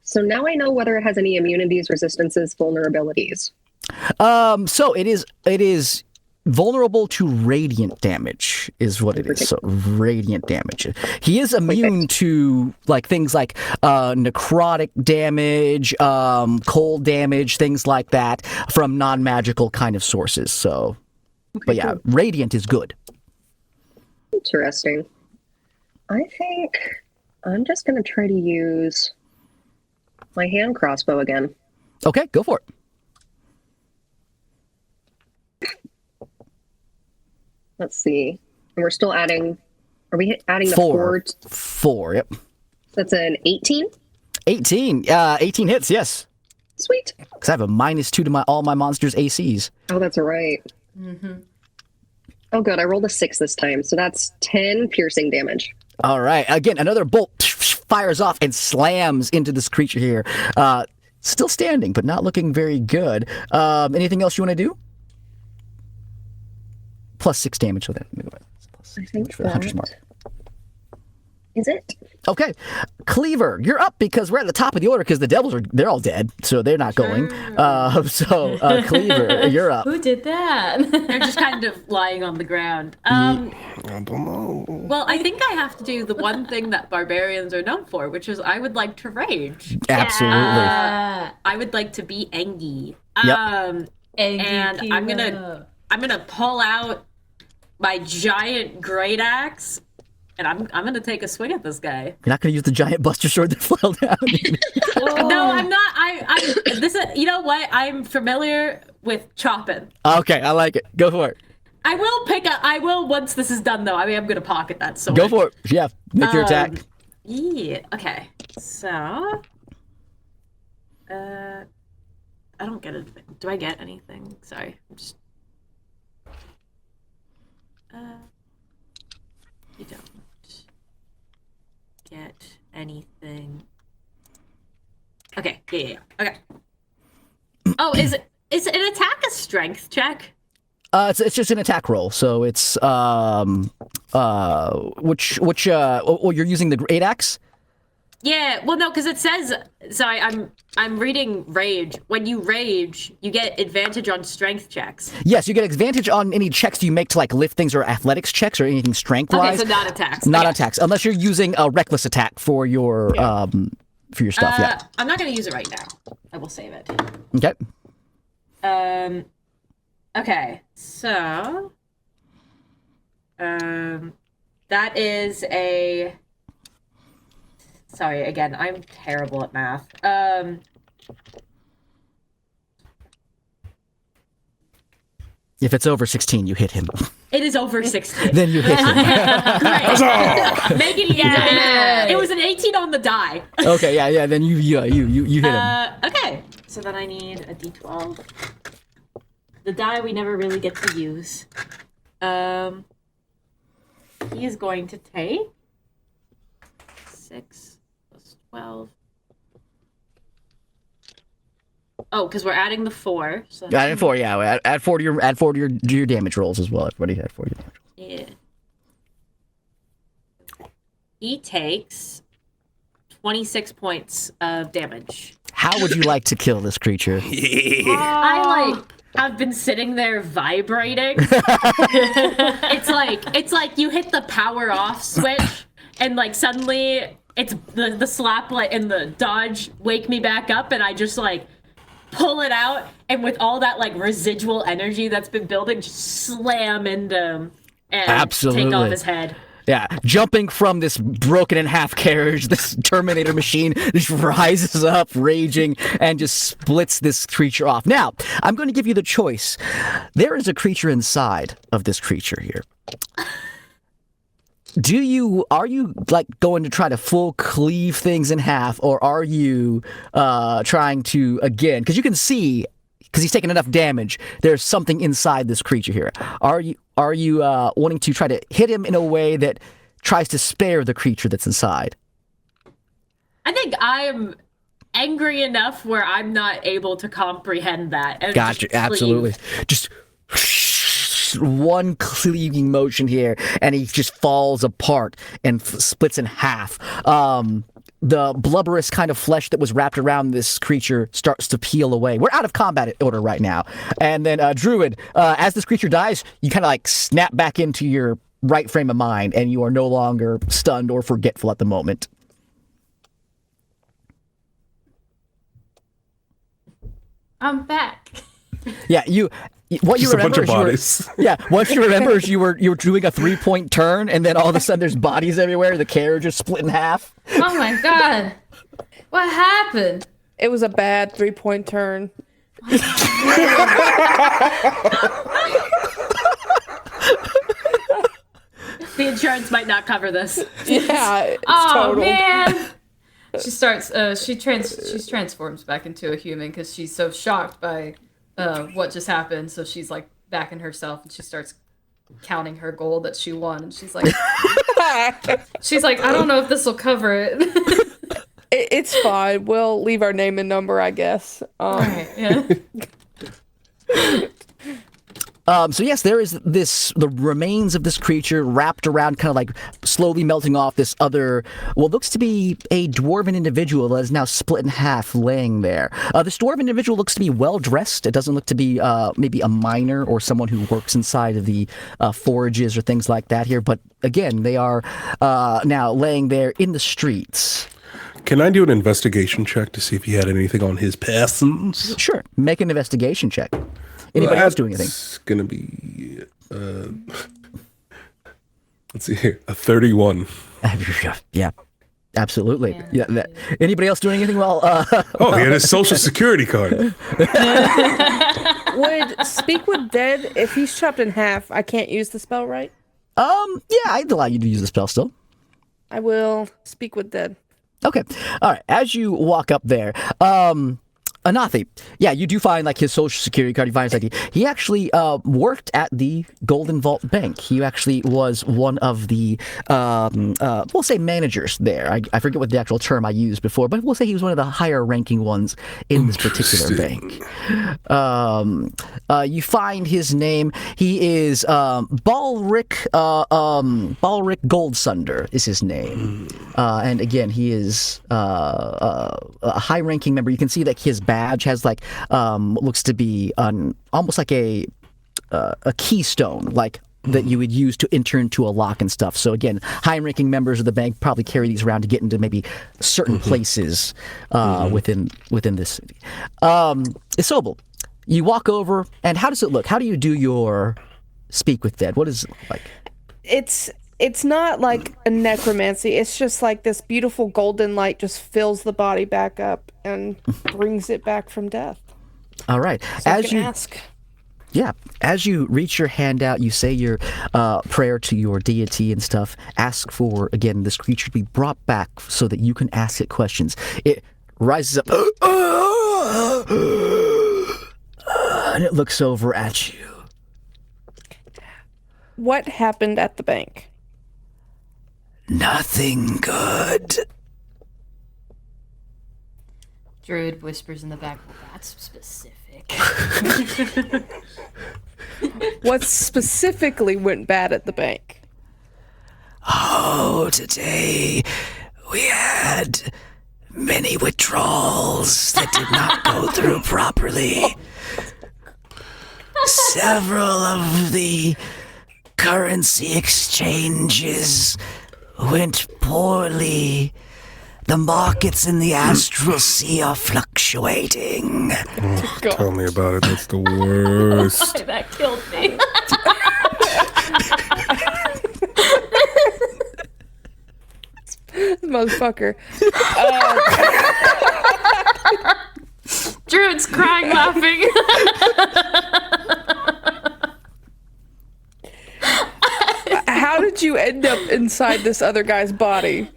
So now I know whether it has any immunities, resistances, vulnerabilities. So it is vulnerable to radiant damage, is what it is. So radiant damage. He is immune to like things like necrotic damage, cold damage, things like that from non-magical kind of sources. So, but yeah, radiant is good. Interesting. I think I'm just going to try to use my hand crossbow again. Okay, go for it. Let's see. And we're still adding. Are we adding the 4? 4? 4. Yep. That's an 18. 18. 18 hits. Yes. Sweet. Because I have a -2 to all my monsters' ACs. Oh, that's all right. Oh, good. I rolled a 6 this time, so that's 10 piercing damage. All right. Again, another bolt fires off and slams into this creature here. Still standing, but not looking very good. Anything else you want to do? +6 damage for that. I think For the Hunter's Mark. Is it? Okay, Cleaver, you're up because we're at the top of the order because the devils they're all dead, so they're not going. So Cleaver, you're up. Who did that? They're just kind of lying on the ground. I don't know. Well, I think I have to do the one thing that barbarians are known for, which is I would like to rage. Absolutely. I would like to be Engi. Yep. And I'm gonna pull out my giant great axe, and I'm gonna take a swing at this guy. You're not going to use the giant Buster Sword that fell down. No, I'm not. This is. You know what? I'm familiar with chopping. Okay, I like it. Go for it. I will once this is done though. I mean, I'm gonna pocket that sword. Go for it. Yeah, make your attack. Yeah. Okay. So, I don't get it. Do I get anything? Sorry. I'm just. You don't get anything Yeah. Okay. Oh, is an attack a strength check? It's just an attack roll, so it's you're using the 8-axe? Yeah, well, no, because it says. Sorry, I'm reading rage. When you rage, you get advantage on strength checks. Yes, you get advantage on any checks you make to like lift things or athletics checks or anything strength-wise. Okay, so not attacks. Not attacks, unless you're using a reckless attack for your stuff. Yeah. I'm not gonna use it right now. I will save it. Okay. Okay, so. That is a. Sorry, again, I'm terrible at math. If it's over 16, you hit him. It is over 16. Then you hit him. Great. Make it easy. It was an 18 on the die. Okay, yeah. Then you hit him. Okay, so then I need a d12. The die we never really get to use. He is going to take 6 plus 12. Oh, because we're adding the 4. So Add 4, yeah. Add 4 to your damage rolls as well. Everybody add 4 to your damage rolls. Yeah. He takes 26 points of damage. How would you like to kill this creature? I've been sitting there vibrating. it's like you hit the power off switch and like suddenly it's the slap like and the dodge wake me back up and I just like pull it out and with all that like residual energy that's been building just slam into him and Absolutely. take off his head. Yeah, jumping from this broken in half carriage, this Terminator machine just rises up, raging, and just splits this creature off. Now, I'm going to give you the choice. There is a creature inside of this creature here. Are you like going to try to full cleave things in half, or are you trying to, again, because you can see, because he's taken enough damage, there's something inside this creature here. Are you wanting to try to hit him in a way that tries to spare the creature that's inside? I think I'm angry enough where I'm not able to comprehend that. And Gotcha, just absolutely. Just one cleaving motion here, and he just falls apart and splits in half. The blubberous kind of flesh that was wrapped around this creature starts to peel away. We're out of combat order right now. And then, Druid, as this creature dies, you kind of like snap back into your right frame of mind, and you are no longer stunned or forgetful at the moment. I'm back. Yeah, what Just you remember a bunch of bodies. What you remember is you were doing a 3-point turn, and then all of a sudden there's bodies everywhere. The carriage is split in half. Oh my god. What happened? It was a bad 3-point turn. The insurance might not cover this. Yeah, it's Oh total. man. She starts. She transforms back into a human because she's so shocked by what just happened. So she's like back in herself, and she starts counting her gold that she won. And she's like, I don't know if this will cover it. It's fine. We'll leave our name and number, I guess. Right, yeah. So yes, there is the remains of this creature wrapped around, kind of like slowly melting off this other, what looks to be a dwarven individual that is now split in half, laying there. This dwarven individual looks to be well dressed. It doesn't look to be maybe a miner or someone who works inside of the forages or things like that here. But again, they are now laying there in the streets. Can I do an investigation check to see if he had anything on his persons? Sure, make an investigation check. Anybody else doing anything? It's gonna be let's see here, a 31. Yeah, absolutely. Yeah. Anybody else doing anything? Well, Oh, he had his social security card. Would Speak with Dead, if he's chopped in half, I can't use the spell, right? yeah, I'd allow you to use the spell still. I will Speak with Dead. Okay. All right. As you walk up there, Anathi. Yeah, you do find like his social security card. You find his ID. He actually worked at the Golden Vault Bank. He actually was one of the, we'll say managers there. I forget what the actual term I used before, but we'll say he was one of the higher ranking ones in this particular bank. You find his name. He is Balric Goldsunder is his name. And again, he is a high-ranking member. You can see that his badge has like looks to be almost like a keystone, like that you would use to enter into a lock and stuff. So again, high-ranking members of the bank probably carry these around to get into maybe certain places within this city. Isobel, you walk over, and how does it look? How do you do your speak with dead? What is it like? It's not like a necromancy. It's just like this beautiful golden light just fills the body back up and brings it back from death. All right. So as you ask. Yeah. As you reach your hand out, you say your prayer to your deity and stuff. Ask for, again, this creature to be brought back so that you can ask it questions. It rises up and it looks over at you. What happened at the bank? Nothing good. Druid whispers in the back, well, that's specific. What specifically went bad at the bank? Oh, today we had many withdrawals that did not go through properly. Several of the currency exchanges went poorly. The markets in the astral sea are fluctuating. Oh, tell me about it. That's the worst. That killed me. Motherfucker. Druid's crying, laughing. How did you end up inside this other guy's body?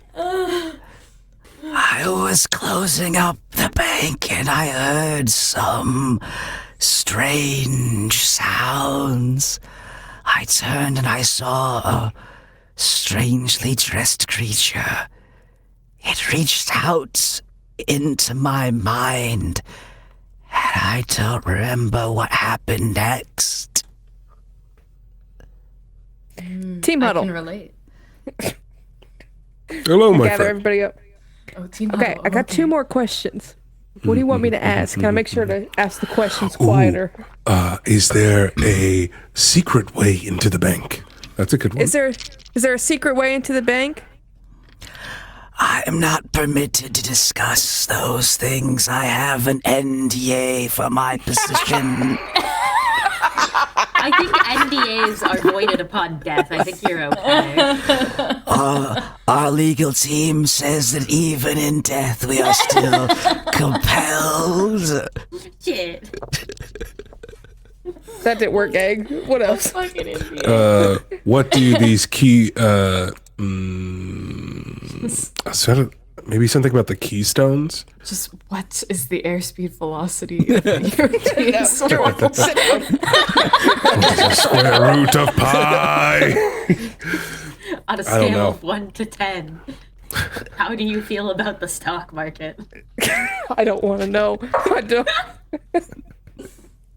I was closing up the bank and I heard some strange sounds. I turned and I saw a strangely dressed creature. It reached out into my mind, and I don't remember what happened next. Team I huddle. can relate. Hello, my Gather friend. everybody up. Oh, team Okay, huddle. I got two more questions. What do you want me to ask? Can I make sure to ask the questions quieter? Is there a secret way into the bank? That's a good one. Is there a secret way into the bank? I am not permitted to discuss those things. I have an NDA for my position. I think NDAs are voided upon death. I think you're okay. Our legal team says that even in death, we are still compelled. Shit. That didn't work, Egg. What else? Fucking idiot. What do these key maybe something about the keystones? Just what is the airspeed velocity of your Square root of pi. On a I don't scale know. of 1 to 10, how do you feel about the stock market? I don't want to know. I don't.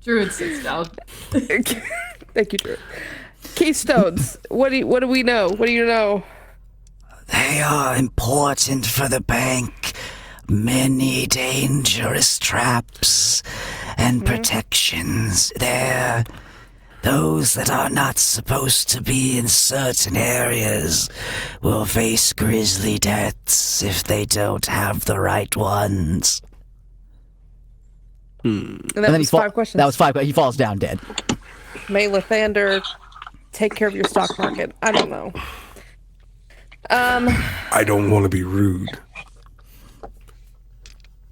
Druid sits down. Thank you, Drew. Keystones. What do we know? What do you know? They are important for the bank. Many dangerous traps and protections there. Those that are not supposed to be in certain areas will face grisly deaths if they don't have the right ones. And that was five questions. That was 5. He falls down dead. May Lathander take care of your stock market. I don't know. I don't want to be rude,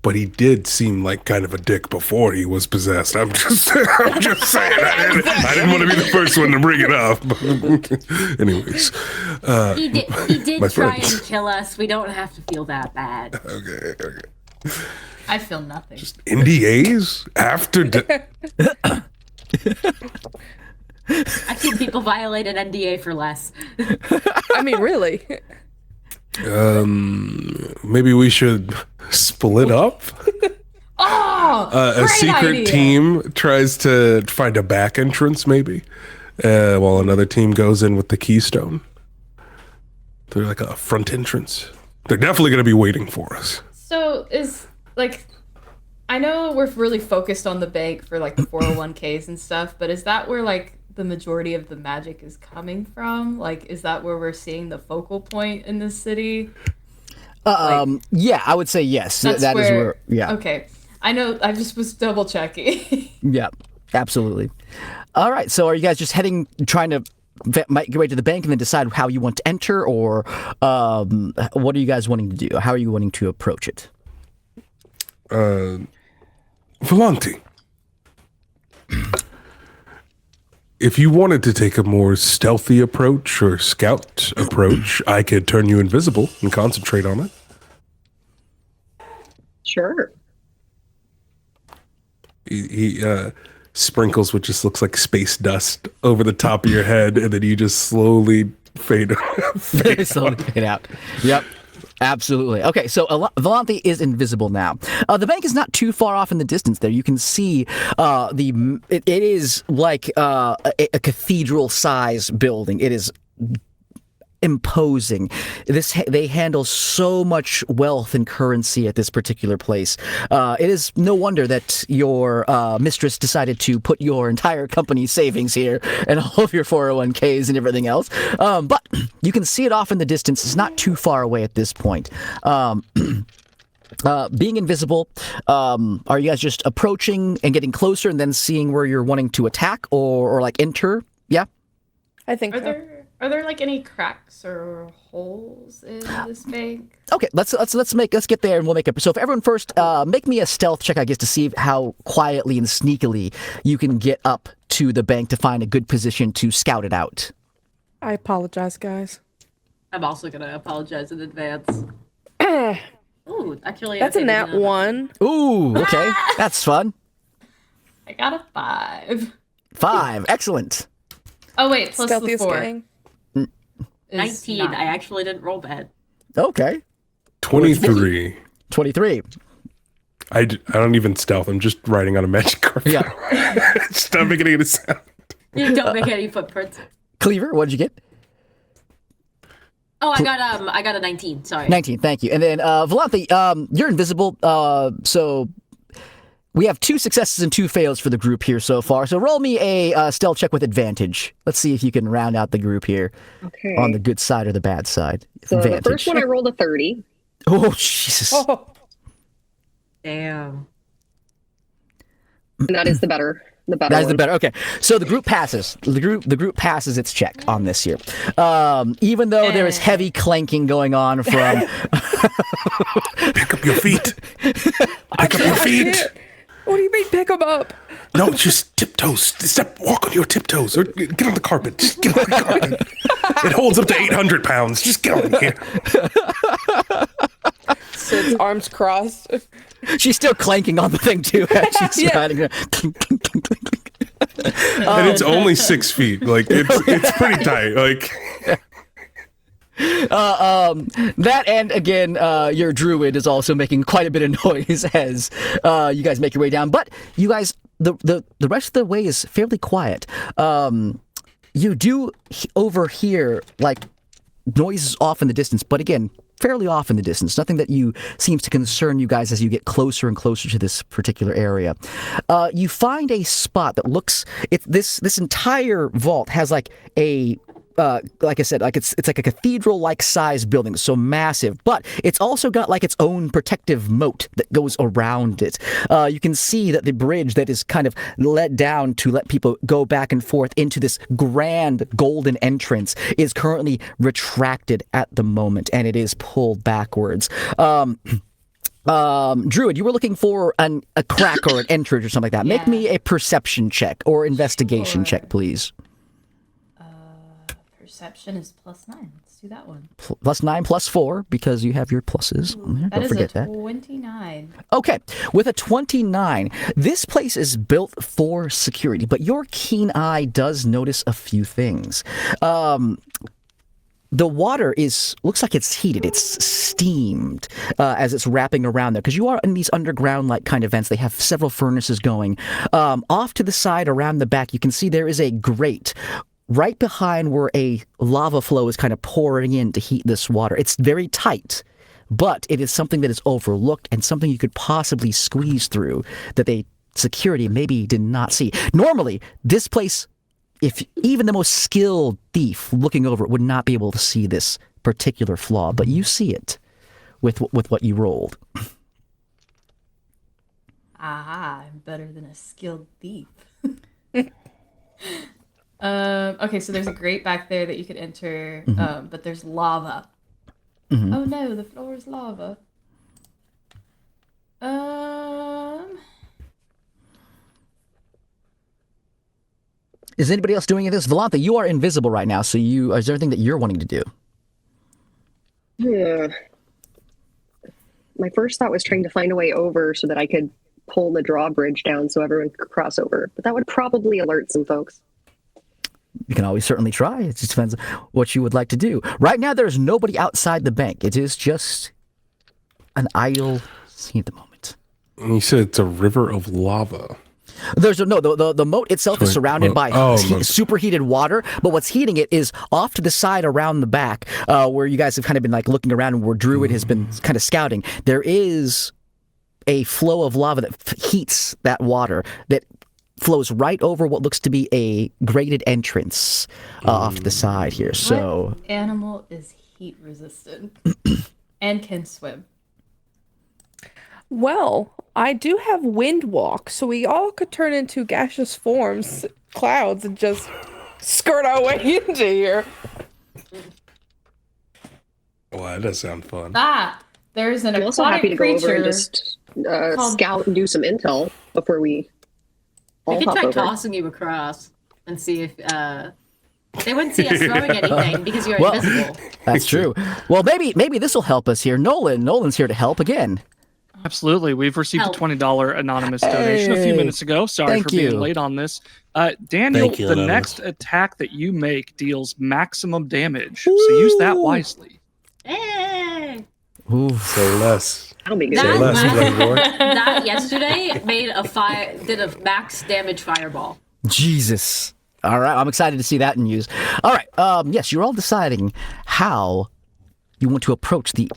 but he did seem like kind of a dick before he was possessed. I'm just saying. I didn't want to be the first one to bring it up. Anyways, He did my try friends. and kill us. We don't have to feel that bad. Okay. I feel nothing. Just NDAs after. I've seen people violate an NDA for less. I mean, really. Maybe we should split up. Oh, A great secret idea. team tries to find a back entrance, maybe, while another team goes in with the keystone. They're like a front entrance. They're definitely going to be waiting for us. So is like, I know we're really focused on the bank for like the 401ks and stuff, but is that where like the majority of the magic is coming from? Like, is that where we're seeing the focal point in this city? Yeah, I would say yes. That's That is where. Yeah. Okay. I know. I just was double checking. Yeah. Absolutely. All right. So, are you guys just trying to might get right to the bank and then decide how you want to enter, or what are you guys wanting to do? How are you wanting to approach it? Volante, if you wanted to take a more stealthy approach or scout approach, I could turn you invisible and concentrate on it. Sure. He sprinkles what just looks like space dust over the top of your head, and then you just slowly fade out. Yep. Absolutely. Okay, so Volante is invisible now. The bank is not too far off in the distance there. You can see it is like a cathedral-size building. It is imposing. They handle so much wealth and currency at this particular place. It is no wonder that your mistress decided to put your entire company savings here and all of your 401ks and everything else. But you can see it off in the distance. It's not too far away at this point. Being invisible, are you guys just approaching and getting closer and then seeing where you're wanting to attack or like enter? Yeah? I think so. Are there like any cracks or holes in this bank? Okay, let's get there and we'll make it. So, for everyone first, make me a stealth check, I guess, to see how quietly and sneakily you can get up to the bank to find a good position to scout it out. I apologize, guys. I'm also gonna apologize in advance. Ooh, actually, That's okay, a nat 1. Ooh, okay, that's fun. I got a 5. 5, excellent. Oh wait, plus the Stealthiest 4. gang. 19. I actually didn't roll bad. Okay, 23. 23. I don't even stealth. I'm just riding on a magic carpet. Yeah. Just not making any sound. You don't make any footprints. Cleaver, what did you get? Oh, I got a 19. Sorry. 19, thank you. And then Volante, you're invisible, so we have 2 successes and 2 fails for the group here so far. So roll me a stealth check with advantage. Let's see if you can round out the group here Okay. on the good side or the bad side. So Advantage. the first one I rolled a 30. Oh, Jesus. Oh, Damn. And that is the better That is the one. better. Okay, so the group passes. The group passes its check on this here, even though there is heavy clanking going on from. Pick up your feet. Pick up your feet. what do you mean pick them up? No, just tiptoes. Walk on your tiptoes, or get on the carpet. Just get on the carpet. It holds up to 800 pounds. Just get on here. Sits arms crossed. She's still clanking on the thing too. As she's riding her. And it's only 6 feet. Like it's pretty tight. Like That and again, your druid is also making quite a bit of noise as you guys make your way down. But you guys, the rest of the way is fairly quiet. You do overhear like noises off in the distance, but again, fairly off in the distance. Nothing that seems to concern you guys as you get closer and closer to this particular area. You find a spot that looks. This entire vault has like a. Like I said, like it's like a cathedral-like size building, so massive, but it's also got like its own protective moat that goes around it. You can see that the bridge that is kind of let down to let people go back and forth into this grand golden entrance is currently retracted at the moment, and it is pulled backwards. Druid, you were looking for a crack or an entrance or something like that. Make me a perception check or investigation check, please. Perception is +9. Let's do that one. +9 +4 because you have your pluses. That Don't is forget a that. 29. Okay, with a 29, this place is built for security, but your keen eye does notice a few things. The water looks like it's heated. It's steamed as it's wrapping around there because you are in these underground like kind of vents. They have several furnaces going. Off to the side around the back, you can see there is a grate right behind where a lava flow is kind of pouring in to heat this water. It's very tight, but it is something that is overlooked and something you could possibly squeeze through that security maybe did not see. Normally, this place, if even the most skilled thief looking over it would not be able to see this particular flaw, but you see it with what you rolled. Aha, I'm better than a skilled thief. Okay, so there's a grate back there that you could enter, but there's lava. Mm-hmm. Oh no, the floor is lava. Is anybody else doing this? Volantha, you are invisible right now, so is there anything that you're wanting to do? Yeah. My first thought was trying to find a way over so that I could pull the drawbridge down so everyone could cross over. But that would probably alert some folks. You can always certainly try. It just depends what you would like to do. Right now, there's nobody outside the bank. It is just an idle scene at the moment. And you said it's a river of lava. The moat itself is surrounded by moat. superheated water, but what's heating it is off to the side around the back, where you guys have kind of been like looking around and where Druid has been kind of scouting. There is a flow of lava that heats that water that flows right over what looks to be a grated entrance off to the side here. So, what animal is heat resistant and can swim? Well, I do have wind walk, so we all could turn into gaseous forms, clouds, and just skirt our way into here. Wow, that does sound fun. There's an I'm also happy to aquatic go over and creature. just scout and do some intel before we all We could hop try over. tossing you across and see if they wouldn't see us throwing anything because you're Well- invisible. that's true. Well, maybe this will help us here. Nolan's here to help again. Absolutely. We've received Help. a $20 anonymous donation a few Hey. minutes ago. Sorry Thank for being you. late on this. Daniel, Thank you, the Anonymous. next attack that you make deals maximum damage. So use that wisely. Hey! Oof. Say less. That'll be good. That- Say less, Glencore. That yesterday did a max damage fireball. Jesus. All right, I'm excited to see that in use. All right, yes, you're all deciding how you want to approach the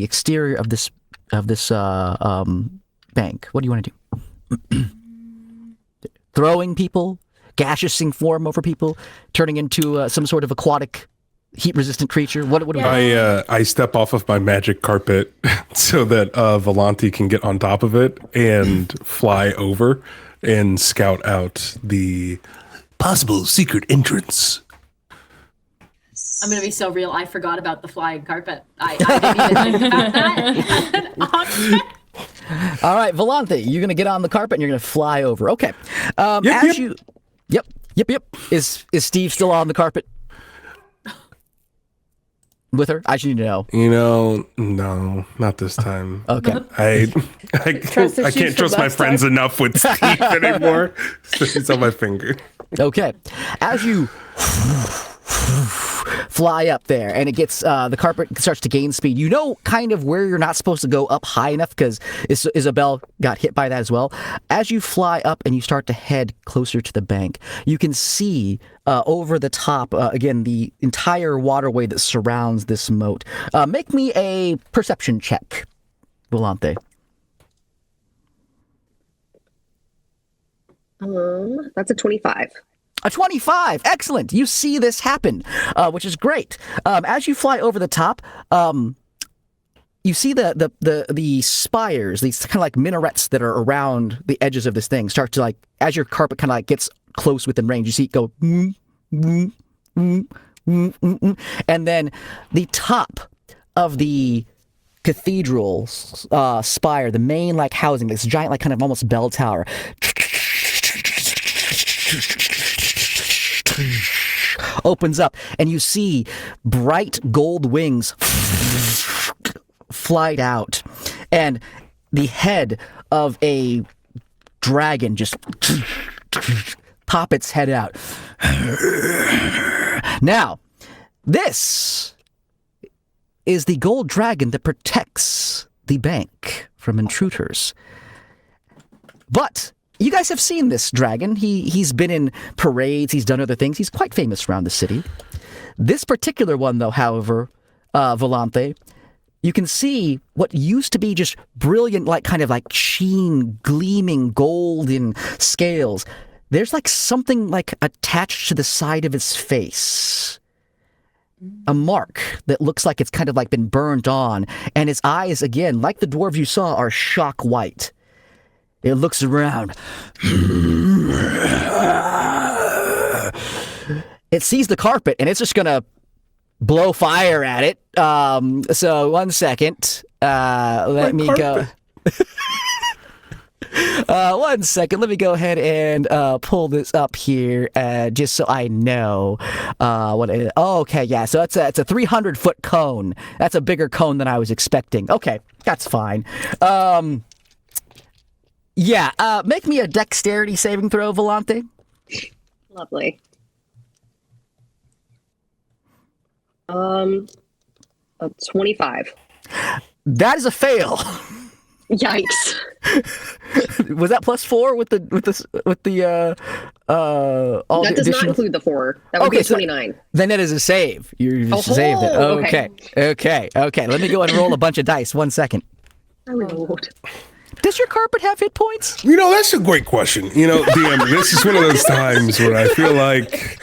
exterior of this bank. What do you want to do? Throwing people, gaseousing form over people, turning into some sort of aquatic heat-resistant creature. What do we do? I step off of my magic carpet so that Volanti can get on top of it and fly over and scout out the Possible secret entrance. I'm gonna be so real. I forgot about the flying carpet. I didn't even think about that. All right, Volante, you're going to get on the carpet and you're going to fly over. Okay. Yep. Yep. Is Steve still on the carpet? With her? I should need to know. no, not this time. Okay. I Trust can't issues from trust my last friends time. enough with Steve anymore. So it's on my finger. Okay. As you fly up there and it gets the carpet starts to gain speed, you know kind of where you're not supposed to go up high enough because Isabel got hit by that as well. As you fly up and you start to head closer to the bank, you can see over the top again the entire waterway that surrounds this moat. Make me a perception check, Volante. That's a 25. A 25. Excellent. You see this happen, which is great. As you fly over the top, you see the spires, these kind of like minarets that are around the edges of this thing start to like, as your carpet kind of like gets close within range, you see it go, and then the top of the cathedral spire, the main like housing, this giant like kind of almost bell tower. opens up, and you see bright gold wings fly out, and the head of a dragon just pop its head out. Now, this is the gold dragon that protects the bank from intruders. But you guys have seen this dragon. He's been in parades. He's done other things. He's quite famous around the city. This particular one, though, however, Volante, you can see what used to be just brilliant, like kind of like sheen, gleaming golden scales. There's like something like attached to the side of his face. A mark that looks like it's kind of like been burned on. And his eyes, again, like the dwarves you saw, are shock white. It looks around. It sees the carpet, and it's just going to blow fire at it. So 1 second. Let me go. 1 second. Let me go ahead and pull this up here, just so I know what it is. Oh, okay, yeah. So it's a 300-foot cone. That's a bigger cone than I was expecting. Okay, that's fine. Yeah. Make me a dexterity saving throw, Volante. Lovely. A 25. That is a fail. Yikes. Was that +4 with the all That the does not additional? include the 4. That would be a 29. Then that is a save. You Oh, saved it. okay. Okay. Let me go ahead and roll a bunch of dice. 1 second. I rolled. Does your carpet have hit points? You know, that's a great question. You know, DM, this is one of those times where I feel like,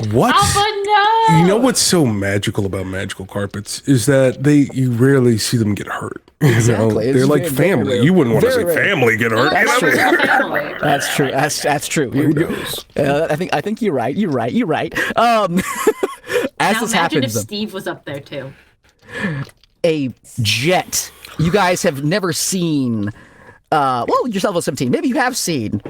Alpha, no! you know what's so magical about magical carpets is that you rarely see them get hurt. You know? Exactly. It's They're like very, very family. rare. You wouldn't want to Very see rare. family get hurt. That's true. Family. That's true. That's true. I think you're right. You're right. As Now this imagine happens, if Steve was up there too. a jet. You guys have never seen. Well, yourself was 17. Maybe you have seen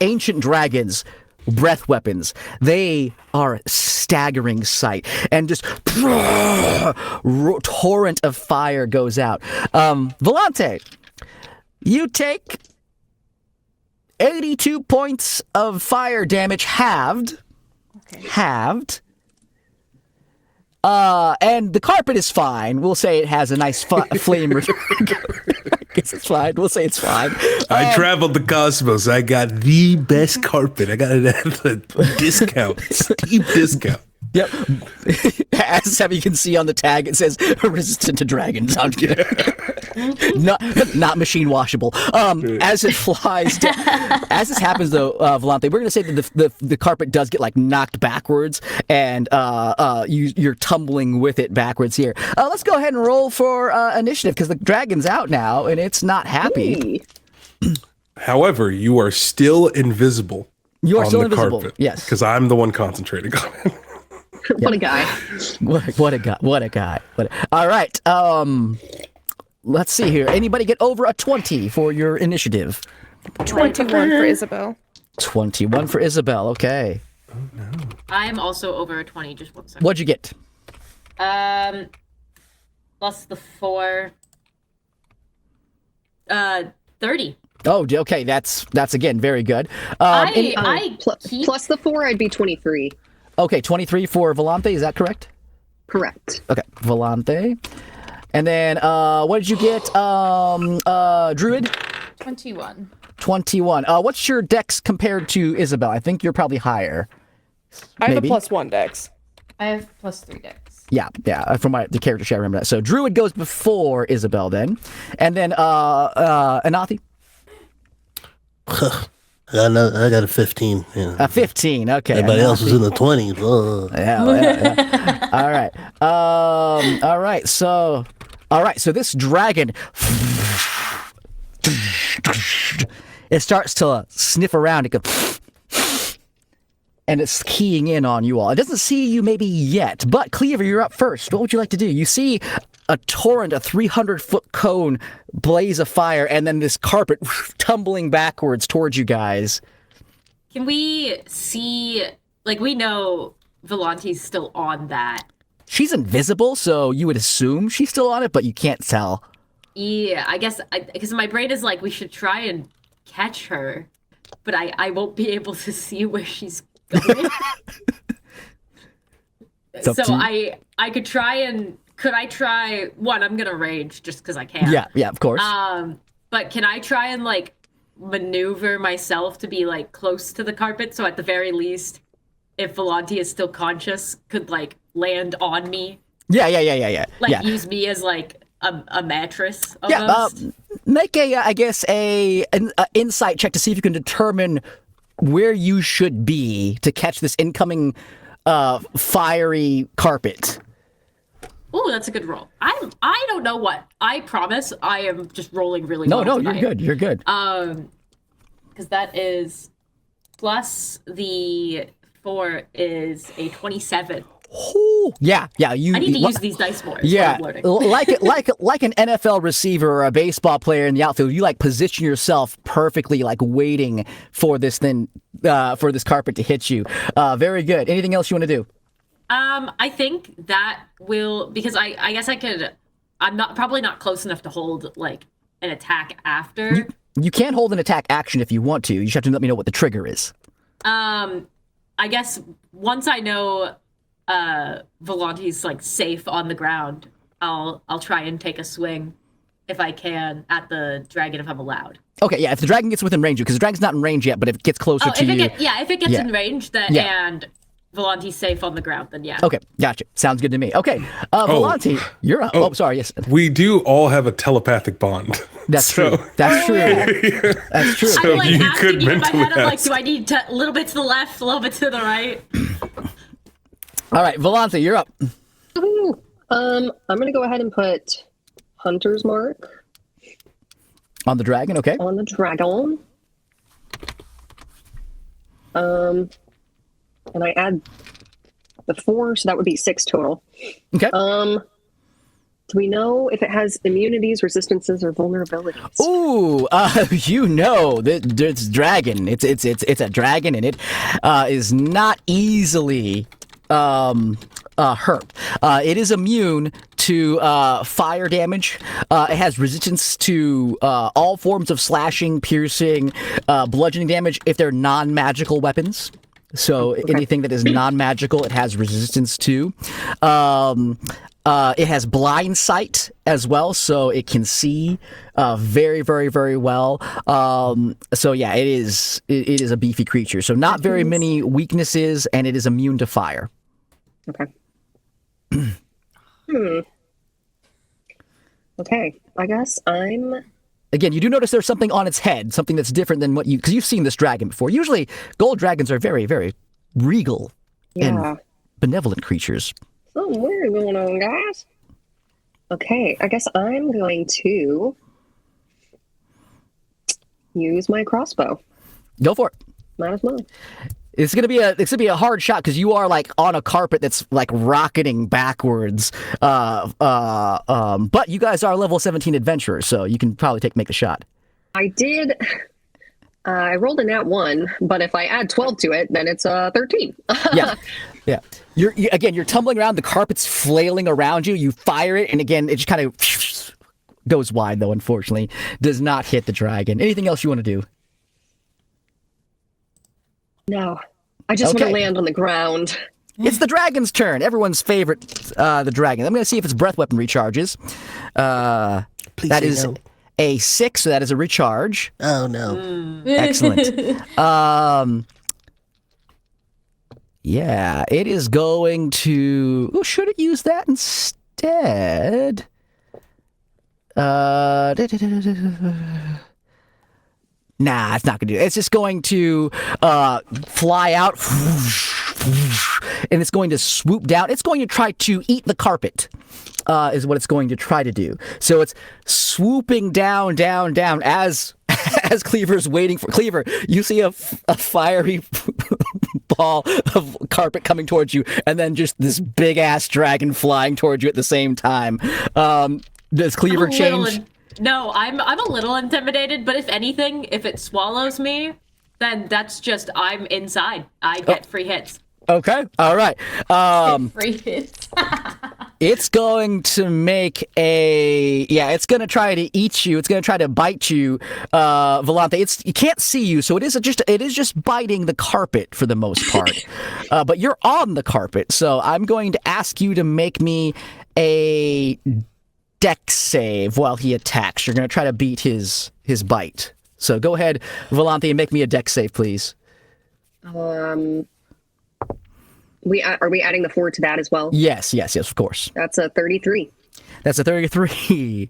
ancient dragons. Breath weapons. They are a staggering sight. And just torrent of fire goes out. Volante, you take 82 points of fire damage halved. Okay. Halved. And the carpet is fine. We'll say it has a nice flame. I guess it's fine. We'll say it's fine. I traveled the cosmos. I got the best carpet. I got it at the discount. Steep discount. Yep. As you can see on the tag, it says resistant to dragons. I'm kidding. not machine washable. As it flies, as this happens though, Volante, we're going to say that the carpet does get like knocked backwards, and you're tumbling with it backwards here. Let's go ahead and roll for initiative because the dragon's out now and it's not happy. Hey. However, you are still invisible. You are on still the invisible. carpet, Yes. because I'm the one concentrating on it. What a guy. What a guy. All right. Let's see here. Anybody get over a 20 for your initiative? 21 for Isabel. 21 for Isabel. Okay. I am also over a 20. Just 1 second. What'd you get? Plus the 4. 30. Oh, okay. That's again very good. Plus the 4, I'd be 23. Okay, 23 for Volante. Is that correct? Correct. Okay, Volante. And then what did you get? Druid. 21. 21. What's your dex compared to Isabel? I think you're probably higher. I have Maybe. a +1 dex. I have +3 dex. Yeah. From the character sheet, I remember that. So Druid goes before Isabel then. And then Anathi. I got a 15. Yeah. A 15. Okay. Everybody else was Anathi. in the 20s. Oh. Yeah. All right. All right. So this dragon, it starts to sniff around. It goes, and it's keying in on you all. It doesn't see you maybe yet, but Cleaver, you're up first. What would you like to do? You see a torrent, a 300-foot cone blaze of fire, and then this carpet tumbling backwards towards you guys. Can we see like we know Volante's still on that. She's invisible, so you would assume she's still on it, but you can't tell. Yeah, I guess because my brain is like we should try and catch her, but I won't be able to see where she's going. It's up So to you. I could try and could I try one? I'm gonna rage just because I can. Yeah, of course. But can I try and like maneuver myself to be like close to the carpet so at the very least, if Volante is still conscious, could like land on me? Yeah. Like use me as like a mattress Yeah, almost. make I guess, an insight check to see if you can determine where you should be to catch this incoming fiery carpet. Oh, that's a good roll. I don't know what. I promise I am just rolling really No, well you're tonight. good. You're good. Because that is plus the 4 is a 27. Ooh, yeah. You. I need to use these dice more. Is Yeah, what I'm learning. like an NFL receiver or a baseball player in the outfield, you like position yourself perfectly, like waiting for this for this carpet to hit you. Very good. Anything else you want to do? I think that will because I guess I could. I'm probably not close enough to hold like an attack after. You can hold an attack action if you want to. You just have to let me know what the trigger is. I guess once I know Volante's like safe on the ground, I'll try and take a swing if I can at the dragon if I'm allowed. Okay, yeah. If the dragon gets within range, because the dragon's not in range yet, but if it gets closer to you, if it gets Yeah. in range, and Volante's safe on the ground, then yeah. okay, gotcha. Sounds good to me. Okay, Volante, you're up. Oh, sorry. Yes, We do all have a telepathic bond. that's So- true. That's true. That's true. So I'm like you asking could you in my mentally head. I'm like, ask. do I need a little bit to the left, a little bit to the right? All right, Volante, you're up. Ooh. I'm gonna go ahead and put Hunter's Mark On the dragon, okay? on the dragon. And I add the 4, so that would be 6 total. Okay. Do we know if it has immunities, resistances, or vulnerabilities? Ooh, you know that it's dragon. It's a dragon, and it is not easily hurt. It is immune to fire damage. It has resistance to all forms of slashing, piercing, bludgeoning damage if they're non-magical weapons. So anything that is non-magical, it has resistance to. It has blind sight as well, so it can see very, very, very well. So yeah, it is a beefy creature. So not very many weaknesses, and it is immune to fire. Okay. Okay, I guess I'm... Again, you do notice there's something on its head, something that's different than what because you've seen this dragon before. Usually, gold dragons are very, very regal Yeah. and benevolent creatures. Something weird going on, guys. Okay, I guess I'm going to use my crossbow. Go for it. Might as well. It's gonna be a hard shot because you are like on a carpet that's like rocketing backwards. But you guys are level 17 adventurers, so you can probably make the shot. I did. I rolled a nat 1, but if I add 12 to it, then it's 13. Yeah. You're tumbling around. The carpet's flailing around you. You fire it, and again, it just kind of goes wide. Though, unfortunately, does not hit the dragon. Anything else you want to do? No, I just want Okay. to land on the ground. It's the dragon's turn. Everyone's favorite, the dragon. I'm going to see if its breath weapon recharges. Please That say is no. a 6, so that is a recharge. Oh no. Excellent. Yeah, it is going to... Oh, should it use that instead? Nah, it's not going to do it. It's just going to fly out, and it's going to swoop down. It's going to try to eat the carpet, is what it's going to try to do. So it's swooping down as Cleaver's waiting for... Cleaver, you see a fiery ball of carpet coming towards you, and then just this big-ass dragon flying towards you at the same time. Does Cleaver change? No, I'm a little intimidated, but if anything, if it swallows me, then that's just I'm inside. I get free hits. Okay. All right. Free hits. It's going to make it's going to try to eat you. It's going to try to bite you, Volante. You can't see you, so it is just biting the carpet for the most part. But you're on the carpet, so I'm going to ask you to make me a dex save while he attacks. You're going to try to beat his bite. So go ahead, Volante, and make me a dex save, please. Are we adding the 4 to that as well? Yes, of course. That's a 33. That's a 33.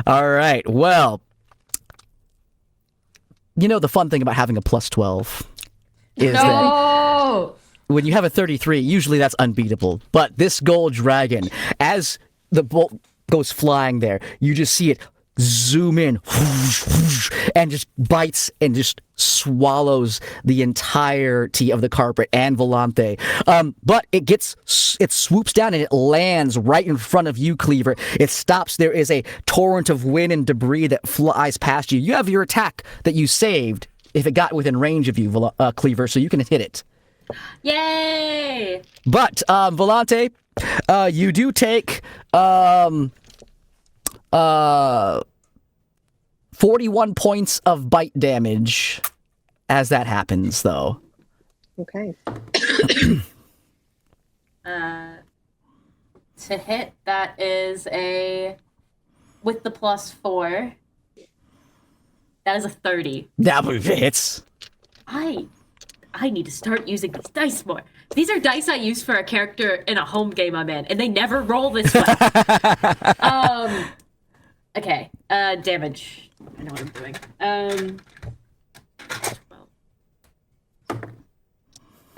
All right. Well, the fun thing about having a plus 12 is that when you have a 33, usually that's unbeatable. But this gold dragon, as the bolt goes flying there, you just see it zoom in and just bites and just swallows the entirety of the carpet and Volante. But it swoops down and it lands right in front of you, Cleaver. It stops. There is a torrent of wind and debris that flies past you. You have your attack that you saved if it got within range of you, Cleaver, so you can hit it. Yay! But, Volante, you do take 41 points of bite damage as that happens, though. Okay. To hit, that is with the plus 4, that is a 30. That hits. I need to start using these dice more. These are dice I use for a character in a home game I'm in, and they never roll this way. Okay, damage. I know what I'm doing.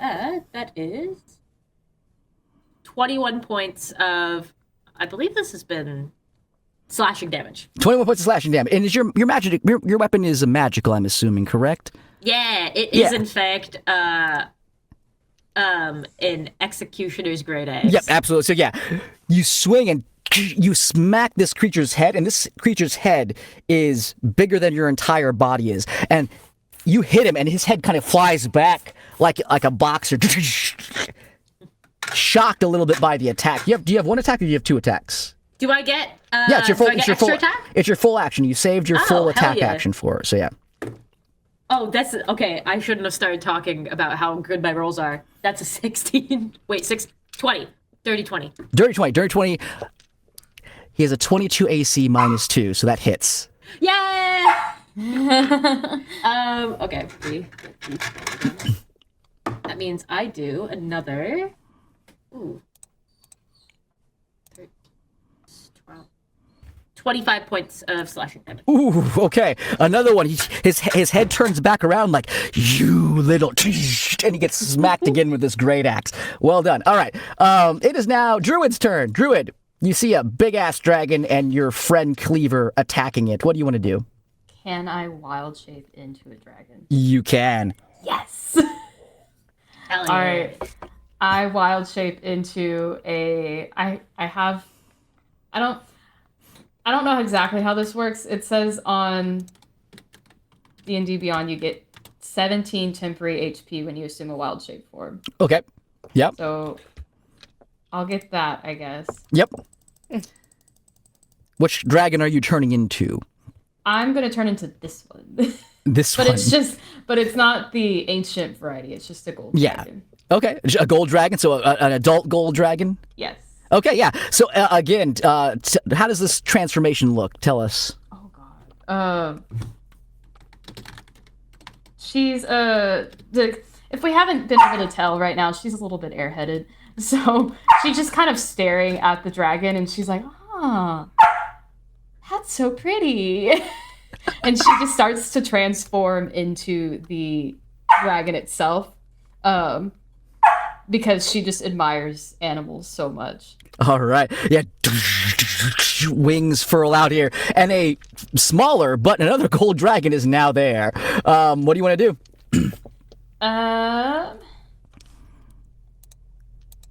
12. That is 21 points of, I believe this has been slashing damage. 21 points of slashing damage. And is your weapon is magical, I'm assuming, correct? Yeah, it is in fact an executioner's grade axe. Yep, absolutely. So yeah, you swing and you smack this creature's head, and this creature's head is bigger than your entire body is. And you hit him, and his head kind of flies back like a boxer, shocked a little bit by the attack. Do you have one attack, or do you have two attacks? Do I get? It's your full. It's your full attack? It's your full action. You saved your full attack action for it. So yeah. Oh, that's okay. I shouldn't have started talking about how good my rolls are. That's a 16. Wait, 20. Dirty 20. Dirty 20. Dirty 20. He has a 22 AC -2, so that hits. Yeah. Okay. That means I do another. Ooh. 25 points of slashing damage. Ooh, okay. Another one. His head turns back around like, you little... And he gets smacked again with this great axe. Well done. All right. It is now Druid's turn. Druid, you see a big-ass dragon and your friend Cleaver attacking it. What do you want to do? Can I wild shape into a dragon? You can. Yes! Hell yeah. All right. I wild shape into I don't know exactly how this works. It says on D&D Beyond you get 17 temporary HP when you assume a wild shape form. Okay. Yep. So I'll get that, I guess. Yep. Which dragon are you turning into? I'm going to turn into this one. This but one. But it's not the ancient variety. It's just a gold dragon. Okay. A gold dragon, so an adult gold dragon? Yes. Okay, yeah. So again, how does this transformation look? Tell us. Oh God. She's if we haven't been able to tell right now, she's a little bit airheaded. So she's just kind of staring at the dragon, and she's like, "Ah, that's so pretty," and she just starts to transform into the dragon itself. Because she just admires animals so much. All right. Yeah. Wings furl out here. And a smaller, but another gold dragon is now there. What do you want to do?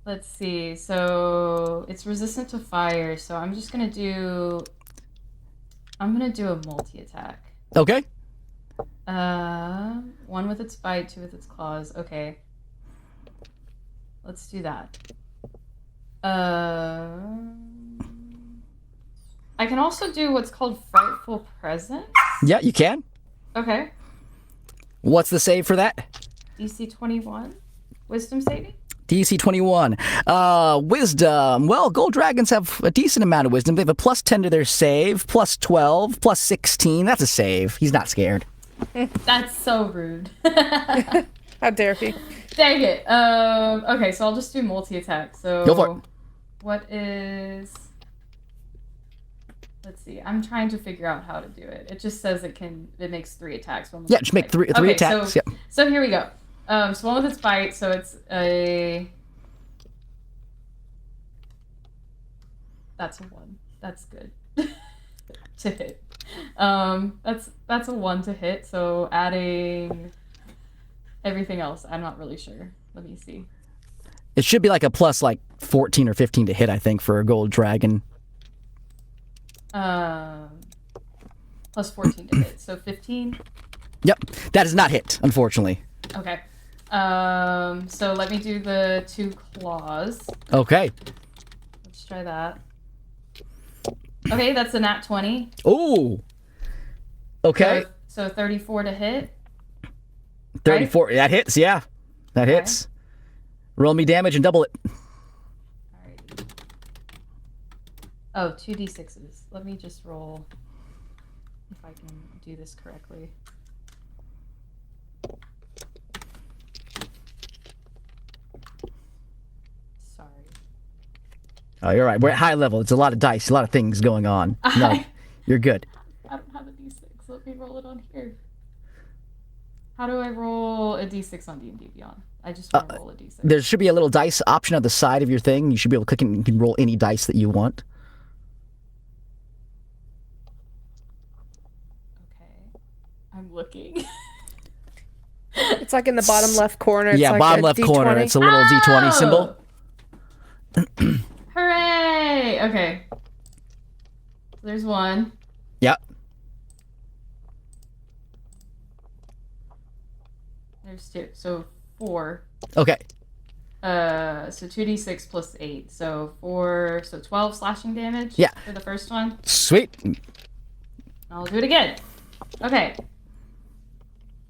Let's see. So it's resistant to fire. So I'm going to do a multi-attack. Okay. 1 with its bite, 2 with its claws. Okay. let's do that. I can also do what's called Frightful Presence. Yeah, you can. Okay. What's the save for that? DC 21. Wisdom saving? DC 21. Wisdom. Well, gold dragons have a decent amount of wisdom. They have a plus 10 to their save, plus 12, plus 16. That's a save. He's not scared. That's so rude. How dare he? Dang it. Okay, so I'll just do multi-attack. So Go for it. What is... Let's see. I'm trying to figure out how to do it. It just says it makes 3 attacks. Yeah, just make three attacks. So, Yep. so here we go. So one with its bite, so it's a... That's a 1. That's good. To hit. That's a 1 to hit, so adding everything else, I'm not really sure. Let me see. It should be like a plus 14 or 15 to hit, I think, for a gold dragon. Plus 14 to hit, so 15. Yep, that does not hit, unfortunately. Okay. So let me do the 2 claws. Okay. Let's try that. Okay, that's a nat 20. Ooh. Okay. So 34 to hit. 34. That hits, yeah. That hits. Roll me damage and double it. Alrighty. Oh, 2d6s. Let me just roll if I can do this correctly. Sorry. Oh, you're right. We're at high level. It's a lot of dice, a lot of things going on. No, you're good. I don't have a d6. Let me roll it on here. How do I roll a d6 on D&D Beyond? I just want to roll a d6. There should be a little dice option on the side of your thing. You should be able to click it and you can roll any dice that you want. Okay. I'm looking. It's like in the bottom left corner. It's Yeah, like bottom a left D20. corner. It's a little D20 symbol. Hooray! Okay. So there's 1. Yep. There's 2. So 4. Okay. So 2d6 plus 8. So 4. So 12 slashing damage. Yeah. For the first one. Sweet. I'll do it again. Okay.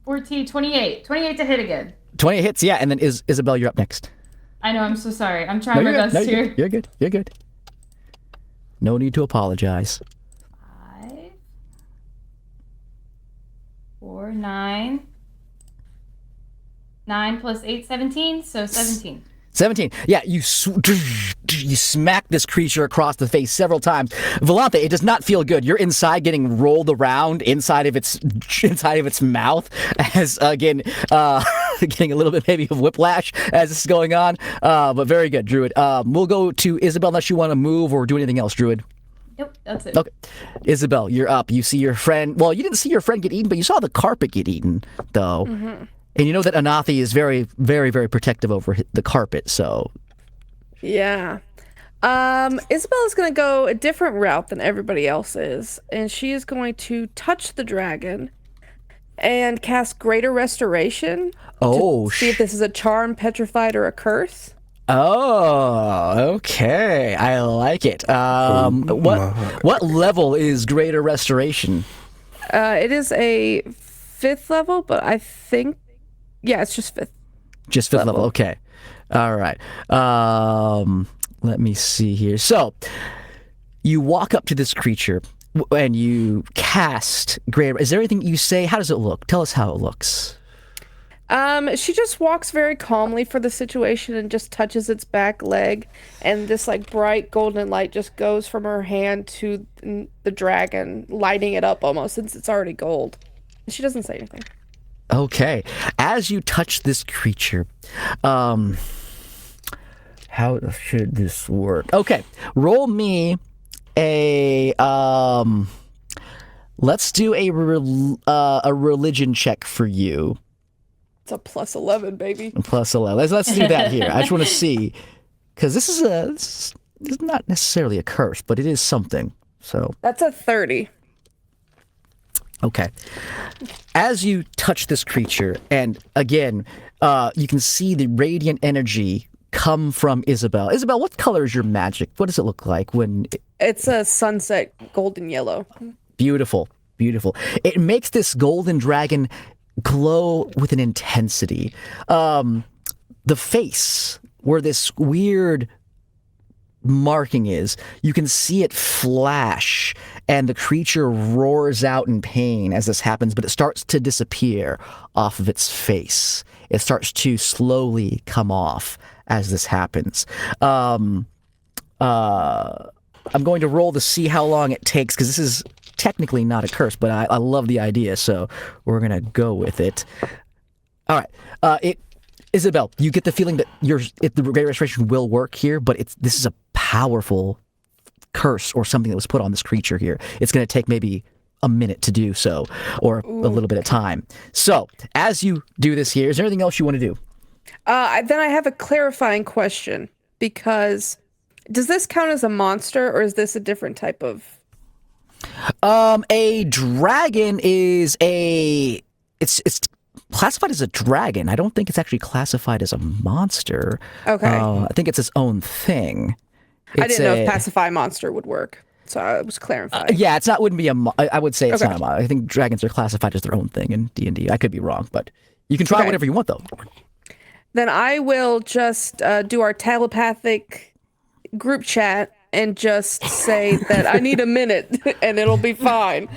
14, 28. 28 to hit again. 20 hits, yeah. And then Isabel, you're up next. I know, I'm so sorry. I'm trying my you're good. best No, here. You're good. You're good. No need to apologize. 5, 4, 9. 9 plus 8, 17. So 17. 17. Yeah, you smack this creature across the face several times. Volante, it does not feel good. You're inside getting rolled around inside of its mouth as, again, getting a little bit maybe of whiplash as this is going on. But very good, Druid. We'll go to Isabel unless you want to move or do anything else, Druid. Nope, that's it. Okay. Isabel, you're up. You see your friend. Well, you didn't see your friend get eaten, but you saw the carpet get eaten, though. Mm-hmm. And you know that Anathi is very, very, very protective over the carpet, so... Yeah. Isabel is going to go a different route than everybody else is, and she is going to touch the dragon and cast Greater Restoration to see if this is a charm, petrified, or a curse. Oh, okay. I like it. What level is Greater Restoration? It is a 5th level, but I think... Yeah, it's just 5th. Just 5th level. Okay. All right. Let me see here. So, you walk up to this creature and you cast Greater. Is there anything you say? How does it look? Tell us how it looks. She just walks very calmly for the situation and just touches its back leg, and this bright golden light just goes from her hand to the dragon, lighting it up almost since it's already gold. She doesn't say anything. Okay. As you touch this creature, how should this work? Okay. Roll me a let's do a religion check for you. It's a plus 11, baby. A plus 11. Let's do that here. I just want to see, because this is not necessarily a curse, but it is something. So that's a 30. Okay. As you touch this creature, and again, you can see the radiant energy come from Isabel. Isabel, what color is your magic? What does it look like when... It's a sunset golden yellow. Beautiful, beautiful. It makes this golden dragon glow with an intensity. The face, where this weird marking is, you can see it flash, and the creature roars out in pain as this happens, but it starts to disappear off of its face. It starts to slowly come off as this happens. I'm going to roll to see how long it takes, because this is technically not a curse, but I love the idea, so we're going to go with it. All right. Isabel, you get the feeling that the Great Restoration will work here, but this is a powerful curse or something that was put on this creature here. It's going to take maybe a minute to do so, or a little bit of time. So, as you do this here, is there anything else you want to do? Then I have a clarifying question, because does this count as a monster, or is this a different type of... A dragon is it's classified as a dragon. I don't think it's actually classified as a monster. Okay. I think it's its own thing. I didn't know if pacify monster would work, so I was clarifying. Yeah, wouldn't be I would say it's Okay. not a monster. I think dragons are classified as their own thing in D&D. I could be wrong, but you can try Okay. whatever you want, though. Then I will just do our telepathic group chat and just say that I need a minute, and it'll be fine.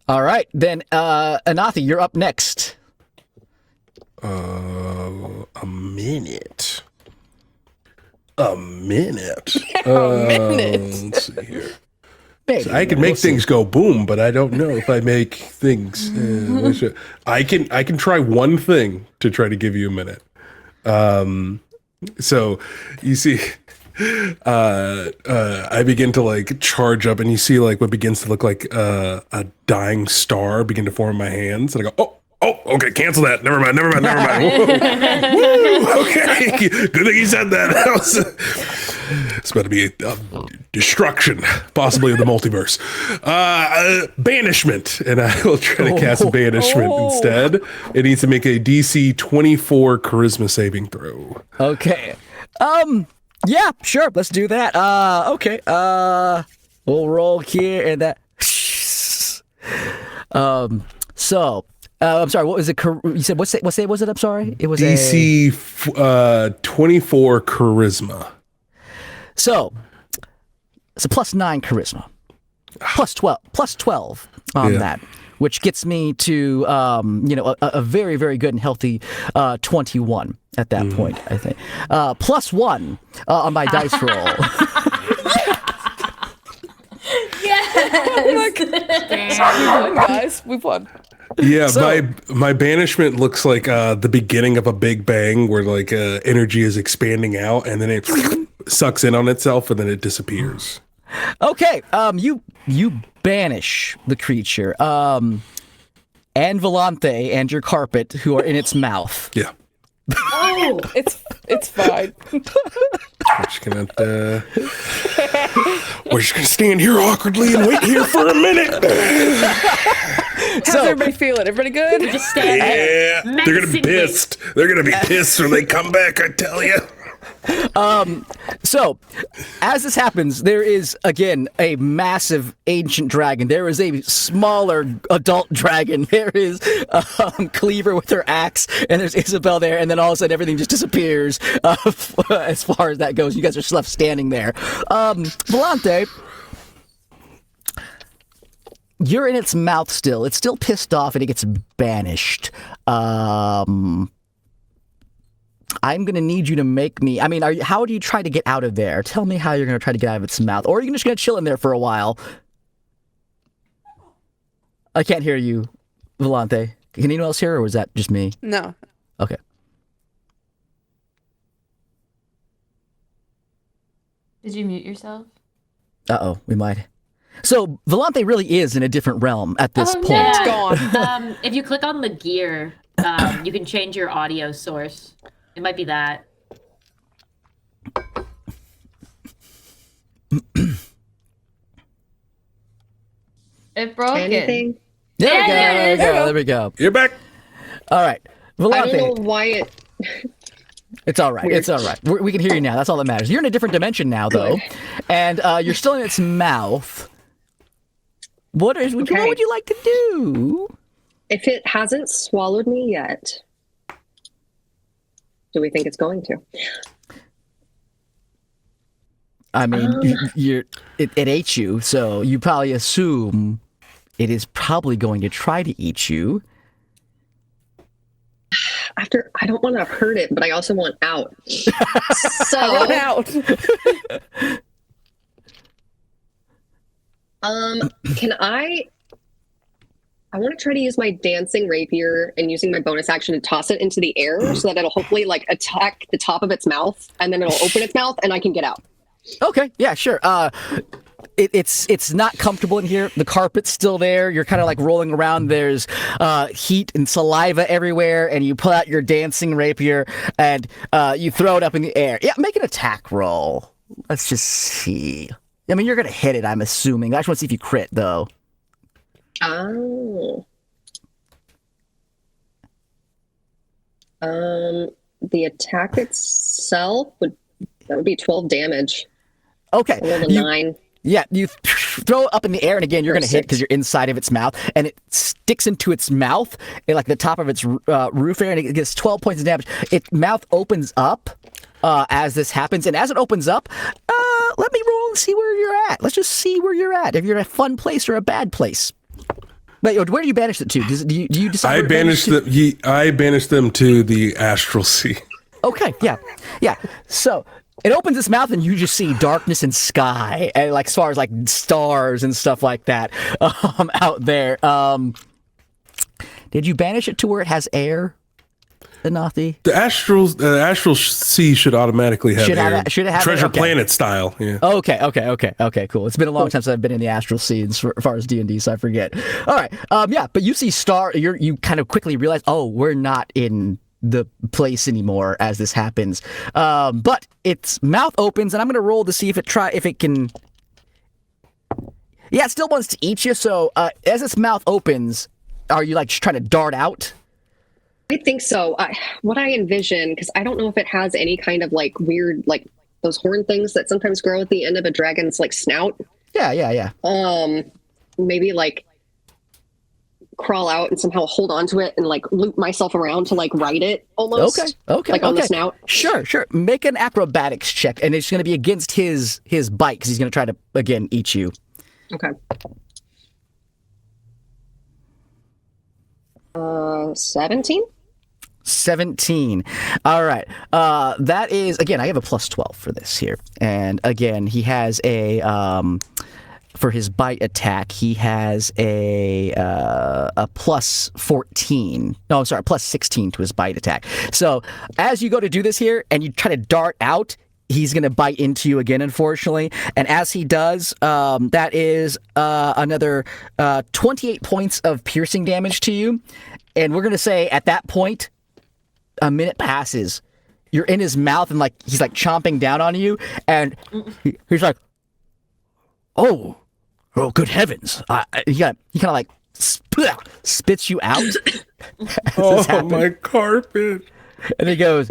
All right, then, Anathi, you're up next. A minute. A minute. A minute. Let's see here. Maybe. So I can make things go boom, but I don't know if I make things. I can try one thing to try to give you a minute. So you see, I begin to like charge up, and you see like what begins to look like a dying star begin to form in my hands, and I go, oh, okay, cancel that. Never mind. Woo, okay, good thing you said that. It's about to be a destruction, possibly of the multiverse. Banishment, and I will try to cast banishment instead. It needs to make a DC 24 charisma saving throw. Okay. Yeah, sure. Let's do that. Okay. We'll roll here and that. I'm sorry. What was it? You said what say was it? I'm sorry. It was DC 24 charisma. So it's a +9 charisma, +12 on that, which gets me to a very, very good and healthy 21 at that point. I think +1 on my dice roll. Yes. We won, guys. We won. Yeah, my banishment looks like the beginning of a big bang, where like energy is expanding out, and then it sucks in on itself, and then it disappears. Okay, you banish the creature, and Volante and your carpet, who are in its mouth. Yeah. Oh, It's fine. We're just gonna stand here awkwardly and wait here for a minute. How's everybody feeling? Everybody good? just stand there. Yeah, they're gonna be pissed. They're gonna be pissed when they come back, I tell you. So, as this happens, there is, again, a massive ancient dragon. There is a smaller adult dragon. There is Cleaver with her axe, and there's Isabel there, and then all of a sudden everything just disappears as far as that goes. You guys are just left standing there. Volante, you're in its mouth still. It's still pissed off, and it gets banished. I'm going to need you to make me... I mean, how do you try to get out of there? Tell me how you're going to try to get out of its mouth. Or are you just going to chill in there for a while? I can't hear you, Volante. Can anyone else hear, or was that just me? No. Okay. Did you mute yourself? Uh-oh, we might. So, Volante really is in a different realm at this point. Yeah. It's gone. If you click on the gear, you can change your audio source. It might be that. It broke it. Anything? There we go. You're back. All right. I Volante. don't know why it. It's all right. Weird. It's all right. We can hear you now. That's all that matters. You're in a different dimension now, though, and you're still in its mouth. What would you like to do? If it hasn't swallowed me yet, do we think it's going to? I mean, it ate you, so you probably assume it is probably going to try to eat you. I don't want to hurt it, but I also want out. So I want out. Can I want to try to use my dancing rapier and using my bonus action to toss it into the air so that it'll hopefully like attack the top of its mouth, and then it'll open its mouth and I can get out. Okay, yeah, sure. It's not comfortable in here. The carpet's still there. You're kind of like rolling around. There's heat and saliva everywhere, and you pull out your dancing rapier and you throw it up in the air. Yeah, make an attack roll. Let's just see. I mean, you're gonna hit it, I'm assuming. I just want to see if you crit, though. Oh. The attack itself would be 12 damage. Okay. I rolled a 9. Yeah, you throw it up in the air, and again, you're going to hit because you're inside of its mouth, and it sticks into its mouth, and like the top of its roof area, and it gets 12 points of damage. Its mouth opens up as this happens, and as it opens up, let me roll and see where you're at. Let's just see where you're at, if you're in a fun place or a bad place. But where do you banish it to? Do you decide? I banished them to the astral sea. Okay, yeah. So it opens its mouth, and you just see darkness and sky, and like as far as like stars and stuff like that out there. Did you banish it to where it has air, Anathi? The astral sea should automatically have air. Should it have Treasure air? Okay. Planet style? Yeah. Okay, cool. It's been a long time since I've been in the astral sea as far as D&D, so I forget. All right, yeah, but you see you kind of quickly realize, oh, we're not in the place anymore as this happens. But its mouth opens, and I'm going to roll to see if it can. Yeah, it still wants to eat you. So as its mouth opens, are you like just trying to dart out? I think so. What I envision, because I don't know if it has any kind of like weird, like those horn things that sometimes grow at the end of a dragon's like snout. Yeah. Maybe like crawl out and somehow hold onto it and like loop myself around to like ride it almost. Okay. Like on the snout. Sure. Make an acrobatics check, and it's going to be against his bite because he's going to try to again eat you. Okay. 17. 17. All right. That is, again, I have a plus 12 for this here. And again, he has a, for his bite attack, he has a plus 14. No, I'm sorry, plus 16 to his bite attack. So as you go to do this here and you try to dart out, he's going to bite into you again, unfortunately. And as he does, that is another 28 points of piercing damage to you. And we're going to say at that point, a minute passes. You're in his mouth and like he's like chomping down on you. And he's like, oh, good heavens. He kind of like spits you out. Oh, my carpet. And he goes,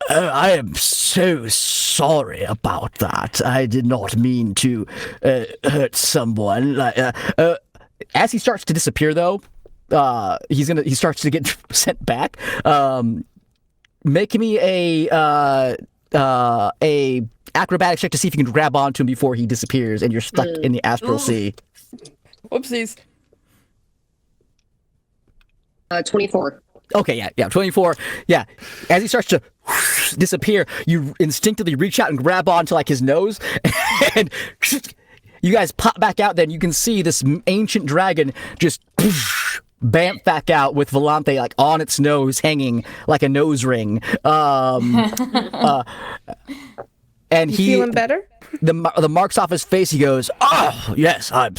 I am so sorry about that. I did not mean to hurt someone. As he starts to disappear, though, he starts to get sent back. Make me a acrobatics check to see if you can grab onto him before he disappears, and you're stuck in the astral sea. Whoopsies. 24. Okay, yeah, 24. Yeah, as he starts to disappear, you instinctively reach out and grab onto like his nose, and you guys pop back out. Then you can see this ancient dragon just bamf back out with Volante like on its nose, hanging like a nose ring. And you feeling better? The marks off his face. He goes, "Oh yes, I'm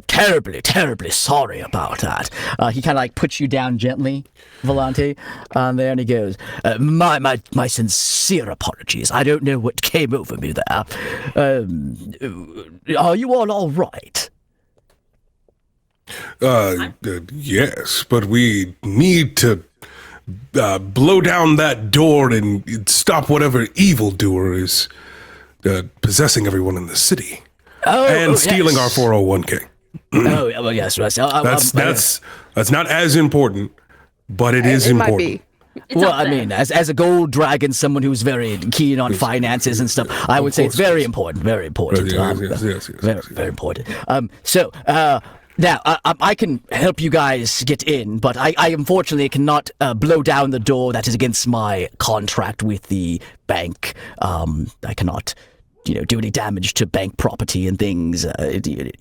terribly, terribly sorry about that." He kind of like puts you down gently, Volante, on there, and he goes, "My sincere apologies. I don't know what came over me there. Are you all right?" Yes, but we need to blow down that door and stop whatever evildoer is possessing everyone in the city and stealing our 401k. Oh, well, yes. That's not as important, but it is important. Might be. Well, I mean, as a gold dragon, someone who's very keen on finances and stuff, I would say it's very important. Very important. Yes. Very important. Now, I can help you guys get in, but I unfortunately cannot blow down the door. That is against my contract with the bank. I cannot, do any damage to bank property and things.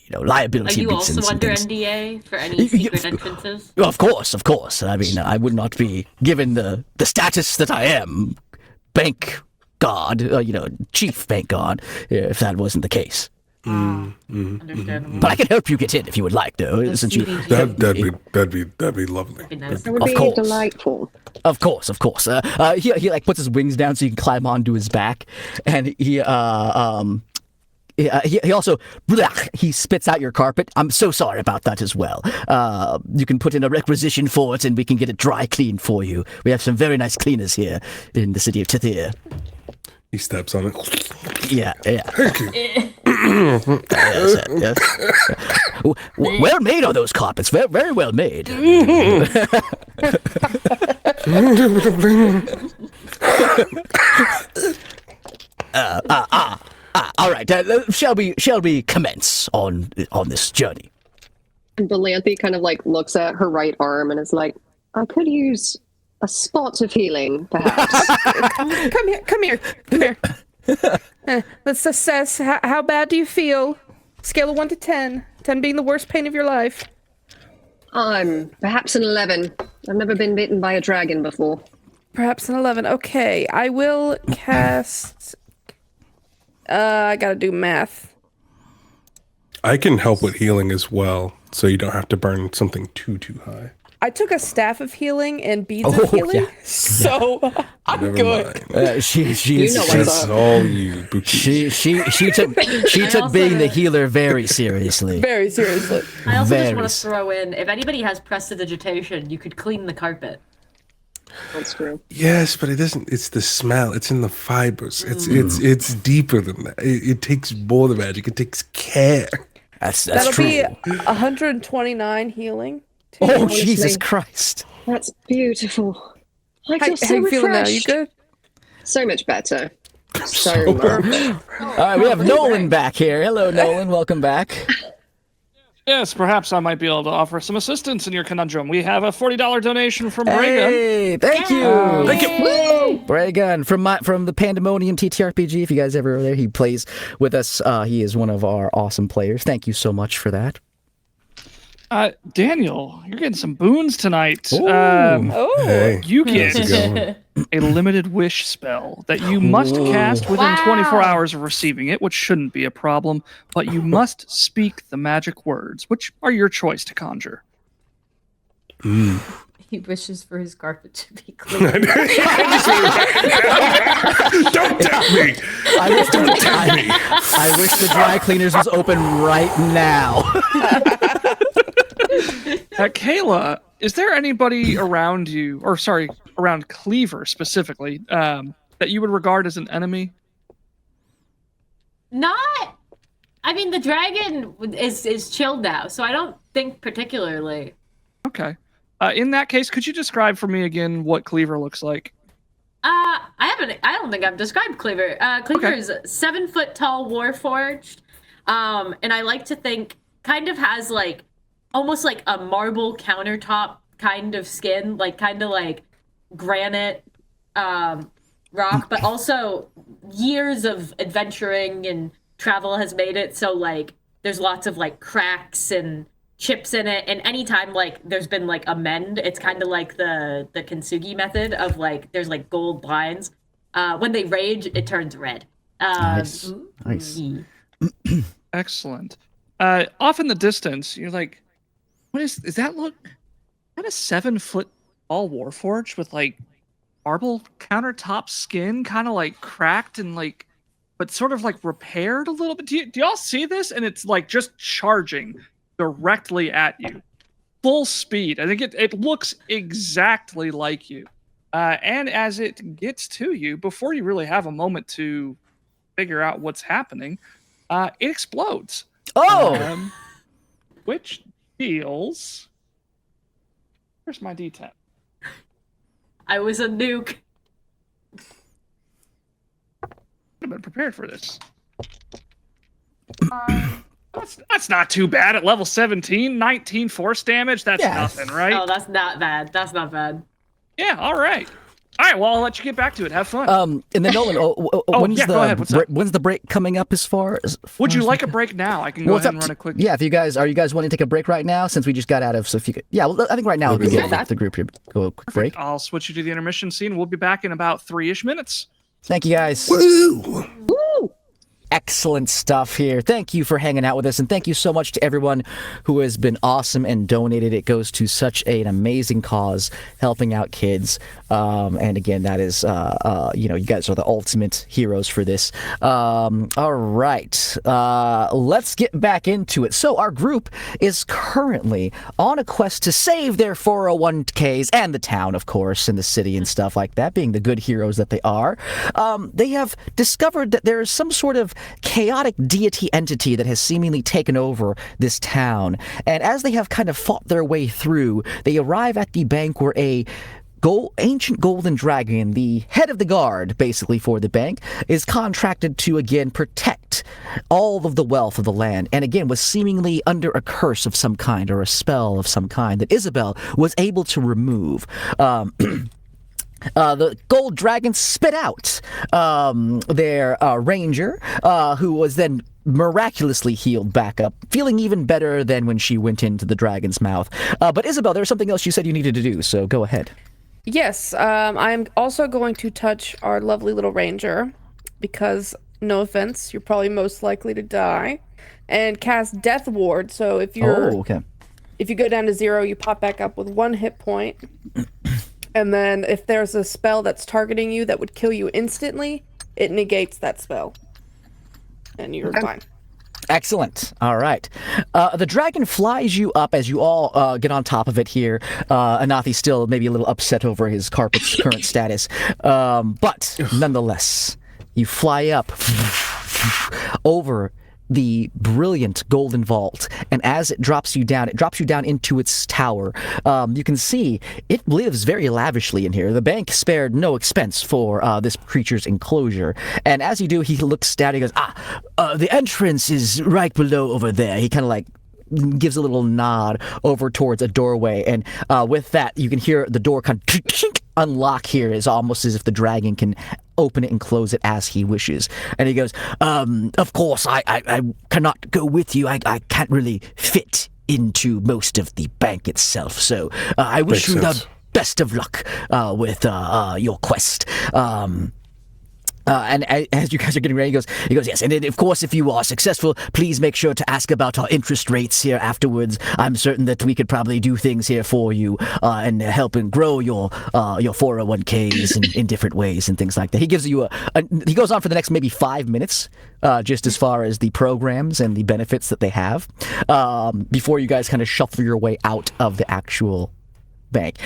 Liability. Are you also under things. NDA for any secret entrances? Of course. I mean, I would not be given the status that I am, bank guard, chief bank guard, if that wasn't the case. Understandable. But I can help you get in if you would like, though. Since you, That'd be lovely. Nice. That would be course. delightful. Of course. He like puts his wings down so you can climb onto his back, and he also he spits out your carpet. I'm so sorry about that as well. You can put in a requisition for it, and we can get it dry cleaned for you. We have some very nice cleaners here in the city of Tithir. He steps on it. Yeah. Thank you. Yes. Well made on those carpets. Very, very well made. All right. Shall we commence on this journey? And Belanthe kind of like looks at her right arm and is like, I could use a spot of healing, perhaps. Come here. Let's assess how bad do you feel? Scale of 1 to 10. 10 being the worst pain of your life. I'm perhaps an 11. I've never been bitten by a dragon before. Perhaps an 11. Okay, I will cast. I gotta do math. I can help with healing as well, so you don't have to burn something too high. I took a staff of healing and beads of healing, so I'm Never good. mind. She's That's all you. Buki. she took also- being the healer very seriously. Very seriously. I also just Very want to throw in, if anybody has prestidigitation, you could clean the carpet. That's true. Yes, but it isn't. It's the smell. It's in the fibers. It's deeper than that. It takes more than magic. It takes care. That's That'll true. be 129 healing. Oh, Honestly. Jesus Christ. That's beautiful. I How feel so you feeling now? You refreshed. good? So much better. So much. All right, we have Nolan back here. Hello, Nolan. Welcome back. Yes, perhaps I might be able to offer some assistance in your conundrum. We have a $40 donation from Brega. Hey, thank you. Thank you. Woo! Bragan from the Pandemonium TTRPG. If you guys ever are there, he plays with us. He is one of our awesome players. Thank you so much for that. Daniel, you're getting some boons tonight. Oh, Hey, You how's it get going? a limited wish spell that you must cast within Wow. 24 hours of receiving it, which shouldn't be a problem, but you must speak the magic words, which are your choice to conjure. He wishes for his carpet to be clean. Don't tempt me. I wish the dry cleaners was open right now. Kayla, is there anybody around you, or sorry, around Cleaver specifically, that you would regard as an enemy? Not. I mean, the dragon is chilled now, so I don't think particularly. Okay. In that case, could you describe for me again what Cleaver looks like? I don't think I've described Cleaver. Cleaver Okay. is 7 foot tall, warforged, and I like to think kind of has like almost like a marble countertop kind of skin, like kind of like granite rock, but also years of adventuring and travel has made it so like there's lots of like cracks and chips in it, and anytime like there's been like a mend, it's kind of like the kintsugi method of like there's like gold lines. When they rage, it turns red. Nice. Excellent. Off in the distance, you're like, what is that look? Is that a 7 foot tall warforged with like marble countertop skin, kind of like cracked and like, but sort of like repaired a little bit? Do y'all see this? And it's like just charging directly at you, full speed. I think it looks exactly like you. And as it gets to you, before you really have a moment to figure out what's happening, it explodes. Oh! Which deals... Where's my D10? I was a nuke. I've been prepared for this. That's not too bad at level 17. 19 force damage. That's nothing, right? Oh, that's not bad. That's not bad. Yeah, all right. All right, well, I'll let you get back to it. Have fun. And then Nolan, when's go ahead. What's up? when's the break coming up as far as... Would you like a break now? I can go ahead and run a quick... Yeah, if you guys... Are you guys wanting to take a break right now since we just got out of... So if you could... Yeah, well, I think right now would be good for the group here. Go a quick break. I'll switch you to the intermission scene. We'll be back in about 3-ish minutes. Thank you, guys. Woo! Excellent stuff here. Thank you for hanging out with us, and thank you so much to everyone who has been awesome and donated. It goes to such an amazing cause, helping out kids. And again, that is, you guys are the ultimate heroes for this. All right, let's get back into it. So our group is currently on a quest to save their 401ks and the town, of course, and the city and stuff like that, being the good heroes that they are. They have discovered that there is some sort of chaotic deity entity that has seemingly taken over this town. And as they have kind of fought their way through, they arrive at the bank where a ancient golden dragon, the head of the guard, basically, for the bank, is contracted to, again, protect all of the wealth of the land. And again, was seemingly under a curse of some kind or a spell of some kind that Isabel was able to remove. The gold dragon spit out their ranger, who was then miraculously healed back up, feeling even better than when she went into the dragon's mouth. But Isabel, there was something else you said you needed to do, so go ahead. Yes, I'm also going to touch our lovely little ranger, because, no offense, you're probably most likely to die, and cast Death Ward. So if you're, if you go down to 0, you pop back up with 1 hit point. And then if there's a spell that's targeting you that would kill you instantly, it negates that spell. And you're fine. Excellent. All right. The dragon flies you up as you all get on top of it here. Anathi's still maybe a little upset over his carpet's current status. But nonetheless, you fly up over the brilliant golden vault, and as it drops you down into its tower. You can see it lives very lavishly in here. The bank spared no expense for this creature's enclosure, and as you do, he looks down and he goes, the entrance is right below over there. He kind of like gives a little nod over towards a doorway, and with that, you can hear the door kind of unlock here. Is almost as if the dragon can open it and close it as he wishes. And he goes, of course, I cannot go with you. I can't really fit into most of the bank itself, so I wish you the best of luck with your quest. And as you guys are getting ready, he goes, yes, and then, of course, if you are successful, please make sure to ask about our interest rates here afterwards. I'm certain that we could probably do things here for you and help and grow your 401ks in different ways and things like that. He gives you he goes on for the next maybe 5 minutes, just as far as the programs and the benefits that they have, before you guys kind of shuffle your way out of the actual bank.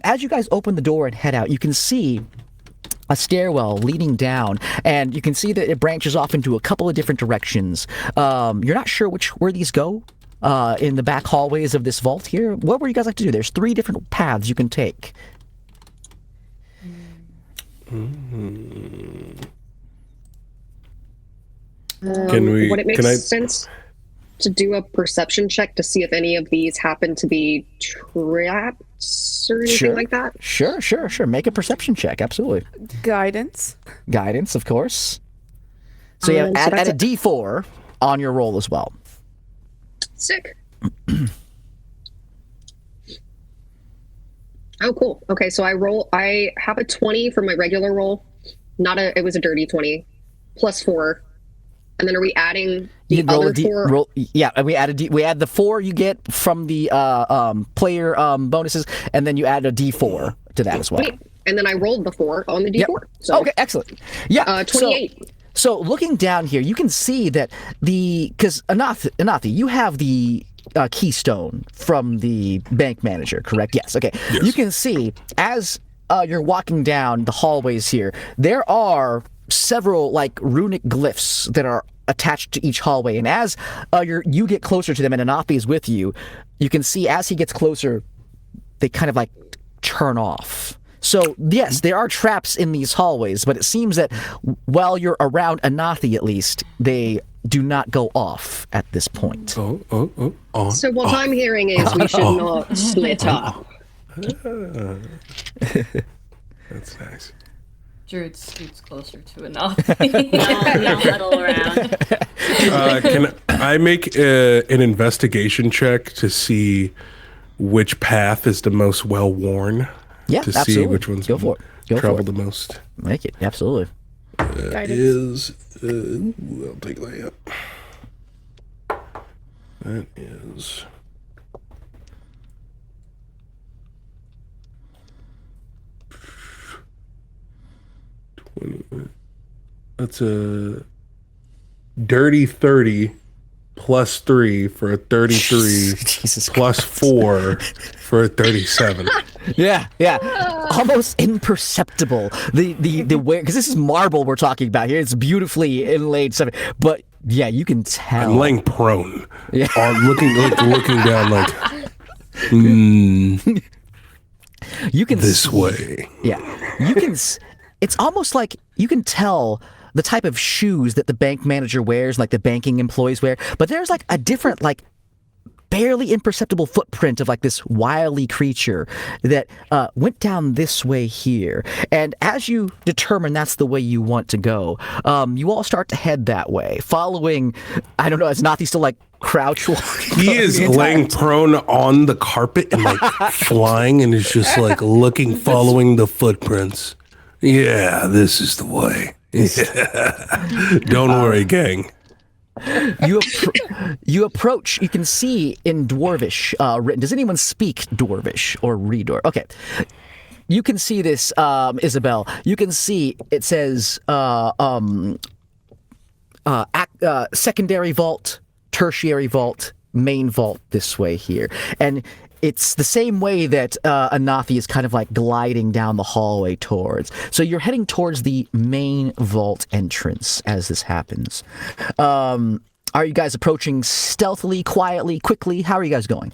As you guys open the door and head out, you can see a stairwell leading down, and you can see that it branches off into a couple of different directions. You're not sure where these go in the back hallways of this vault here. What would you guys like to do? There's 3 different paths you can take. Would it make sense to do a perception check to see if any of these happen to be traps or anything like that? Sure. Make a perception check, absolutely. Guidance, of course. So you add a D4 on your roll as well. Sick. Oh, cool. Okay, so I have a 20 for my regular roll. It was a dirty 20, plus 4. And then are we adding the other 4? We add the 4 you get from the player bonuses, and then you add a D4 to that as well. Wait, and then I rolled the 4 on the D4. Yep. So, okay, excellent. Yeah, 28. So looking down here, you can see that because Anathi, you have the keystone from the bank manager, correct? Yes. Okay. Yes. You can see as you're walking down the hallways here, there are several like runic glyphs that are attached to each hallway, and as you get closer to them and Anathi is with you, you can see as he gets closer, they kind of like turn off. So yes, there are traps in these hallways, but it seems that while you're around Anathi, at least, they do not go off at this point. So what I'm hearing is we should not split up. That's nice. Druid scoots closer to enough. Y'all huddle around. Can I make an investigation check to see which path is the most well worn? Yeah, to absolutely. see which one's Go for it. Go for traveled it. the most. Make it, absolutely. Is I'll take that. That is. That's a dirty 30 plus 3 for a 33 Jesus plus 4 for a 37. Yeah, almost imperceptible. The way, because this is marble we're talking about here. It's beautifully inlaid stuff, but yeah, you can tell. I'm laying prone. Yeah. Looking down like You can this see- way. Yeah, you can. It's almost like you can tell the type of shoes that the bank manager wears, like the banking employees wear. But there's like a different, like barely imperceptible footprint of like this wily creature that went down this way here. And as you determine that's the way you want to go, you all start to head that way, following. I don't know. Is Nathi still like crouch walking? He is laying prone on the carpet and like flying, and is just like looking, following the footprints. Yeah, this is the way. Yeah. Don't worry, gang. You approach. You can see in Dwarvish written. Does anyone speak Dwarvish or read Dwarvish? Okay. You can see this, Isabel. You can see it says secondary vault, tertiary vault, main vault this way here. And it's the same way that Anathi is kind of like gliding down the hallway towards. So you're heading towards the main vault entrance as this happens. Are you guys approaching stealthily, quietly, quickly? How are you guys going?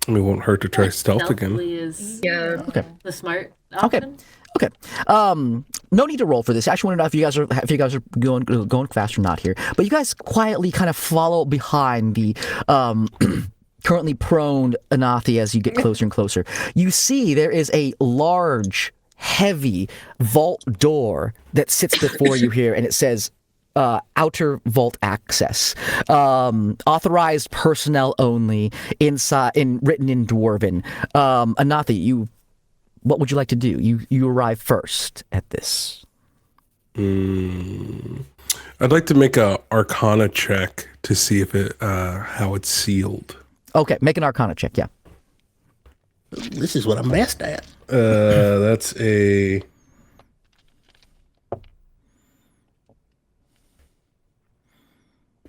It won't hurt to try stealth again. Stealthily is Okay. the smart Okay. option. Okay. No need to roll for this. I actually want to know if you guys are going fast or not here. But you guys quietly kind of follow behind the currently prone Anathi as you get closer and closer. You see there is a large, heavy vault door that sits before you here, and it says outer vault access, authorized personnel only, inside, written in Dwarven. Anathi, what would you like to do? You arrive first at this. I'd like to make a Arcana check to see if it how it's sealed. Okay, make an Arcana check. Yeah. This is what I'm best at. That's a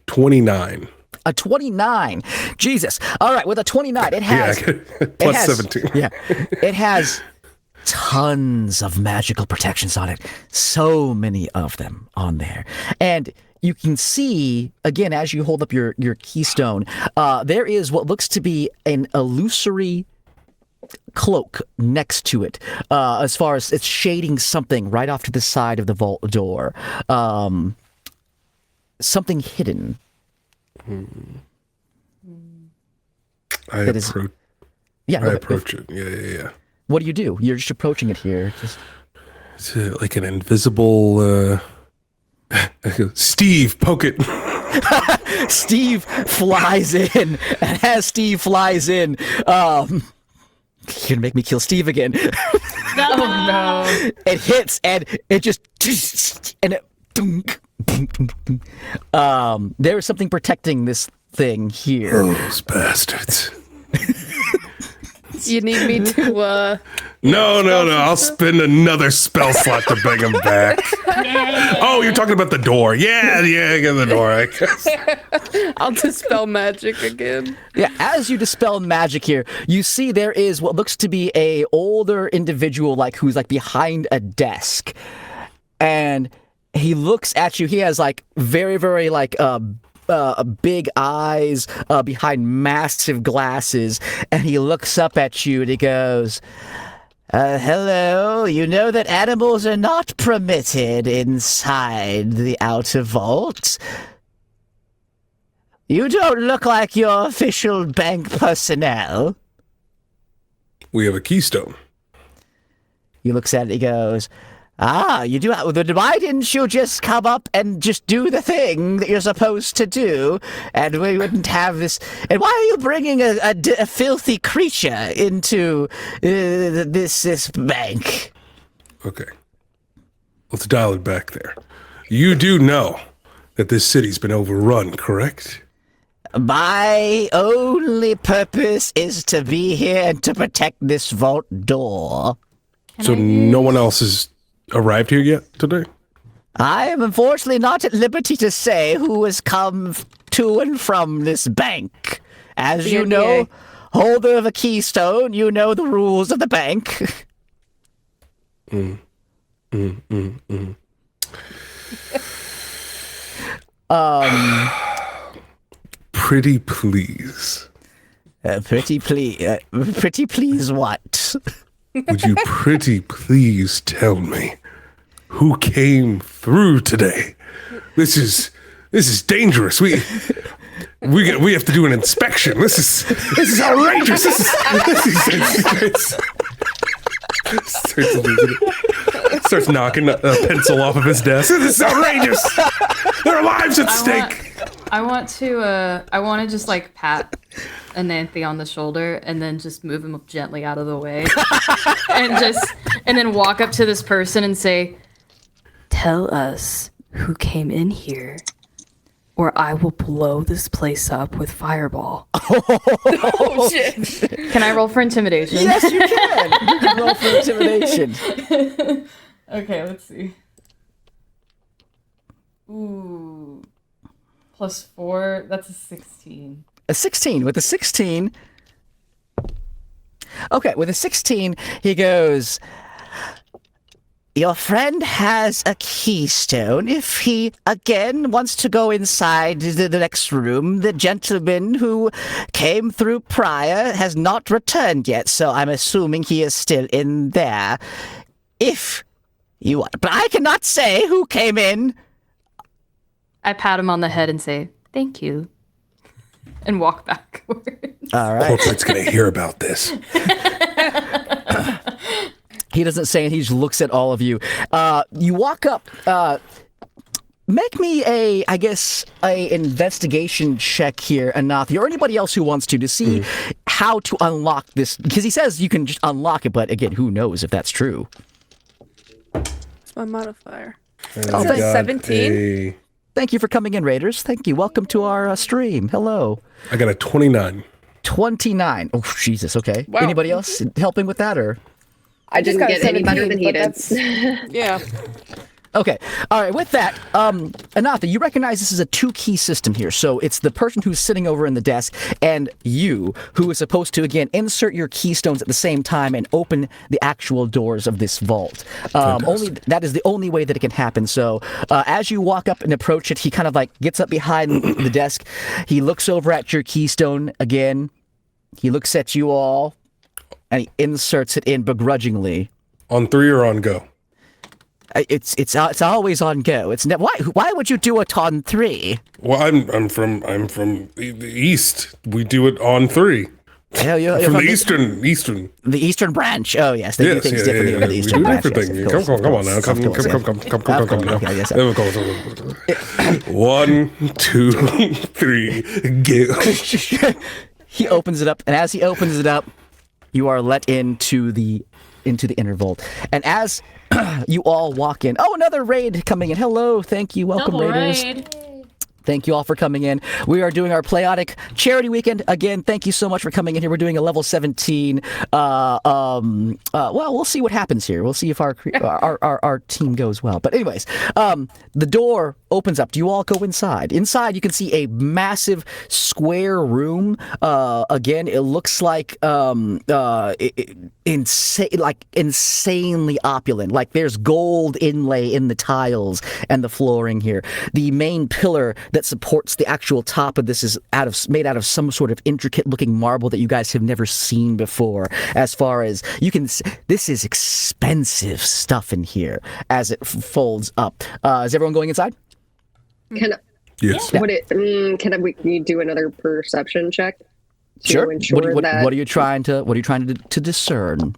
29. A 29. Jesus. All right, with a 29, it has Plus 17. Yeah. It has tons of magical protections on it. So many of them on there. And you can see, again, as you hold up your keystone, there is what looks to be an illusory cloak next to it, as far as it's shading something right off to the side of the vault door. Something hidden. I approach it. Yeah. What do you do? You're just approaching it here. It's like an invisible. Steve, poke it. Steve flies in, and as Steve flies in, you're gonna make me kill Steve again. Oh no. It hits, and it just, and it. There is something protecting this thing here. Those bastards. You need me to No. I'll spend another spell slot to bring him back. Oh, you're talking about the door. Yeah, get the door. I guess. I'll dispel magic again. Yeah, as you dispel magic here, you see there is what looks to be a older individual who's behind a desk. And he looks at you. He has very, very big eyes behind massive glasses, and he looks up at you and he goes, hello, you know that animals are not permitted inside the outer vault. You don't look like your official bank personnel. We have a keystone. He looks at it, he goes, you do. Why didn't you just come up and just do the thing that you're supposed to do, and we wouldn't have this? And why are you bringing a filthy creature into this bank? Okay. Let's dial it back there. You do know that this city's been overrun, correct? My only purpose is to be here and to protect this vault door. So no one else has arrived here yet today? I am unfortunately not at liberty to say who has come to and from this bank. As you know, holder of a keystone, you know the rules of the bank. Pretty please. Pretty please what? Would you pretty please tell me who came through today? This is dangerous. We have to do an inspection. This is outrageous. Starts knocking a pencil off of his desk. This is outrageous. There are lives at stake. I want to just pat Ananthe on the shoulder and then just move him gently out of the way, and then walk up to this person and say, "Tell us who came in here, or I will blow this place up with fireball." Oh shit! Can I roll for intimidation? Yes, you can. You can roll for intimidation. Okay, let's see. Ooh. +4, that's a 16. A 16. With a 16... Okay, with a 16, he goes, your friend has a keystone. If he, again, wants to go inside the next room, the gentleman who came through prior has not returned yet, so I'm assuming he is still in there. If you want... But I cannot say who came in. I pat him on the head and say, "Thank you," and walk backwards. All right. Corporate's going to hear about this. He doesn't say it. He just looks at all of you. You walk up. Make me a investigation check here, Anathi, or anybody else who wants to see how to unlock this. Because he says you can just unlock it, but again, who knows if that's true. It's my modifier. Oh, It says 17. Thank you for coming in, Raiders. Thank you. Welcome to our stream. Hello. I got a 29. 29. Oh, Jesus. Okay. Wow. Anybody else helping with that, or? I didn't got get any better 17, than he but did. Yeah. Okay. All right. With that, Anatha, you recognize this is a two-key system here. So it's the person who's sitting over in the desk and you who is supposed to, again, insert your keystones at the same time and open the actual doors of this vault. That is the only way that it can happen. So as you walk up and approach it, he kind of gets up behind the desk. He looks over at your keystone again. He looks at you all and he inserts it in begrudgingly. On 3 or on go? It's always on go. Why would you do it on 3? Well, I'm from the east. We do it on 3. Hell, you're from the eastern. The eastern branch. Oh yes, they do things differently in the eastern branch. We do everything. Yes, come on now. Come now. Okay, yes, There we go. 1, 2, 3, go. He opens it up, and as he opens it up, you are let into the inner vault. And as you all walk in, another raid coming in. Hello, thank you, welcome, Double raiders. raid. Thank you all for coming in. We are doing our Playotic Charity Weekend. Again, thank you so much for coming in here. We're doing a level 17. Well, we'll see what happens here. We'll see if our team goes well. But anyways, the door opens up. Do you all go inside? Inside, you can see a massive square room. Again, it looks like insanely opulent. Like there's gold inlay in the tiles and the flooring here. The main pillar that supports the actual top of this is made out of some sort of intricate looking marble that you guys have never seen before. As far as you can, this is expensive stuff in here as it folds up. Is everyone going inside? Can I, Yes. can we do another perception check? To Sure. ensure What that are you trying to discern?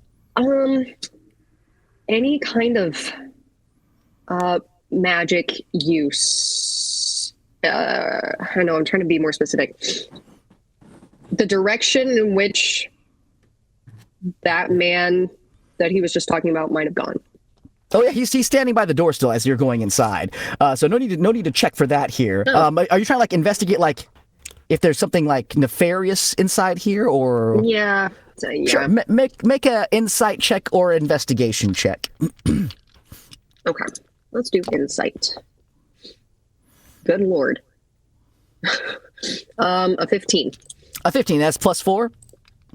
any kind of magic use. I know I'm trying to be more specific. The direction in which that man that he was just talking about might have gone. Oh yeah, he's standing by the door still as you're going inside. So no need to check for that here. Are you trying to like investigate like if there's something like nefarious inside here or? Yeah. Sure. Make a insight check or investigation check. Okay. Let's do insight. Good Lord. A 15. A 15. That's +4.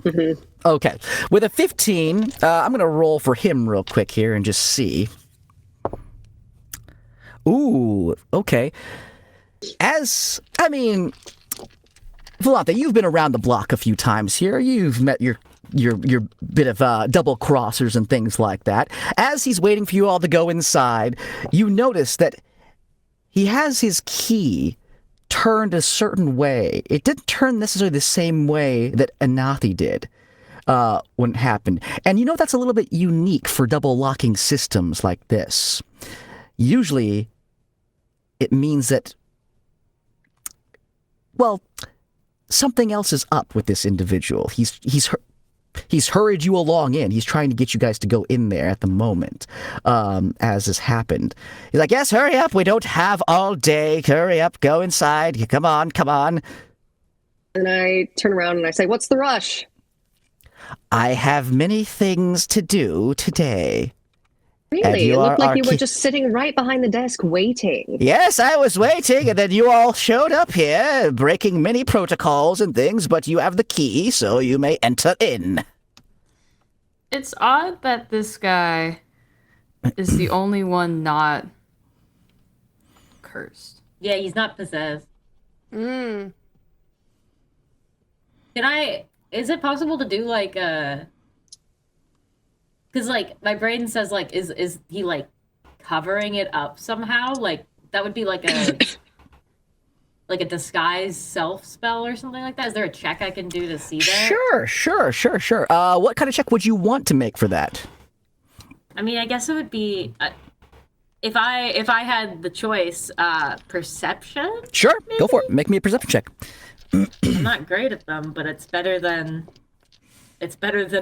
Mm-hmm. Okay. With a 15, I'm gonna roll for him real quick here and just see. Ooh. Okay. Volante, you've been around the block a few times here. You've met your bit of double crossers and things like that. As he's waiting for you all to go inside, you notice that he has his key turned a certain way. It didn't turn necessarily the same way that Anathi did when it happened. And you know that's a little bit unique for double locking systems like this. Usually, it means that, well, something else is up with this individual. He's hurried you along in. He's trying to get you guys to go in there at the moment, as this happened. He's like, yes, hurry up. We don't have all day. Hurry up. Go inside. Come on. And I turn around and I say, what's the rush? I have many things to do today. Really? It looked like you were just sitting right behind the desk waiting. Yes, I was waiting, and then you all showed up here, breaking many protocols and things, but you have the key, so you may enter in. It's odd that this guy is the only one not cursed. Yeah, he's not possessed. Mm. Is it possible to do like because like my brain says like is he like covering it up somehow? Like that would be like a like a disguise self spell or something like that. Is there a check I can do to see that? Sure. What kind of check would you want to make for that? I mean, I guess it would be if I had the choice, perception. Sure, maybe? Go for it. Make me a perception check. I'm not great at them, but it's better than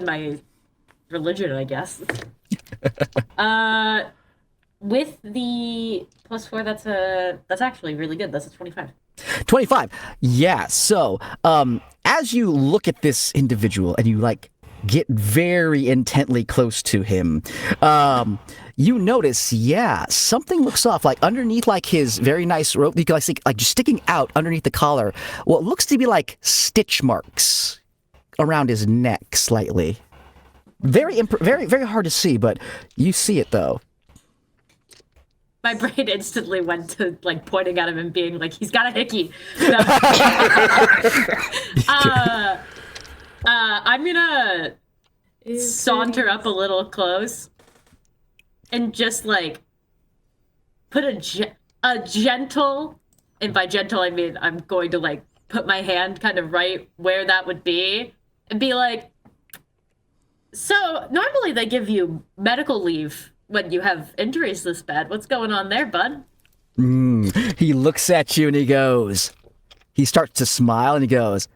my religion, I guess. With the +4, that's actually really good. That's a 25. 25. Yeah. So, as you look at this individual and you like get very intently close to him, you notice, something looks off. Like underneath, like his very nice rope, you can see like just sticking out underneath the collar, what looks to be like stitch marks around his neck, slightly. Very hard to see, but you see it though. My brain instantly went to like pointing at him and being like, "He's got a hickey." No. I'm gonna saunter up a little close and just like put a gentle, and by gentle I mean I'm going to like put my hand kind of right where that would be and be like, so normally they give you medical leave when you have injuries this bad. What's going on there, bud? He looks at you and he starts to smile and he goes,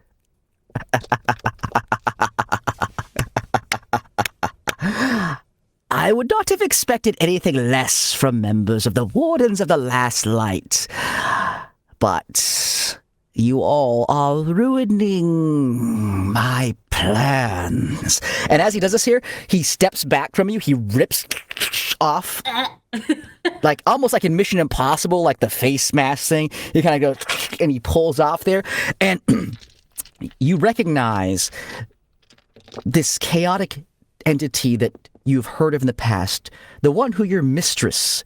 I would not have expected anything less from members of the Wardens of the Last Light. but you all are ruining my plans. And as he does this here, he steps back from you. He rips off, like almost like in Mission Impossible, like the face mask thing. He kind of goes and he pulls off there. And you recognize this chaotic entity that you've heard of in the past, the one who your mistress,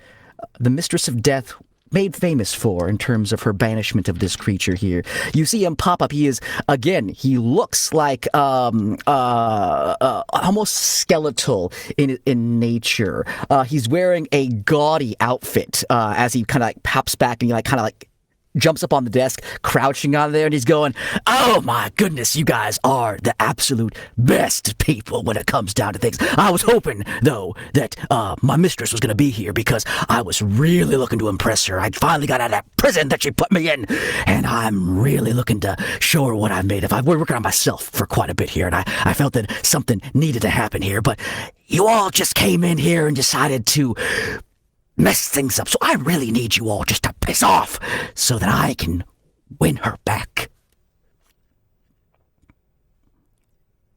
the mistress of death, made famous for in terms of her banishment of this creature here. You see him pop up. He is, again, he looks like almost skeletal in nature. He's wearing a gaudy outfit as he kind of like pops back and he kind of like jumps up on the desk, crouching on there, and he's going, "Oh my goodness, you guys are the absolute best people when it comes down to things. I was hoping, though, that my mistress was going to be here because I was really looking to impress her. I finally got out of that prison that she put me in, and I'm really looking to show her what I've made of. I've been working on myself for quite a bit here, and I felt that something needed to happen here, but you all just came in here and decided to mess things up. So I really need you all just to piss off so that I can win her back."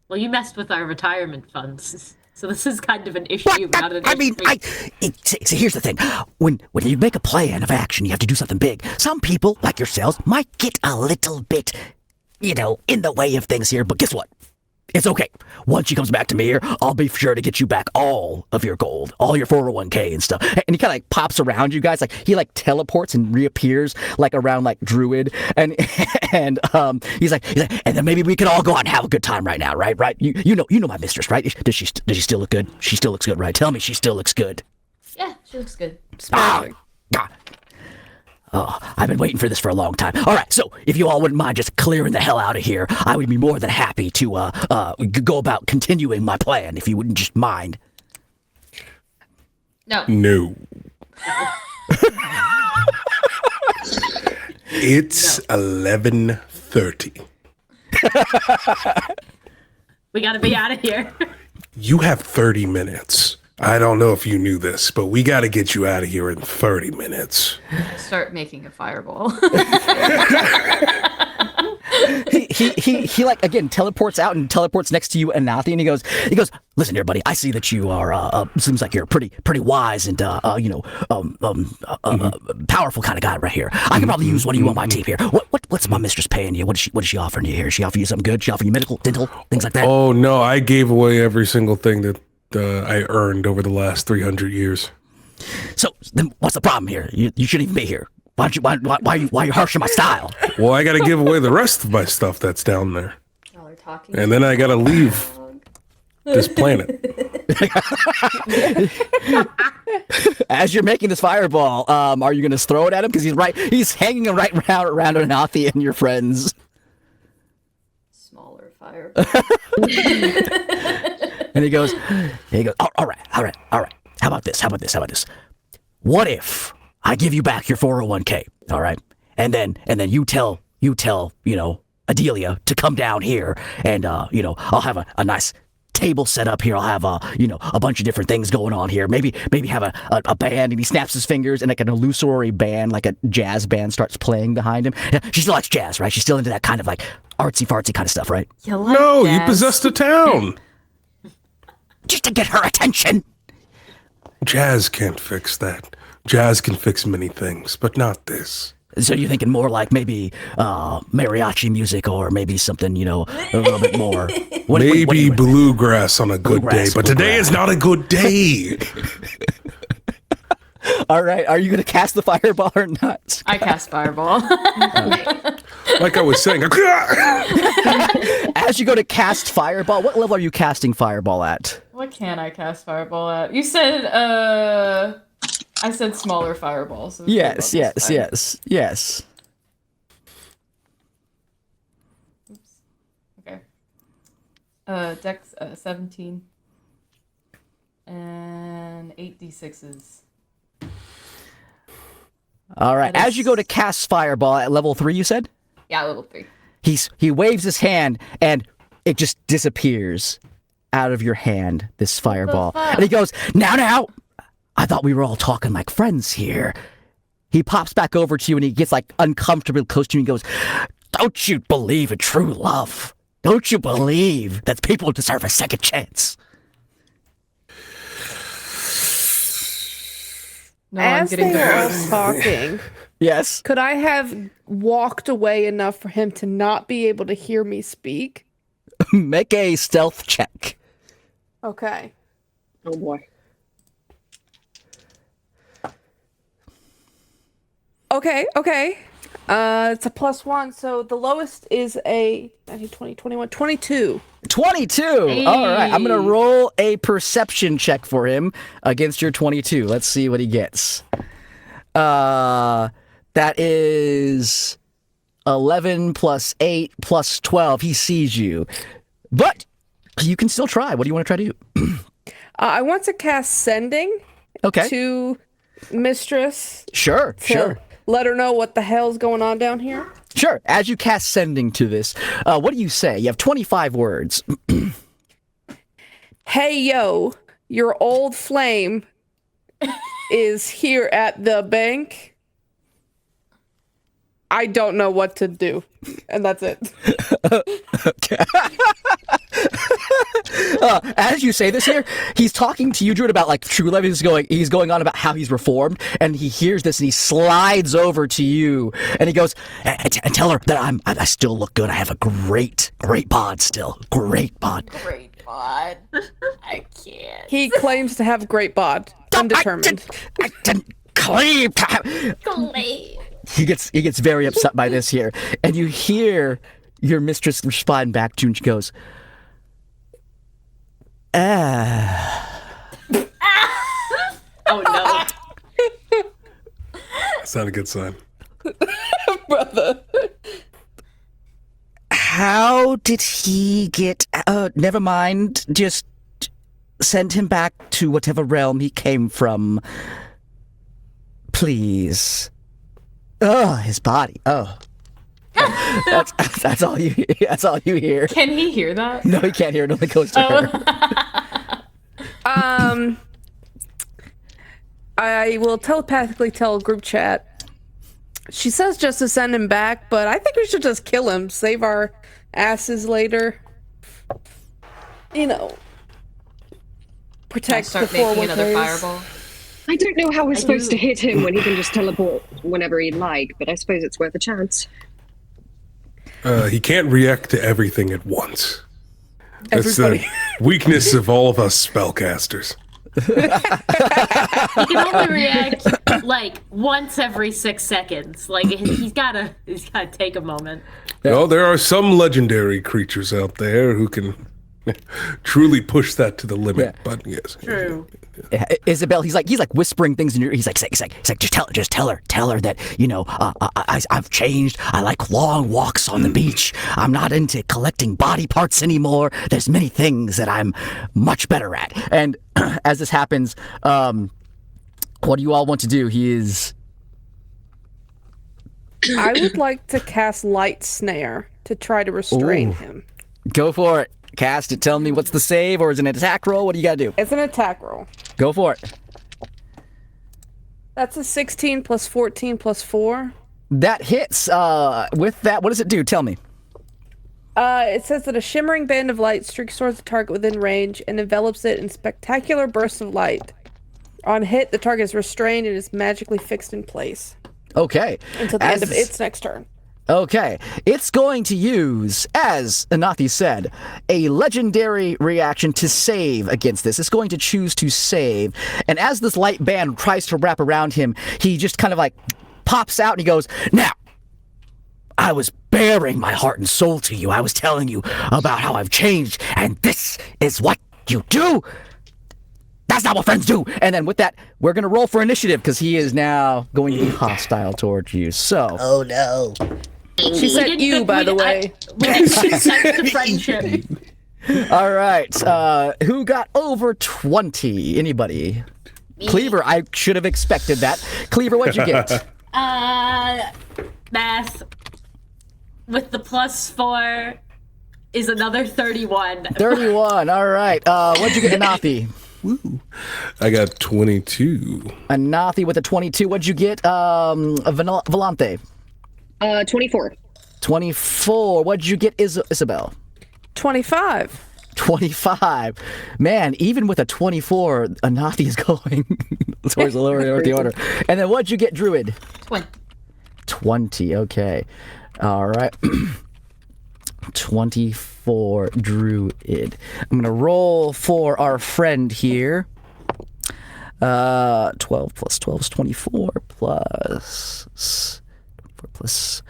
Well, you messed with our retirement funds, so this is kind of an issue, not an issue. See, here's the thing. When you make a plan of action, you have to do something big. Some people, like yourselves, might get a little bit, in the way of things here, but guess what? It's okay. Once she comes back to me here, I'll be sure to get you back all of your gold, all your 401k and stuff. And he kind of like pops around you guys, like he like teleports and reappears like around like Druid, and he's like, and then maybe we can all go out and have a good time right now, right? You know my mistress, right? Does she still look good? She still looks good, right? Tell me she still looks good. Yeah, she looks good. Oh, I've been waiting for this for a long time. All right, so if you all wouldn't mind just clearing the hell out of here, I would be more than happy to go about continuing my plan, if you wouldn't just mind. No. It's 11:30. We gotta be out of here. You have 30 minutes. I don't know if you knew this, but we got to get you out of here in 30 minutes. Start making a fireball. He like again teleports out and teleports next to you, Anathi, and he goes, "Listen here, buddy. I see that you are seems like you're a pretty wise and powerful kind of guy right here. I can probably use one of you on my team here. What's my mistress paying you? What is she offering you here? She offer you something good? She offer you medical, dental, things like that?" Oh no, I gave away every single thing that I earned over the last 300 years. So then, what's the problem here? You shouldn't even be here. Why are you harshing my style? Well, I got to give away the rest of my stuff that's down there, Y'all are talking. and then I got to leave this planet. As you're making this fireball, are you going to throw it at him? Because he's hanging right around Anathi and your friends. Smaller fireball. And he goes, all right. How about this? What if I give you back your 401k, all right? And then you tell, Adelia to come down here and, I'll have a nice table set up here. I'll have, a bunch of different things going on here. Maybe have a band, and he snaps his fingers and like an illusory band, like a jazz band starts playing behind him. Yeah, she still likes jazz, right? She's still into that kind of like artsy-fartsy kind of stuff, right? You like No, you jazz? possessed a town. Just to get her attention. Jazz can't fix that. Jazz can fix many things, but not this. So you're thinking more like maybe mariachi music, or maybe something, a little bit more. Maybe bluegrass on a good day, Bluegrass, but today is not a good day. All right, are you going to cast the fireball or not? I cast fireball. Like I was saying. As you go to cast fireball, what level are you casting fireball at? What can I cast fireball at? You said, I said smaller fireballs. So Yes. Oops. Okay. Dex 17. And 8d6s. All right, That as you go to cast fireball at level 3, you said? Yeah, level 3. He waves his hand, and it just disappears out of your hand, this fireball. fuck? And he goes, now, I thought we were all talking like friends here. he pops back over to you and he gets like uncomfortably close to you and goes, "Don't you believe in true love? Don't you believe that people deserve a second chance?" No, I'm As getting they were all nervous. talking, Yes. could I have walked away enough for him to not be able to hear me speak? Make a stealth check. Okay. Oh boy. Okay. It's a +1, so the lowest is a 20, 21, 22. 22. All right. I'm going to roll a perception check for him against your 22. Let's see what he gets. That is 11 plus 8 plus 12. He sees you. But you can still try. What do you want to try to do? I want to cast Sending Okay. to Mistress Sure. to let her know what the hell's going on down here. Sure. As you cast Sending to this, what do you say? You have 25 words. Hey, yo, your old flame is here at the bank. I don't know what to do. And that's it. As you say this here, he's talking to you, Druid, about like true love. He's going on about how he's reformed, and he hears this and he slides over to you and he goes, and tell her that I still look good. I have a great bod still. Great bod. Great bod. I can't. He claims to have great bod. Undetermined. I didn't claim to have... He gets very upset by this here, and you hear your mistress respond back to you, and she goes, Oh no. That's not a good sign. Brother. How did he get... never mind. Just send him back to whatever realm he came from. Please. Oh, his body. Oh. That's all you. That's all you hear. Can he hear that? No, he can't hear it. It only goes to her. I will telepathically tell group chat. She says just to send him back, but I think we should just kill him. Save our asses later. You know. Protect the Start making another 401ks. fireball. I don't know how we're supposed to hit him when he can just teleport whenever he'd like, but I suppose it's worth a chance. He can't react to everything at once. That's the Everybody. weakness of all of us spellcasters. He can only react like once every 6 seconds. Like he's gotta take a moment. Well, there are some legendary creatures out there who can truly push that to the limit. Yeah. But yes, True. Isabel, he's like whispering things in your. He's like, just tell her that I've changed. I like long walks on the beach. I'm not into collecting body parts anymore. There's many things that I'm much better at. And as this happens, what do you all want to do? He is. I would like to cast Light Snare to try to restrain Ooh. him. Go for it. Cast it. Tell me what's the save, or is it an attack roll? What do you gotta do? It's an attack roll. Go for it. That's a 16 plus 14 plus 4. That hits. With that, what does it do? Tell me. It says that a shimmering band of light streaks towards the target within range and envelops it in spectacular bursts of light. On hit, the target is restrained and is magically fixed in place Okay. until the end of its next turn. Okay, it's going to use, as Anathi said, a legendary reaction to save against this. It's going to choose to save, and as this light band tries to wrap around him, he just kind of like pops out and he goes, "Now, I was bearing my heart and soul to you. I was telling you about how I've changed, and this is what you do. That's not what friends do." And then with that, we're going to roll for initiative because he is now going to be hostile towards you. So, Oh no. She said you, by the way. We didn't accept the friendship. all right, who got over 20? Anybody? Cleaver, I should have expected that. Cleaver, what'd you get? Math with the +4 is another 31. 31. All right. What'd you get, Anathi? Woo. I got 22. Anathi with a 22. What'd you get? Volante. 24. 24. What'd you get, Isabel? 25. 25. Man, even with a 24, Anathi is going towards the lower end of the order. And then what'd you get, Druid? 20. 20. Okay. All right. 24 Druid. I'm going to roll for our friend here. 12 plus 12 is 24 plus 24 plus.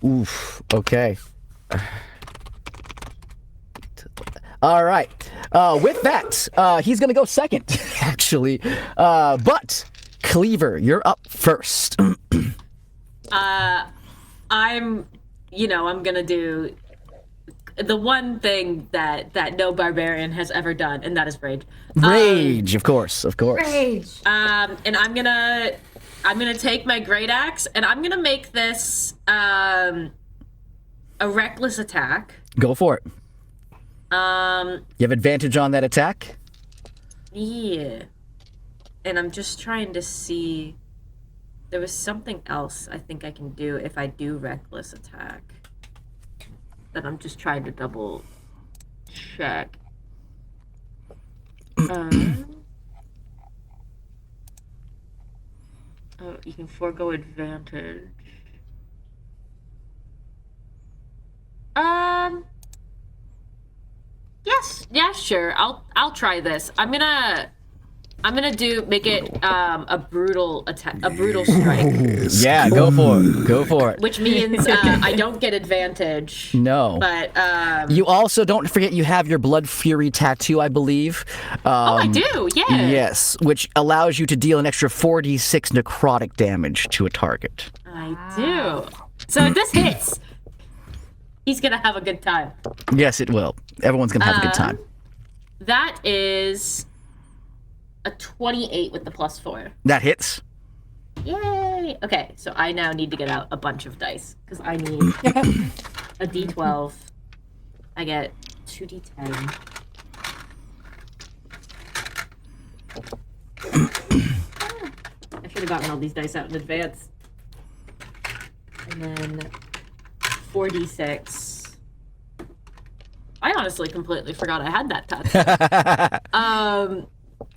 Oof. Okay. All right. With that, he's going to go second, actually. But, Cleaver, you're up first. I'm gonna do the one thing that no barbarian has ever done, and that is rage. Rage, of course. Rage. And I'm gonna take my great axe, and I'm gonna make this a reckless attack. Go for it. You have advantage on that attack? Yeah. And I'm just trying to see. There was something else I think I can do if I do reckless attack. That I'm just trying to double check. Oh, you can forego advantage. Yes, yeah, sure. I'll try this. I'm gonna make it a brutal attack, a brutal strike. Yeah, go for it. Which means I don't get advantage. No. But you also don't forget you have your Blood Fury tattoo, I believe. I do. Yeah. Yes, which allows you to deal an extra 46 necrotic damage to a target. I do. So if this hits, he's gonna have a good time. Yes, it will. Everyone's gonna have a good time. That is a 28 with the +4. That hits. Yay! Okay, so I now need to get out a bunch of dice because I need a D12. I get 2D10. I should have gotten all these dice out in advance. And then 4D6. I honestly completely forgot I had that tattoo.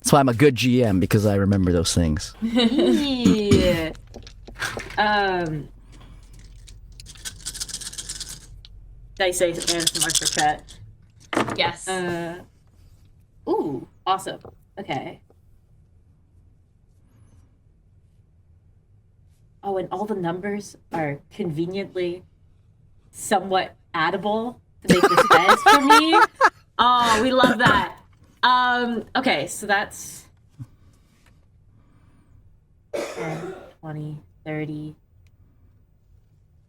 That's why I'm a good GM, because I remember those things. Yeah. Dice ASMR for chat. Yes. Ooh, awesome. Okay. Oh, and all the numbers are conveniently somewhat addable to make this best for me. Oh, we love that. Okay, so that's 10, 20, 30.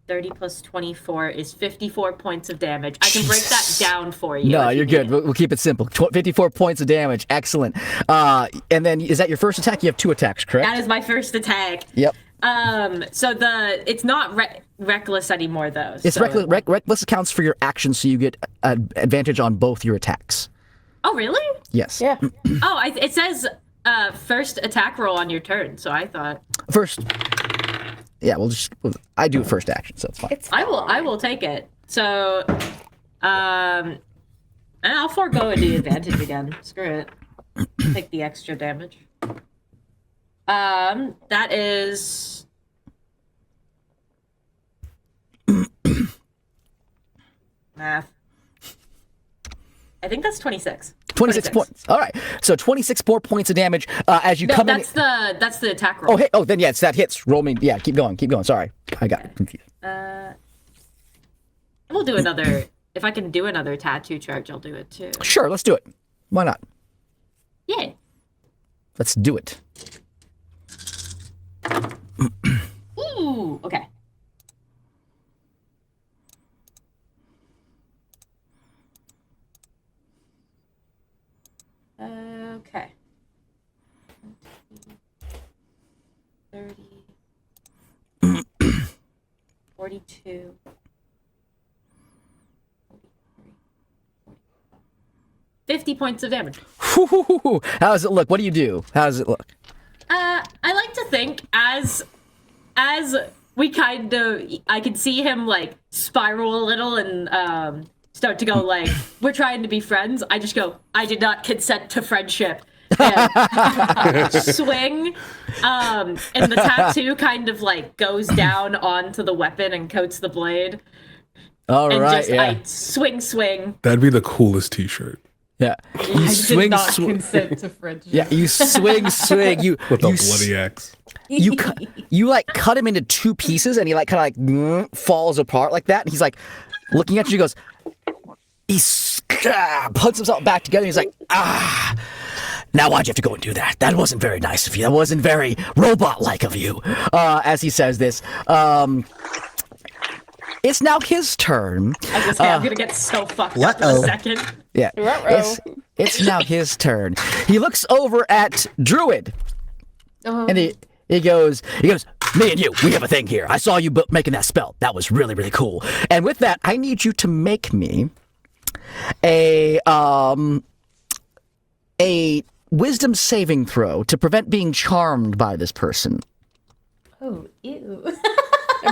30 plus 24 is 54 points of damage. I can break that down for you. No, you're good. We'll keep it simple. 54 points of damage. Excellent. And then, is that your first attack? You have 2 attacks, correct? That is my first attack. Yep. So it's not reckless anymore, though. It's so reckless accounts for your action, so you get advantage on both your attacks. Oh, really? Yes. Yeah. Oh, it says first attack roll on your turn, so I thought. First. Yeah, I do first action, so it's fine. I will take it. So, and I'll forego the advantage again. Screw it. Take the extra damage. That is. Math. I think that's 26. 26 points. All right. So 26 more points of damage as you come in. That's the attack roll. Oh, hey. Oh, then yes, that hits. Roll me. Yeah, keep going. Sorry, I got confused. We'll do another. If I can do another tattoo charge, I'll do it too. Sure, let's do it. Why not? Yeah. Let's do it. Ooh. Okay. Okay. 30. 42. 43. 50 points of damage. How does it look? What do you do? How does it look? I like to think as we I could see him like spiral a little and start to go like, we're trying to be friends. I just go, I did not consent to friendship. And swing. And the tattoo kind of like goes down onto the weapon and coats the blade. All And right, just yeah. I swing. That'd be the coolest T-shirt Yeah. You I swing, did not sw- consent to friendship. Yeah, you swing. You with a you bloody axe. you like cut him into two pieces, and he like kind of like falls apart like that. And he's like looking at you. He goes, puts himself back together. And he's like, now why'd you have to go and do that? That wasn't very nice of you. That wasn't very robot-like of you. As he says this, it's now his turn. I was gonna say, I'm gonna get so fucked up in a second. Yeah, it's now his turn. He looks over at Druid, and he goes, me and you, we have a thing here. I saw you making that spell. That was really, really cool. And with that, I need you to make me a wisdom saving throw to prevent being charmed by this person. Oh, ew.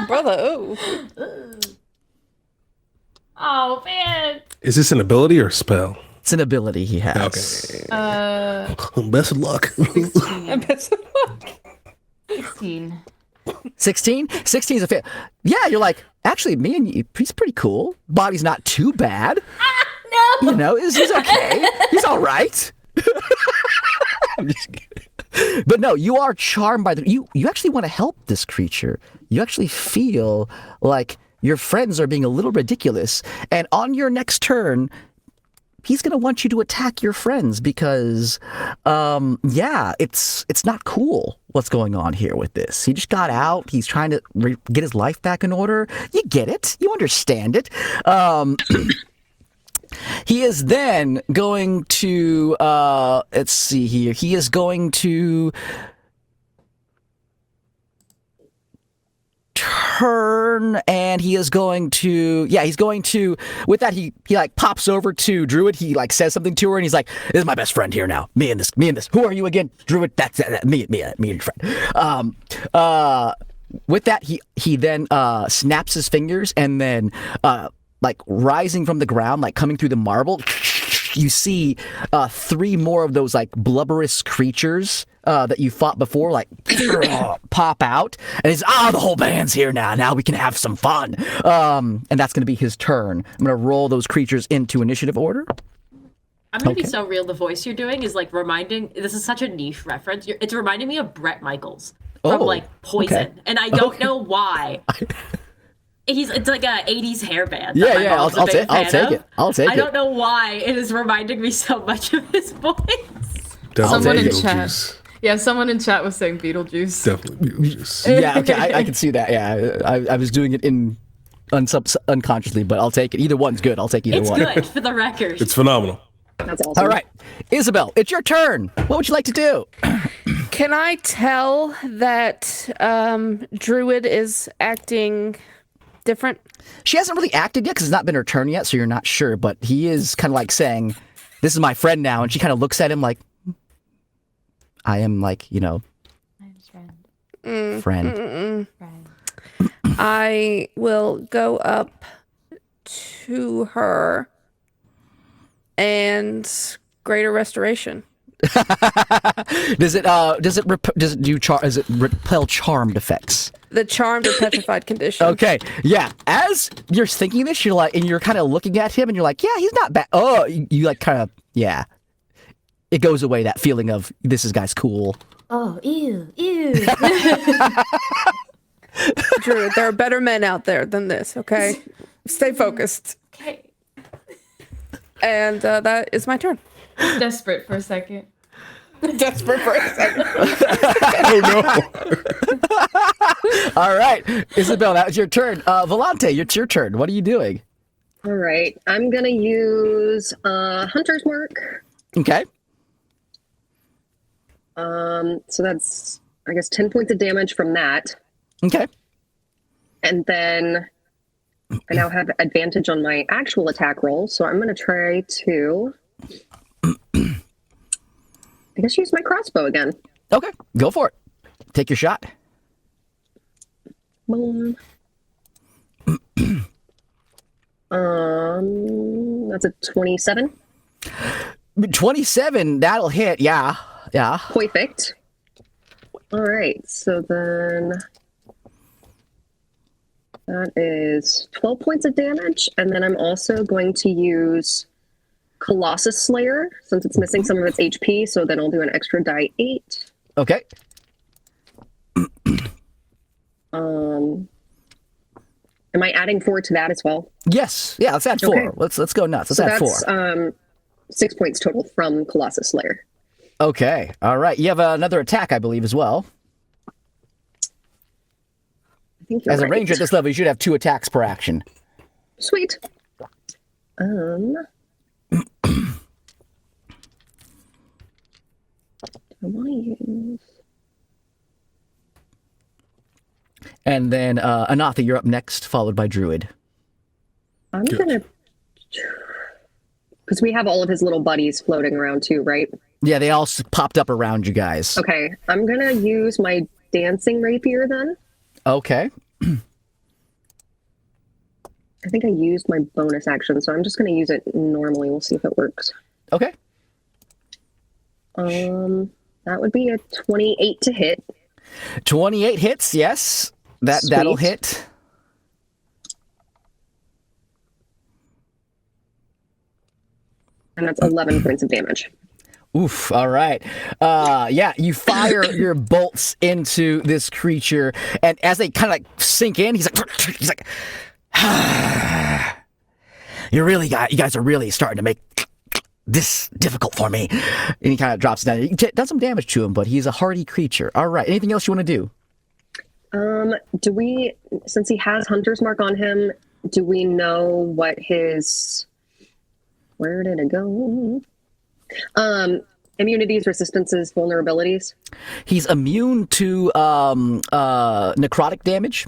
Brother, oh. Oh, man. Is this an ability or a spell? It's an ability he has. Okay. Best of luck. 16. 16? 16 is a fail. Yeah, you're like, actually, me and you, he's pretty cool. Body's not too bad. No! You know, he's okay. He's all right. I'm just kidding. But no, you are charmed by you actually want to help this creature. You actually feel like your friends are being a little ridiculous. And on your next turn, he's going to want you to attack your friends because, it's not cool what's going on here with this. He just got out. He's trying to get his life back in order. You get it. You understand it. He is then going to, let's see here. He is going to turn, and he is going to, with that, he like pops over to Druid. He like says something to her, and he's like, this is my best friend here now. Me and this. Who are you again? Druid, that's me and your friend. With that, he then snaps his fingers, and then like rising from the ground, like coming through the marble, you see 3 more of those like blubberous creatures that you fought before, like pop out, and he's the whole band's here now. Now we can have some fun. And that's going to be his turn. I'm going to roll those creatures into initiative order. I'm gonna be so real. The voice you're doing is like reminding. This is such a niche reference. It's reminding me of Bret Michaels from like Poison, and I don't know why. It's like a 80s hairband. Yeah, I'll take it. I don't know why it is reminding me so much of his voice. Someone in chat. Beetlejuice. Yeah, someone in chat was saying Beetlejuice. Definitely Beetlejuice. Yeah, okay, I can see that. Yeah, I was doing it unconsciously, but I'll take it. Either one's good. I'll take either one. It's good for the record. It's phenomenal. That's awesome. All right, Isabel, it's your turn. What would you like to do? Can I tell that Druid is acting different? She hasn't really acted yet because it's not been her turn yet, so you're not sure. But he is kind of like saying, "This is my friend now," and she kind of looks at him like, "I am like, I'm friend." I will go up to her and greater restoration. Does it repel charmed effects? The charmed or petrified condition. Okay, yeah. As you're thinking this, you're like, and you're kind of looking at him, and you're like, yeah, he's not bad. Oh, you like kind of, yeah. It goes away, that feeling of this guy's cool. Oh, ew. Druid, there are better men out there than this, okay? Stay focused. Okay. And that is my turn. Desperate for a second. Desperate for a second. Oh no. All right, Isabel, that was your turn. Volante, it's your turn. What are you doing? All right. I'm going to use Hunter's Mark. Okay. So that's, I guess, 10 points of damage from that. Okay. And then I now have advantage on my actual attack roll. So I'm going to try to I guess use my crossbow again. Okay, go for it. Take your shot. Boom. That's a 27. 27, that'll hit. Yeah. Perfect. All right, so then that is 12 points of damage, and then I'm also going to use Colossus Slayer since it's missing some of its HP, so then I'll do an extra die 8. Okay. Am I adding 4 to that as well? Yes. Yeah, let's add 4. Okay. Let's go nuts. Let's add 4. That's 6 points total from Colossus Slayer. Okay. All right. You have another attack, I believe, as well. I think you're As a right. ranger at this level, you should have 2 attacks per action. Sweet. And then Anathi, you're up next, followed by Druid. I'm gonna, because we have all of his little buddies floating around too, right? Yeah, they all popped up around you guys. Okay, I'm gonna use my dancing rapier then. Okay. I think I used my bonus action, so I'm just gonna use it normally. We'll see if it works. Okay. That would be a 28 to hit. 28 hits, yes. That'll Sweet. hit. And that's 11 points of damage. Oof, all right. Yeah, you fire your bolts into this creature, and as they kind of like sink in, he's like, you guys are really starting to make this difficult for me. And he kind of drops down. You done some damage to him, but he's a hardy creature. All right, anything else you want to do? Do we, since he has Hunter's Mark on him, do we know what his, where did it go? Immunities, resistances, vulnerabilities. He's immune to necrotic damage.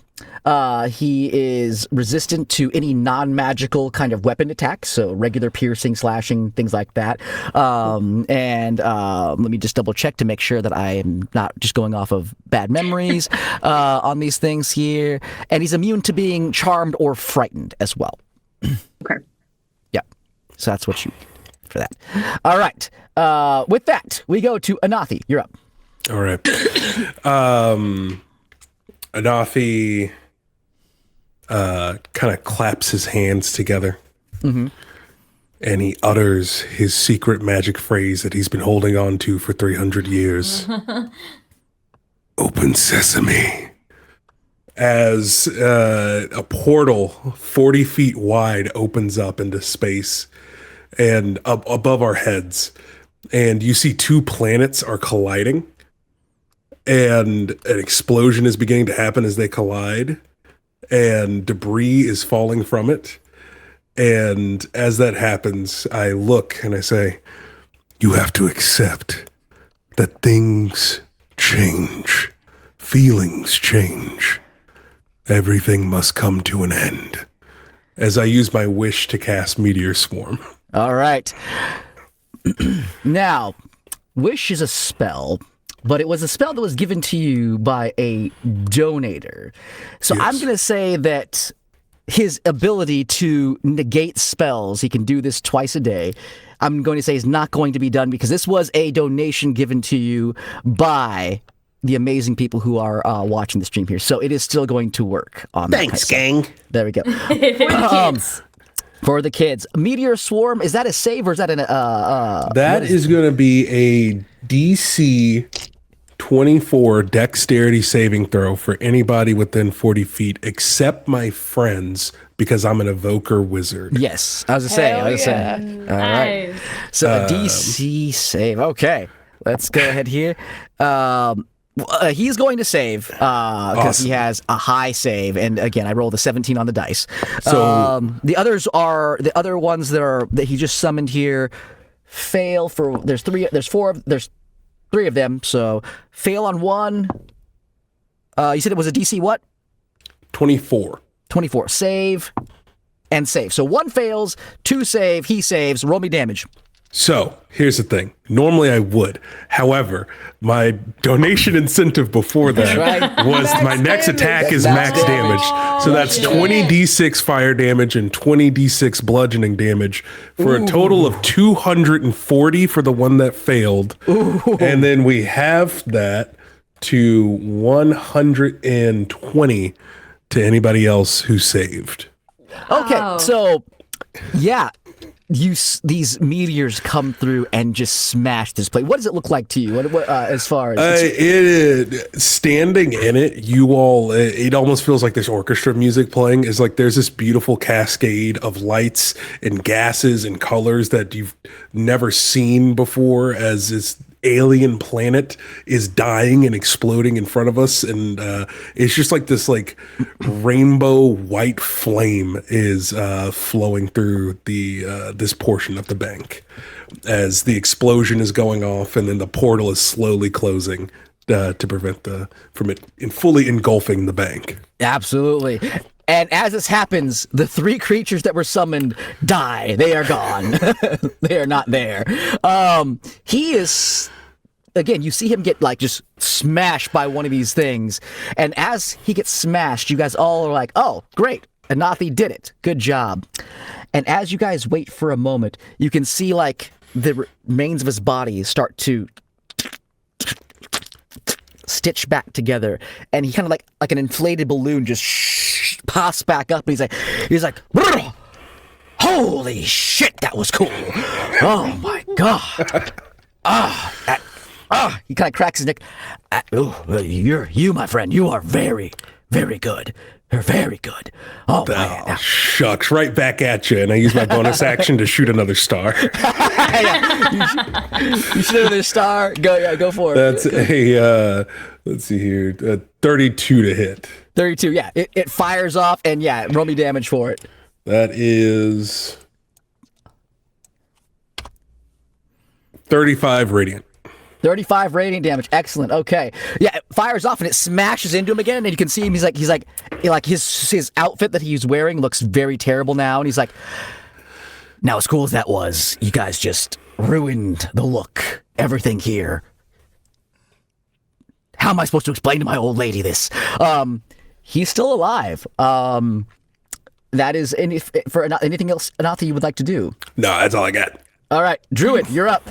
He is resistant to any non-magical kind of weapon attacks, so regular piercing, slashing, things like that. And let me just double check to make sure that I am not just going off of bad memories on these things here. And he's immune to being charmed or frightened as well. Okay. Yeah, so that's what you for that. All right. With that, we go to Anathi. You're up. All right. Anafi kind of claps his hands together. Mm-hmm. And he utters his secret magic phrase that he's been holding on to for 300 years. Open sesame. As a portal 40 feet wide opens up into space and up above our heads. And you see 2 planets are colliding. And an explosion is beginning to happen as they collide. And debris is falling from it. And as that happens, I look and I say, you have to accept that things change. Feelings change. Everything must come to an end. As I use my wish to cast Meteor Swarm. All right. Now, wish is a spell, but it was a spell that was given to you by a donator. So Yes. I'm going to say that his ability to negate spells, he can do this twice a day, I'm going to say is not going to be done because this was a donation given to you by the amazing people who are watching the stream here. So it is still going to work on Thanks, that. gang. There we go. For the kids. For the kids. Meteor Swarm, is that a save or is that an... That is going to be a DC 24 dexterity saving throw for anybody within 40 feet except my friends because I'm an evoker wizard. Yes, I was going to say. Hell I was gonna yeah. say. All right. Nice. So a DC save. Okay, let's go ahead here. He's going to save because he has a high save, and again, I rolled a 17 on the dice. So- the other ones that he just summoned here fail for. There's 3 of them. So fail on 1. You said it was a DC what? 24. 24. Save and save. So 1 fails, 2 save. He saves. Roll me damage. So here's the thing. Normally I would. However, my donation incentive before that right. was my next attack is max damage. So that's 20d6 fire damage and 20d6 bludgeoning damage for a total of 240 for the one that failed. And then we have that to 120 to anybody else who saved. Okay, so yeah, these meteors come through and just smash this plate. What does it look like to you? What as far as standing in it, you all, it almost feels like there's orchestra music playing. Is like there's this beautiful cascade of lights and gases and colors that you've never seen before as this alien planet is dying and exploding in front of us, and it's just like this like rainbow white flame is flowing through the this portion of the bank as the explosion is going off, and then the portal is slowly closing to prevent from it fully engulfing the bank. Absolutely. And as this happens, the 3 creatures that were summoned die. They are gone. They are not there. He is, again, you see him get like just smashed by one of these things. And as he gets smashed, you guys all are like, oh, great. Anathi did it. Good job. And as you guys wait for a moment, you can see like the remains of his body start to stitch back together, and he kind of like an inflated balloon just pops back up, and he's like holy shit, that was cool. Oh my god. He kind of cracks his neck. You my friend, you are very, very good. You're very good. Oh, man. Shucks, right back at you. And I use my bonus action to shoot another star. You shoot another star. Go for it. That's a, let's see here, 32 to hit. 32, yeah. It fires off, and yeah, roll me damage for it. That is 35 radiant. 35 radiant damage. Excellent. Okay. Yeah, it fires off and it smashes into him again, and you can see him. He's like his outfit that he's wearing looks very terrible now, and he's like, now as cool as that was, you guys just ruined the look. Everything here. How am I supposed to explain to my old lady this? He's still alive. That is for anything else, Anathi, you would like to do? No, that's all I got. All right, Druid, you're up.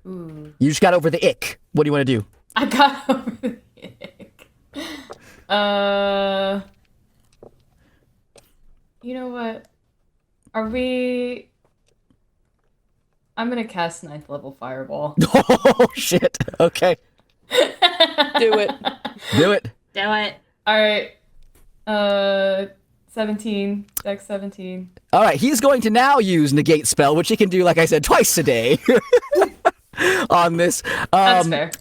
You just got over the ick. What do you want to do? I got over the ick. You know what? I'm gonna cast 9th level fireball. Oh shit. Okay. Do it. Do it. Do it. Alright. 17. Dex 17. All right, he's going to now use negate spell, which he can do, like I said, twice a day. On this. That's fair.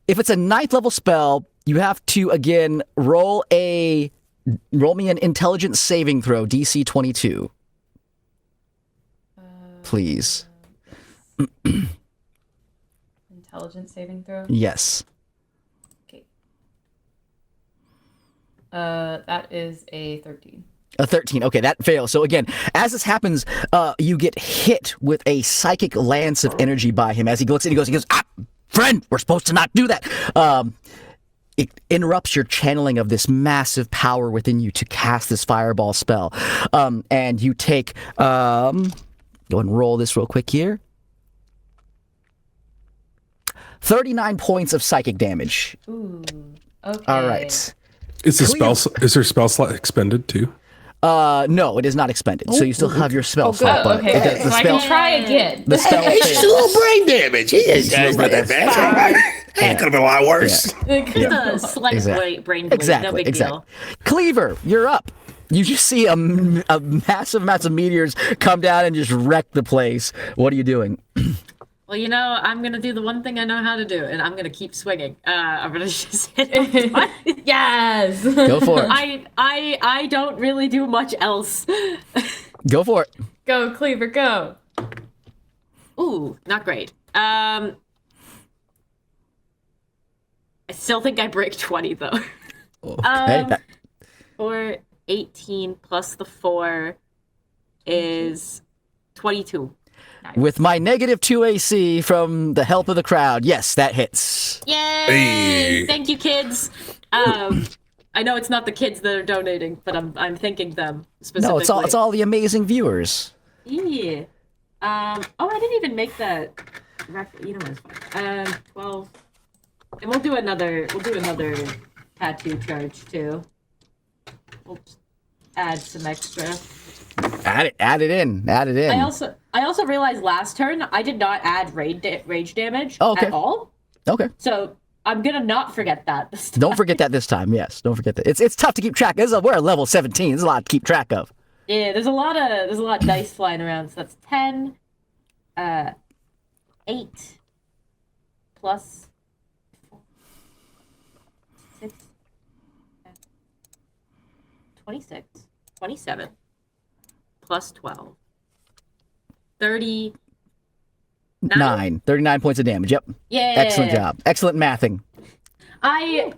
If it's a 9th level spell, you have to again roll me an intelligence saving throw, DC 22. Please. Intelligence saving throw? Yes. Okay. That is a 13. A 13. Okay, that fails. So again, as this happens, you get hit with a psychic lance of energy by him. As he looks and he goes, friend, we're supposed to not do that. It interrupts your channeling of this massive power within you to cast this fireball spell. And you take, go and roll this real quick here. 39 points of psychic damage. Ooh. Okay. All right. Is there spell slot expended too? No, it is not expended. So you still have your spell slot, but okay. the So I spell can try again. the spell It's still brain damage. It's not that bad. It could have been a lot worse. The slight Exactly. brain bleed, no big deal. Cleaver, you're up. You just see a massive amounts of meteors come down and just wreck the place. What are you doing? Well, you know, I'm gonna do the one thing I know how to do, and I'm gonna keep swinging. I'm gonna just hit him twice. Yes. Go for it. I don't really do much else. Go for it. Go, Cleaver, go. Ooh, not great. I still think I break 20 though. Okay. 4, 18 plus the 4 is 22. With my -2 AC from the help of the crowd, yes, that hits. Yay! Hey. Thank you, kids. I know it's not the kids that are donating, but I'm thanking them specifically. No, it's all the amazing viewers. Yeah. Oh, I didn't even make that. You know what? It's fine. 12. And we'll do another tattoo charge too. We'll just add some extra. Add it in. I also realized last turn I did not add rage damage at all. Okay. So I'm gonna not forget that this time. Don't forget that this time. Yes, don't forget that. It's tough to keep track. We're at level 17. There's a lot to keep track of. Yeah, there's a lot of dice flying around. So that's 10, 8 plus 6, 26, 27 plus 12, 30. 39 points of damage. Yep. Yeah. Excellent job. Excellent mathing. I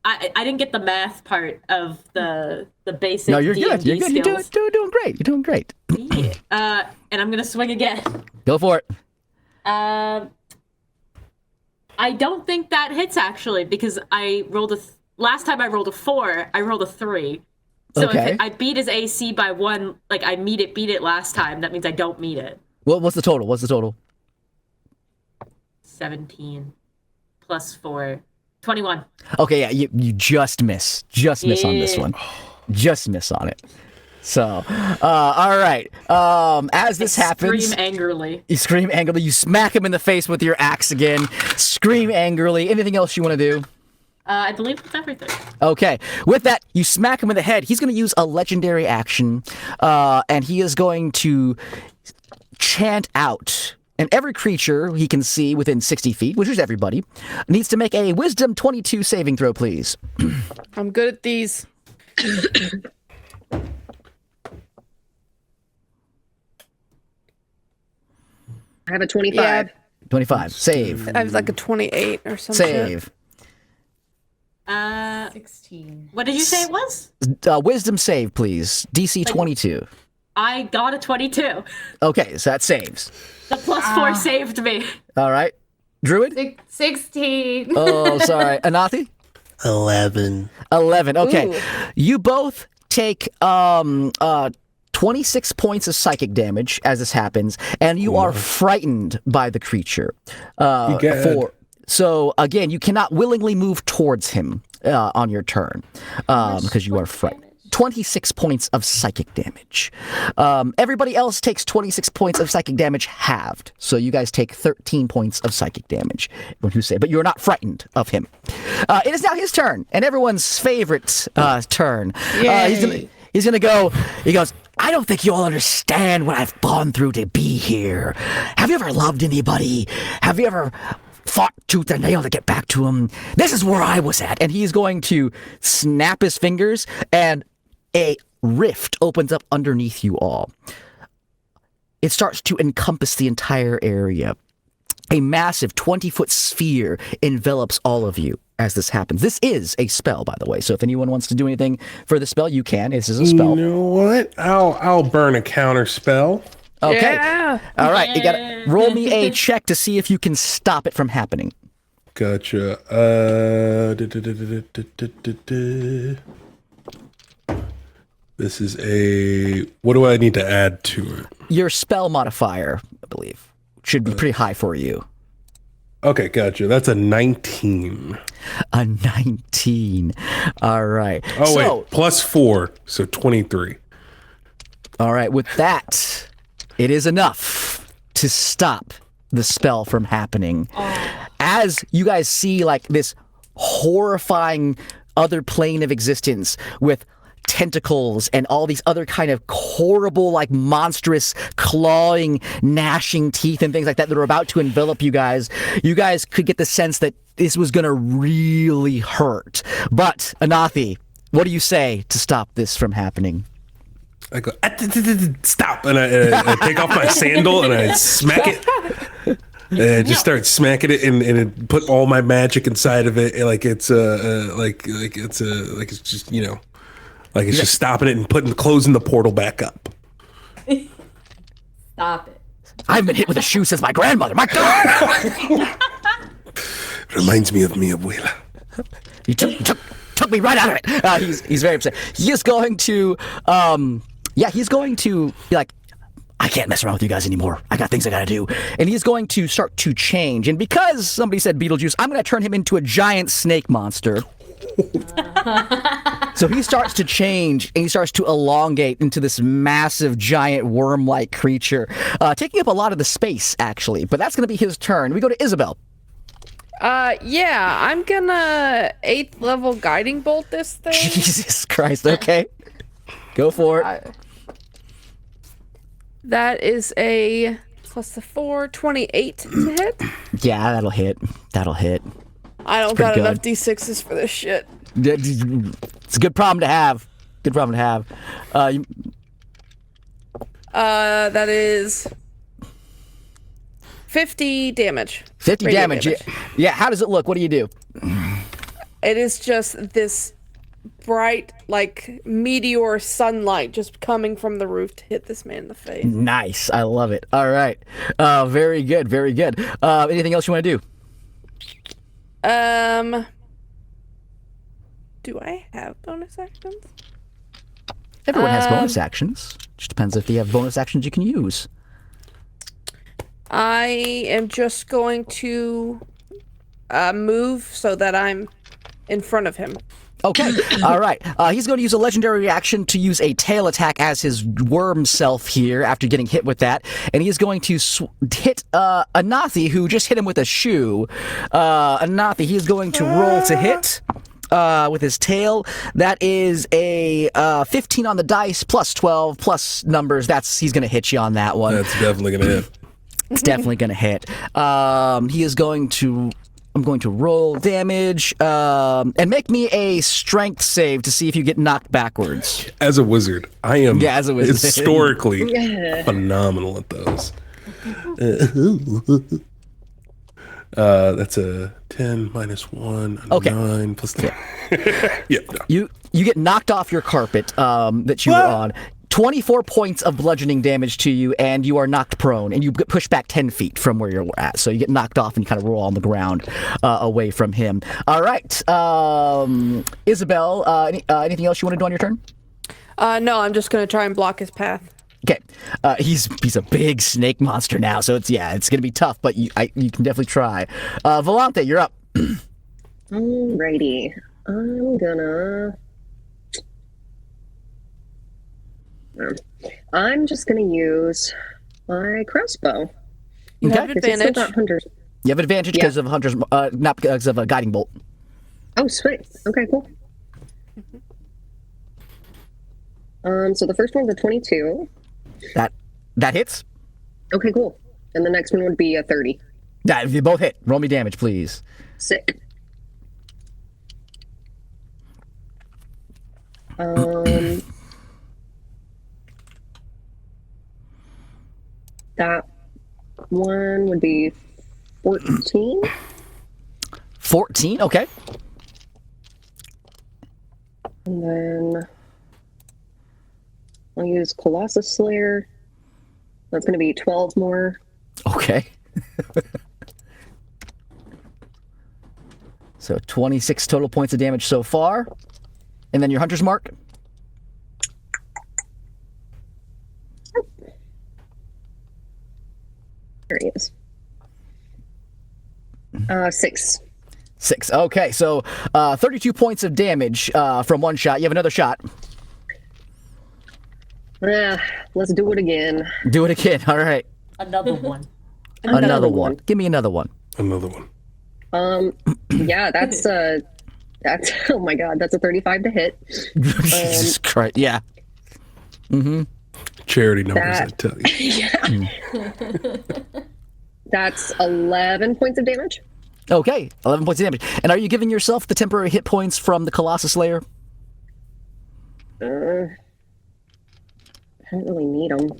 didn't get the math part of the basic. No, you're D&D good. You're good. skills. You're doing great. You're doing great. Yeah. And I'm gonna swing again. Go for it. I don't think that hits actually because I rolled last time I rolled a 4. I rolled a 3. So Okay. if I beat his AC by 1, like I beat it last time, that means I don't meet it. What's the total? 17 plus 4, 21. Okay, yeah, you just miss. Just miss on this one. Just miss on it. So, all right. As this happens, Scream angrily. you scream angrily. You smack him in the face with your axe again. Scream angrily. Anything else you want to do? I believe that's everything. Okay. With that, you smack him in the head. He's going to use a legendary action, and he is going to chant out. And every creature he can see within 60 feet, which is everybody, needs to make a Wisdom 22 saving throw, please. I'm good at these. I have a 25. Yeah. 25. Save. I was like a 28 or something. Save. 16. What did you say it was? Wisdom save, please. DC 22. I got a 22. Okay, so that saves. The plus 4 saved me. All right. Druid? 16. Oh, sorry. Anathi? 11. 11. Okay. Ooh. You both take 26 points of psychic damage as this happens, and you are frightened by the creature. So, again, you cannot willingly move towards him on your turn because you are frightened. 26 points of psychic damage. Everybody else takes 26 points of psychic damage halved. So you guys take 13 points of psychic damage. But you're not frightened of him. It is now his turn, and everyone's favorite turn. He's gonna go. He goes, I don't think you all understand what I've gone through to be here. Have you ever loved anybody? Have you ever fought tooth and nail to get back to him? This is where I was at. And he's going to snap his fingers, and a rift opens up underneath you all. It starts to encompass the entire area. A massive 20-foot sphere envelops all of you as this happens. This is a spell, by the way. So if anyone wants to do anything for the spell, you can. This is a spell. You know what? I'll burn a counter spell. Okay. Yeah. All right. You gotta roll me a check to see if you can stop it from happening. Gotcha. This is a. What do I need to add to it? Your spell modifier, I believe, should be pretty high for you. Okay, gotcha. That's a 19. A 19. All right. Oh, wait. Plus 4, so 23. All right. With that, it is enough to stop the spell from happening. As you guys see, like, this horrifying other plane of existence with tentacles and all these other kind of horrible, like, monstrous clawing, gnashing teeth and things like that are about to envelop you guys could get the sense that this was gonna really hurt. But Anathi, what do you say to stop this from happening? I go, stop, and I take off my sandal and I smack it. And I just start smacking it and put all my magic inside of it, like it's just, you know, like it's just stopping it and closing the portal back up. Stop it. I've been hit with a shoe since my grandmother. My God! Reminds me of mi abuela. You took me right out of it. He's very upset. He is going to, he's going to be like, I can't mess around with you guys anymore. I got things I gotta do. And he's going to start to change. And because somebody said Beetlejuice, I'm gonna turn him into a giant snake monster. So he starts to change and he starts to elongate into this massive giant worm-like creature, taking up a lot of the space actually. But that's gonna be his turn. We go to Isabel. Yeah, I'm gonna 8th level guiding bolt this thing. Jesus Christ, okay. Go for it. That is a plus the 4, 28 to hit. Yeah, that'll hit. That'll hit. I don't got enough D6s for this shit. It's a good problem to have. Good problem to have. That is 50 damage. 50 damage. Yeah, how does it look? What do you do? It is just this bright, like, meteor sunlight just coming from the roof to hit this man in the face. Nice. I love it. All right. Very good. Very good. Anything else you want to do? Do I have bonus actions? Everyone has bonus actions. Just depends if you have bonus actions you can use. I am just going to move so that I'm in front of him. Okay, all right. He's going to use a legendary reaction to use a tail attack as his worm self here after getting hit with that. And he is going to hit Anathi, who just hit him with a shoe. Anathi, he is going to roll to hit with his tail. That is a 15 on the dice, plus 12, plus numbers. He's going to hit you on that one. That's definitely going to hit. It's definitely going to hit. He is going to... I'm going to roll damage and make me a strength save to see if you get knocked backwards. As a wizard, I am as a wizard. Historically phenomenal at those. That's a 10 minus 1, okay. 9 plus 10. Yeah. No. You get knocked off your carpet that you were on. 24 points of bludgeoning damage to you, and you are knocked prone, and you get pushed back 10 feet from where you're at. So you get knocked off and you kind of roll on the ground away from him. All right. Isabel, anything else you want to do on your turn? No, I'm just going to try and block his path. Okay. He's a big snake monster now, so it's going to be tough, but you can definitely try. Volante, you're up. Alrighty. I'm just gonna use my crossbow. You have advantage. You have advantage because of Hunter's, not because of a guiding bolt. Oh, sweet. Okay, cool. So the first one's a 22. That hits. Okay, cool. And the next one would be a 30. They both hit. Roll me damage, please. Sick. That one would be 14. 14, okay. And then I'll use Colossus Slayer. That's going to be 12 more. Okay. So 26 total points of damage so far. And then your Hunter's Mark. There he is. 6. 6. Okay, so 32 points of damage from one shot. You have another shot. Let's do it again. Do it again. All right. Another one. Another one. Give me another one. Another one. Yeah, that's oh my god, that's a 35 to hit. Jesus Christ. Yeah. Mm-hmm. Charity numbers, I tell you. Yeah. That's 11 points of damage. Okay, 11 points of damage. And are you giving yourself the temporary hit points from the Colossus Slayer? I don't really need them.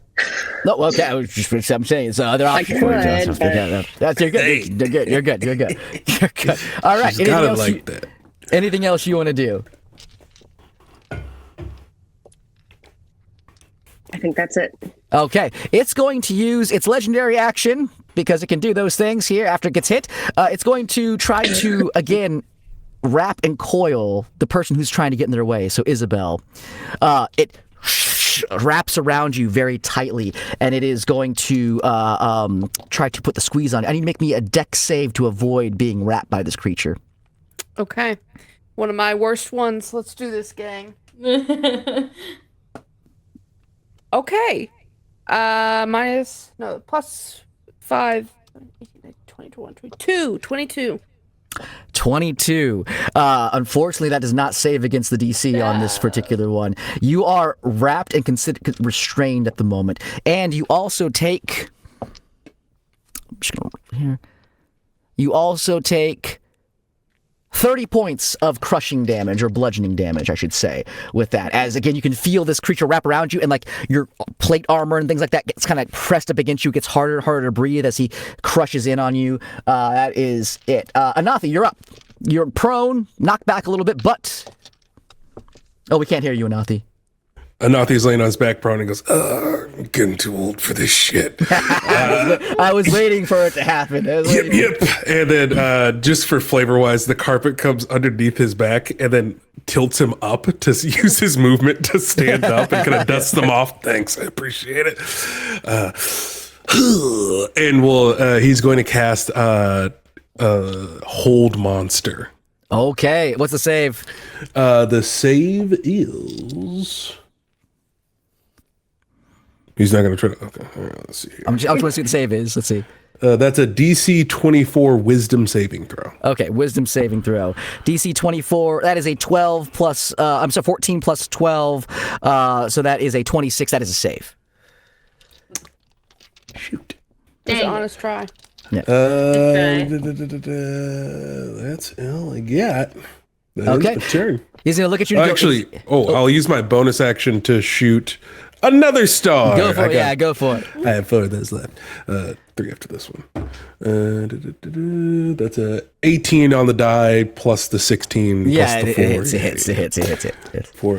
No, okay. I'm saying it's other options. That's you're good. You're good. You're good. All right. Anything else you want to do? think that's it. Okay, it's going to use its legendary action because it can do those things here after it gets hit. It's going to try to, again, wrap and coil the person who's trying to get in their way. So Isabel, it wraps around you very tightly, and it is going to try to put the squeeze on. I need to make me a dex save to avoid being wrapped by this creature. Okay. One of my worst ones. Let's do this, gang. Okay. Plus 5, 21, 22. 22. Unfortunately, that does not save against the DC on this particular one. You are wrapped and considered restrained at the moment. And you also take... I'm just gonna here. You also take 30 points of crushing damage, or bludgeoning damage, I should say, with that. As, again, you can feel this creature wrap around you, and, like, your plate armor and things like that gets kind of pressed up against you. It gets harder and harder to breathe as he crushes in on you. That is it. Anathi, you're up. You're prone, knocked back a little bit, but... Oh, we can't hear you, Anathi. Anathi's laying on his back prone and goes, I'm getting too old for this shit. I was waiting for it to happen. Yep. And then just for flavor-wise, the carpet comes underneath his back and then tilts him up to use his movement to stand up and kind of dust them off. Thanks, I appreciate it. And he's going to cast Hold Monster. Okay, what's the save? The save is... He's not going to try to... Okay, all right, let's see here. I'm just want to see what the save is. Let's see. That's a DC 24 Wisdom saving throw. Okay, Wisdom saving throw. DC 24, that is a 12 plus... 14 plus 12. So that is a 26. That is a save. Shoot. It was an honest try. Yeah. That's all I got. Okay. That's my turn. He's going to look at you and I'll use my bonus action to shoot another star. Go for it. Yeah, go for it. I have 4 of those left. 3 after this one. That's a 18 on the die plus the 16 plus the 4. It hits. For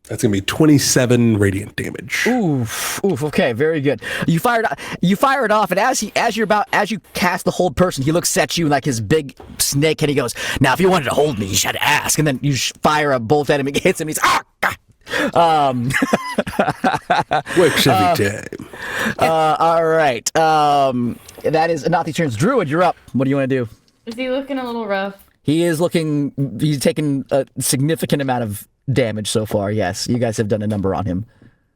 that's gonna be 27 radiant damage. Oof. Okay, very good. You fire it off, and as you cast the hold person, he looks at you like his big snake, and he goes, "Now, if you wanted to hold me, you should ask." And then you fire a bolt at him, it hits him. He's Quick Chevy time. All right. That is Anathi's turn. Druid, you're up. What do you want to do? Is he looking a little rough? He's taken a significant amount of damage so far. Yes, you guys have done a number on him.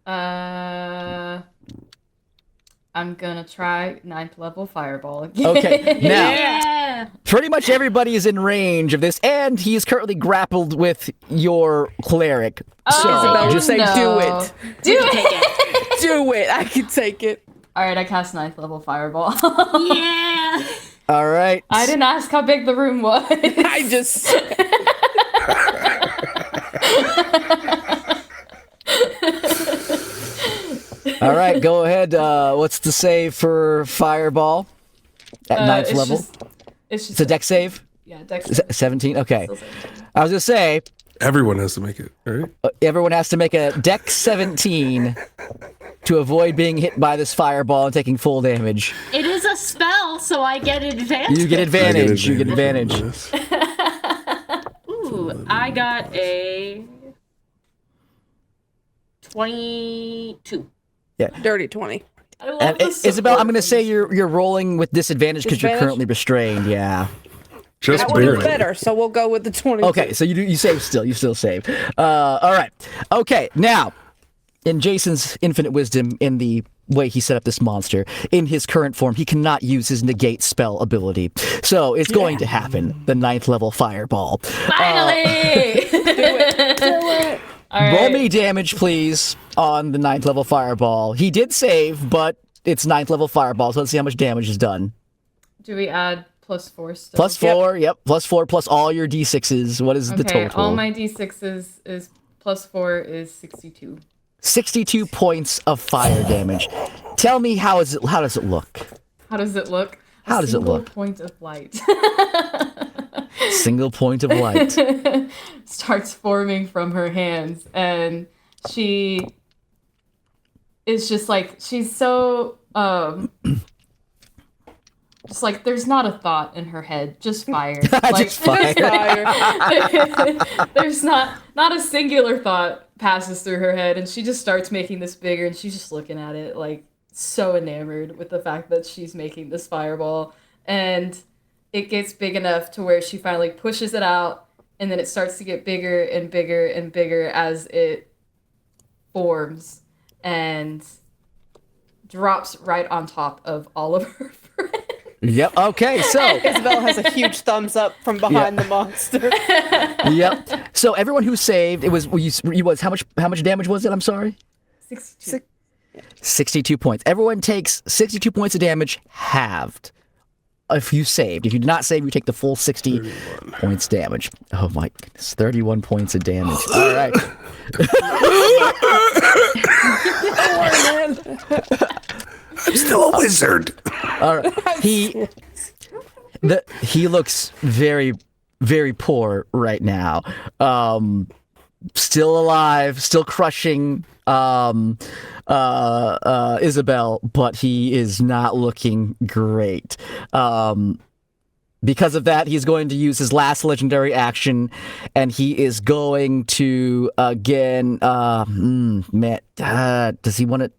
I'm gonna try 9th level fireball again. Okay, now pretty much everybody is in range of this, and he is currently grappled with your cleric. So just say, do it. Do it. Do it. I can take it. All right, I cast 9th level fireball. Yeah. All right. I didn't ask how big the room was. I just. All right, go ahead. What's the save for fireball at 9th level? It's a dex save? Yeah, dex save. 17? Okay. 17. I was going to say... Everyone has to make it, right? Everyone has to make a dex 17 to avoid being hit by this fireball and taking full damage. It is a spell, so I get advantage. You get advantage. You get advantage. Ooh, I got a 22. Yeah. Dirty 20. I love And this Isabel, support I'm going to from say you're rolling with disadvantage because you're Disadvantage? currently restrained. Yeah. Just That one is barely. better, so we'll go with the 20. Okay, so you save still. You still save. All right. Okay, now, in Jason's infinite wisdom, in the way he set up this monster, in his current form, he cannot use his negate spell ability. So it's going to happen. The 9th level fireball. Finally! Do it. All right. Roll me damage, please, on the 9th level fireball. He did save, but it's 9th level fireball, so let's see how much damage is done. Do we add +4 still? +4, yep. +4 plus all your d6s. What is the total? All my d6s is +4 is 62. 62 points of fire damage. Tell me how does it look? How does it look? How does it look? Point of light. Single point of light. Starts forming from her hands, and she is just like, she's so just like, there's not a thought in her head, just fire. Like, Just fire. there's not a singular thought passes through her head, and she just starts making this bigger, and she's just looking at it like so enamored with the fact that she's making this fireball, and it gets big enough to where she finally pushes it out, and then it starts to get bigger and bigger and bigger as it forms and drops right on top of all of her friends. Yep. Okay. So. Isabel has a huge thumbs up from behind the monster. Yep. So everyone who saved, it was how much damage was it? I'm sorry. 62. 62 points. Everyone takes 62 points of damage halved. If you saved. If you did not save, you take the full 60 points damage. Oh my goodness. 31 points of damage. All right. I'm still a wizard. All right. He looks very, very poor right now. Still alive, still crushing Isabel, but he is not looking great. Because of that, he's going to use his last legendary action, and he is going to again. Does he want to?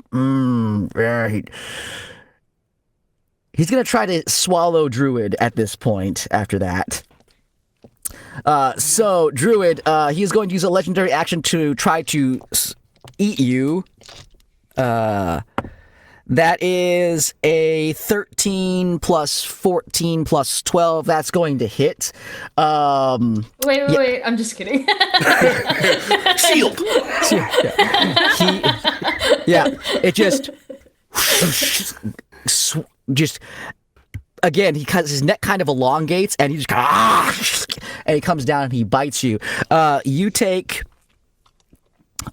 He's going to try to swallow Druid at this point. After that. So Druid, he is going to use a legendary action to try to eat you. That is a 13 plus 14 plus 12. That's going to hit. Wait. I'm just kidding. Shield. It just again, he cuts his neck kind of elongates, and he just and he comes down and he bites you. You take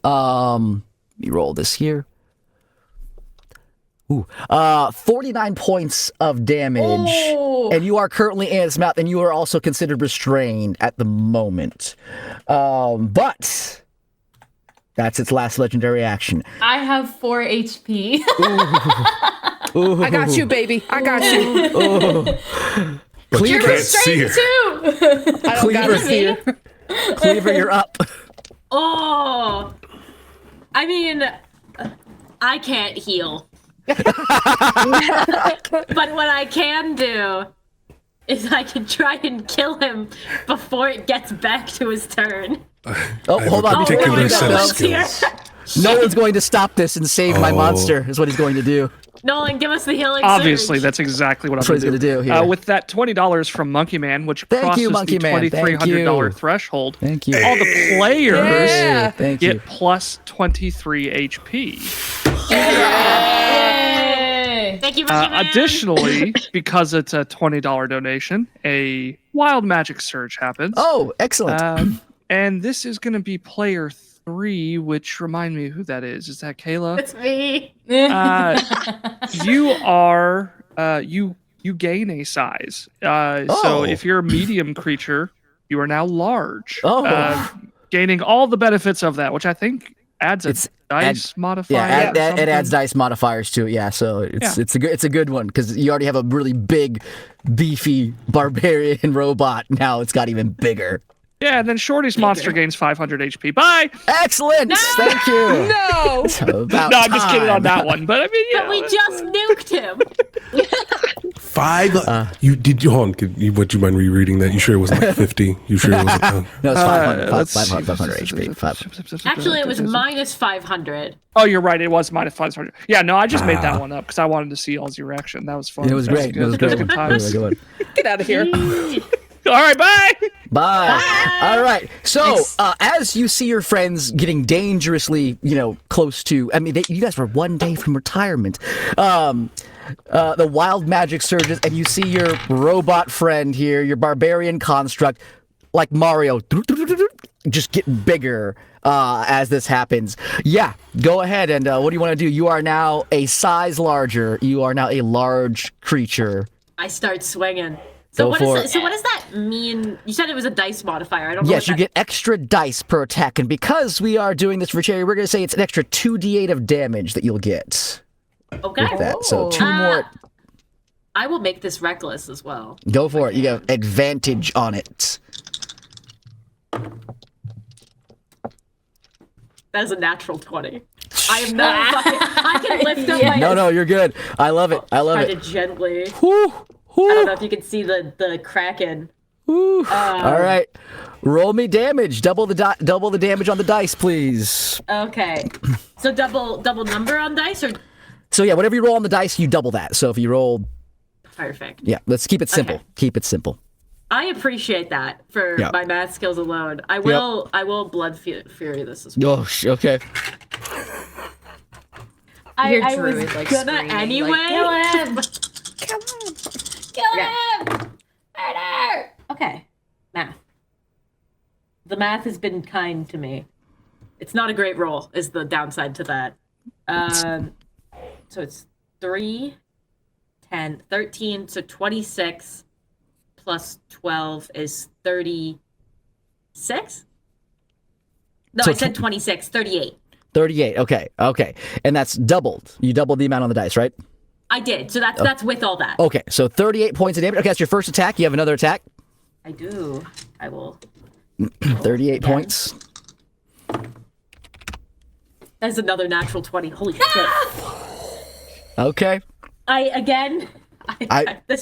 let me roll this here. 49 points of damage, and you are currently in its mouth, and you are also considered restrained at the moment. But that's its last legendary action. I have 4 HP. I got you, baby. I got you. But you You're can't see restrained her. too. I don't got Cleaver. fear. Cleaver, you're up. Oh, I mean, I can't heal. But what I can do is I can try and kill him before it gets back to his turn. Oh, hold on. particular Before we set go, of Here. skills. Nolan's going to stop this and save my Oh. monster, is what he's going to do. Nolan, give us the healing Obviously, surge. that's exactly what That's I'm what he's going to gonna do here. With that $20 from Monkey Man, which Thank crosses you, Monkey the Man. Thank $2,300 you. threshold, Thank you. all the players Yeah. Thank you. get plus 23 HP. Yay. Thank you, Monkey Man. Additionally, because it's a $20 donation, a wild magic surge happens. Oh, excellent. And this is going to be player 3, which remind me who that is. Is that Kayla? It's me. You are you gain a size. Oh. So if you're a medium creature, you are now large. Oh. Gaining all the benefits of that, which I think adds a It's- dice modifier. Yeah, or it adds something. dice modifiers to it. Yeah, so it's Yeah. it's a good one because you already have a really big, beefy barbarian robot. Now it's got even bigger. Yeah, and then Shorty's monster gains 500 HP. Bye. Excellent. Thank you. No. So about No, I'm just kidding on time. that one. But I mean, yeah. But we just nuked him. 5. You did you hold on? Would you mind rereading that? You sure it wasn't like 50? You sure it wasn't? No, it's 500, let's see. 500 HP. 500. Actually, it was minus 500. Oh, you're right. It was minus 500. Yeah, no, I just made that one up because I wanted to see y'all's reaction. That was fun. It was That great. It was good. great. Good It times. was a good one. Get out of here. All right, bye. Bye. All right. So, as you see your friends getting dangerously, close to, I mean, you guys were one day from retirement. The wild magic surges, and you see your robot friend here, your barbarian construct, like Mario, just get bigger as this happens. Yeah, go ahead and what do you want to do? You are now a size larger. You are now a large creature I start swinging. So what does that mean? You said it was a dice modifier. I don't know. Yes, you get extra dice per attack, and because we are doing this for charity, we're going to say it's an extra 2d8 of damage that you'll get. Okay. With that. So 2 more. I will make this reckless as well. Go for it. You have advantage on it. That is a natural 20. I am not fucking. I can lift up my. No, you're good. I love it. I love try it. to gently. Whew. I don't know if you can see the kraken. All right, roll me damage. Double the damage on the dice, please. Okay, so double number on dice, or So yeah, whatever you roll on the dice, you double that. So if you roll, perfect. yeah, let's keep it simple. Okay. Keep it simple. I appreciate that for Yep. my math skills alone. I will blood fury this as well. Oh, okay. Your I druid, was like, gonna screaming, anyway. like, kill him! Come on. Kill him! Murder! Okay, math. The math has been kind to me. It's not a great roll, is the downside to that. So it's 3, 10, 13, so 26 plus 12 is 36? No, So I said 26, 38. 38. Okay. And that's doubled. You doubled the amount on the dice, right? I did, so that's with all that. Okay, so 38 points of damage. Okay, that's your first attack. You have another attack. I do. I will. 38 points. That's another natural 20. Holy shit. Okay. This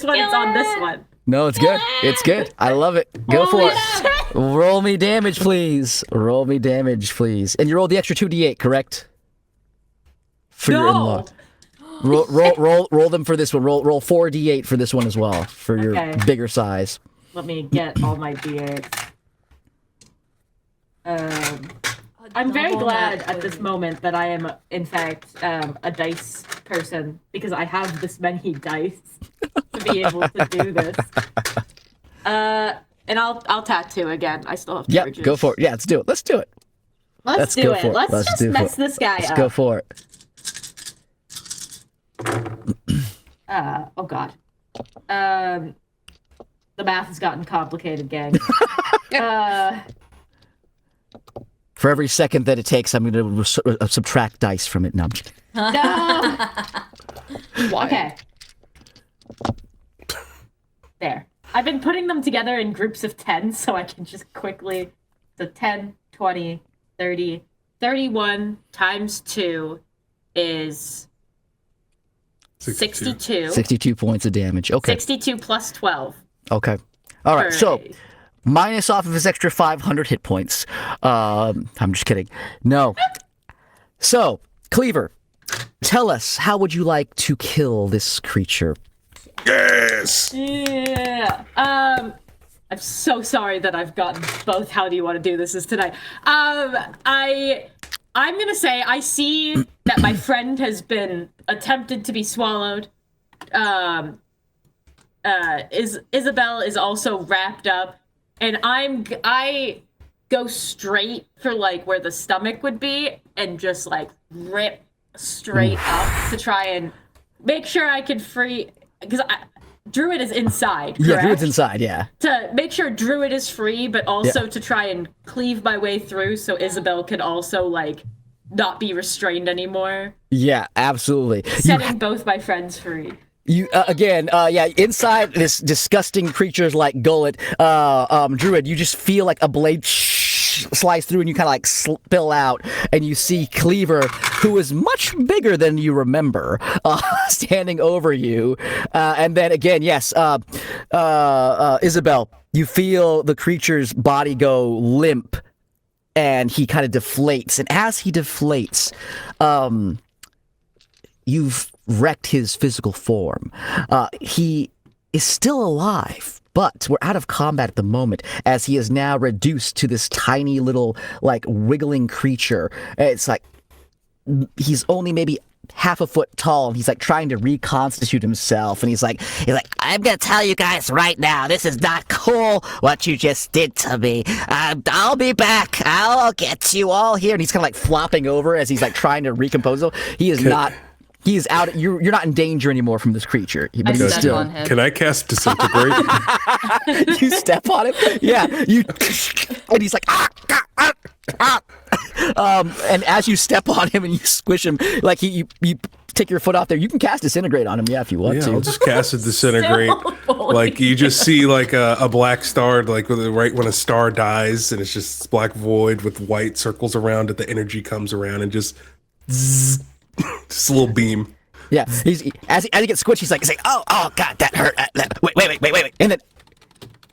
one is on this one. No, it's good. It's good. I love it. Go for it. Roll me damage, please. Roll me damage, please. And you rolled the extra 2d8, correct? For your in-law. Roll them for this one. Roll 4d8 for this one as well, for your bigger size. Let me get all my d8s. I'm very glad at this moment that I am, in fact, a dice person, because I have this many dice to be able to do this. And I'll tattoo again. I still have to reduce. Go for it. Yeah, let's do it. Let's do it. Let's do it. Let's just mess this guy Let's up. go for it. Oh god. The math has gotten complicated, gang. For every second that it takes, I'm going to subtract dice from it. No, I'm just kidding. No. Okay. There. I've been putting them together in groups of 10 so I can just quickly. So 10, 20, 30, 31 times 2 is 62. 62 points of damage. Okay. 62 plus 12. Okay. All right. So minus off of his extra 500 hit points. I'm just kidding. No. So, Cleaver, tell us, how would you like to kill this creature? Yes. Yeah. I'm so sorry that I've gotten both how do you want to do this is tonight. I'm gonna say I see that my friend has been attempted to be swallowed. Isabel is also wrapped up, and I go straight for like where the stomach would be and just like rip straight up to try and make sure I can free, because Druid is inside, correct? Yeah, Druid's inside, yeah. To make sure Druid is free, but also to try and cleave my way through so Isabel can also, like, not be restrained anymore. Yeah, absolutely. Setting both my friends free. You inside this disgusting creature's like gullet, Druid, you just feel like a blade slice through, and you kind of like spill out, and you see Cleaver, who is much bigger than you remember, standing over you, and then again, yes, Isabel, you feel the creature's body go limp, and he kind of deflates, and as he deflates, you've wrecked his physical form. He is still alive, but we're out of combat at the moment, as he is now reduced to this tiny little, like, wiggling creature. It's like he's only maybe half a foot tall, and he's like trying to reconstitute himself, and he's like, I'm gonna tell you guys right now, this is not cool what you just did to me. I'll be back. I'll get you all here. And he's kind of like flopping over as he's like trying to recompose himself. He is not He's out. You're not in danger anymore from this creature, but I he's step still. on him. Can I cast Disintegrate? You step on him. Yeah. You and he's like and as you step on him and you squish him, like you take your foot off there, you can cast Disintegrate on him. Yeah, if you want Yeah, to. I'll just cast a Disintegrate. Bully. Like you just see like a black star, like right when a star dies, and it's just this black void with white circles around it. The energy comes around and just zzz, just a little beam. Yeah, as he gets squished, he's like, oh god, that hurt. Wait, and then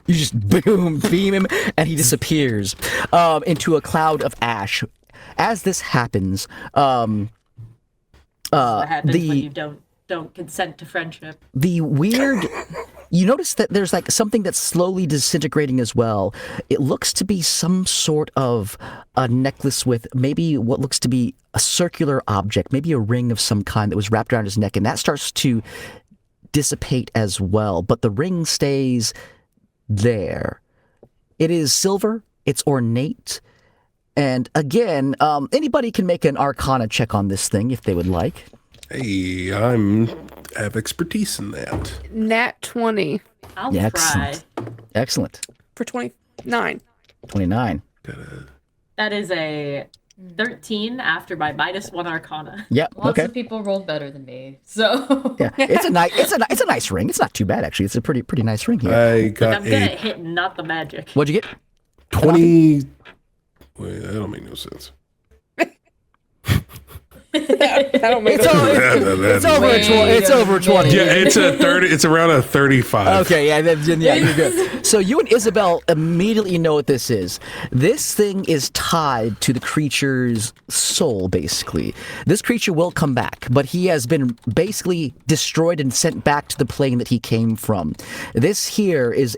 you just boom, beam him, and he disappears into a cloud of ash. As this happens, What happens when you don't consent to friendship? the weird. You notice that there's like something that's slowly disintegrating as well. It looks to be some sort of a necklace with maybe what looks to be a circular object, maybe a ring of some kind that was wrapped around his neck, and that starts to dissipate as well. But the ring stays there. It is silver. It's ornate. And again, anybody can make an Arcana check on this thing if they would like. Hey, have expertise in that. Nat 20 I'll Yeah, try. Excellent. for 29. 29. That is a 13 after my -1 Arcana. Yep. Lots Okay. of people rolled better than me, so Yeah. It's a nice ring. It's not too bad actually. It's a pretty nice ring here. I Like, got I'm good at a hitting, not the magic. What'd you get? 20. Wait, that don't make no sense. That don't make It's sense. over. It's over 20. Yeah, it's a 30. It's around a 35. Okay, yeah, then you're good. So you and Isabel immediately know what this is. This thing is tied to the creature's soul, basically. This creature will come back, but he has been basically destroyed and sent back to the plane that he came from. This here is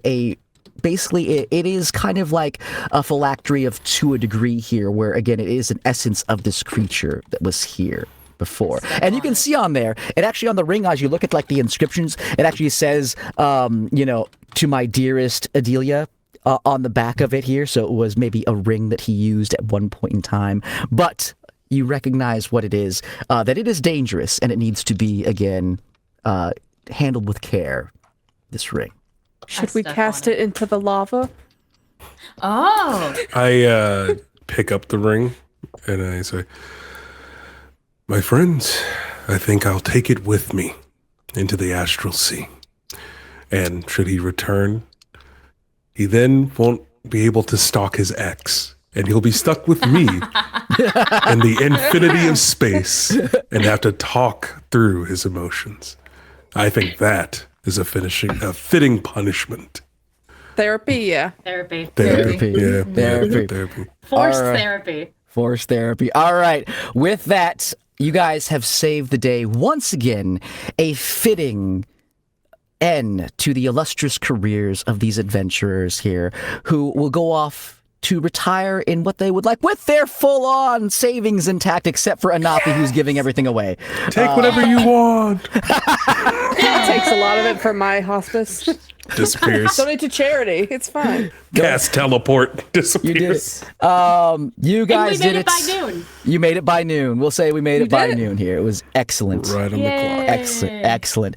basically, it is kind of like a phylactery to a degree here, where again, it is an essence of this creature that was here before. And you can see on there, it actually on the ring, as you look at like the inscriptions, it actually says, to my dearest Adelia. On the back of it here, so it was maybe a ring that he used at one point in time. But you recognize what it is, that it is dangerous, and it needs to be, again, handled with care, this ring. Should we step cast on it into the lava? oh, I pick up the ring and I say, "My friends, I think I'll take it with me into the astral sea. And should he return, he then won't be able to stalk his ex, and he'll be stuck with me in the infinity of space and have to talk through his emotions. I think that is a fitting punishment." Therapy, yeah. Therapy. Therapy. Yeah. Therapy. Therapy. Forced All right. therapy. Forced therapy. All right. With that, you guys have saved the day once again. A fitting end to the illustrious careers of these adventurers here, who will go off to retire in what they would like with their full-on savings intact, except for Anathi, who's giving everything away. Take whatever you want. It takes a lot of it from my hospice. Disappears. Donate to charity. It's fine. Cast teleport. You did Disappears. it. You guys And we made did it by noon. You made it by noon. We'll say we made it by did it. noon here. It was excellent. Right on the clock. Excellent.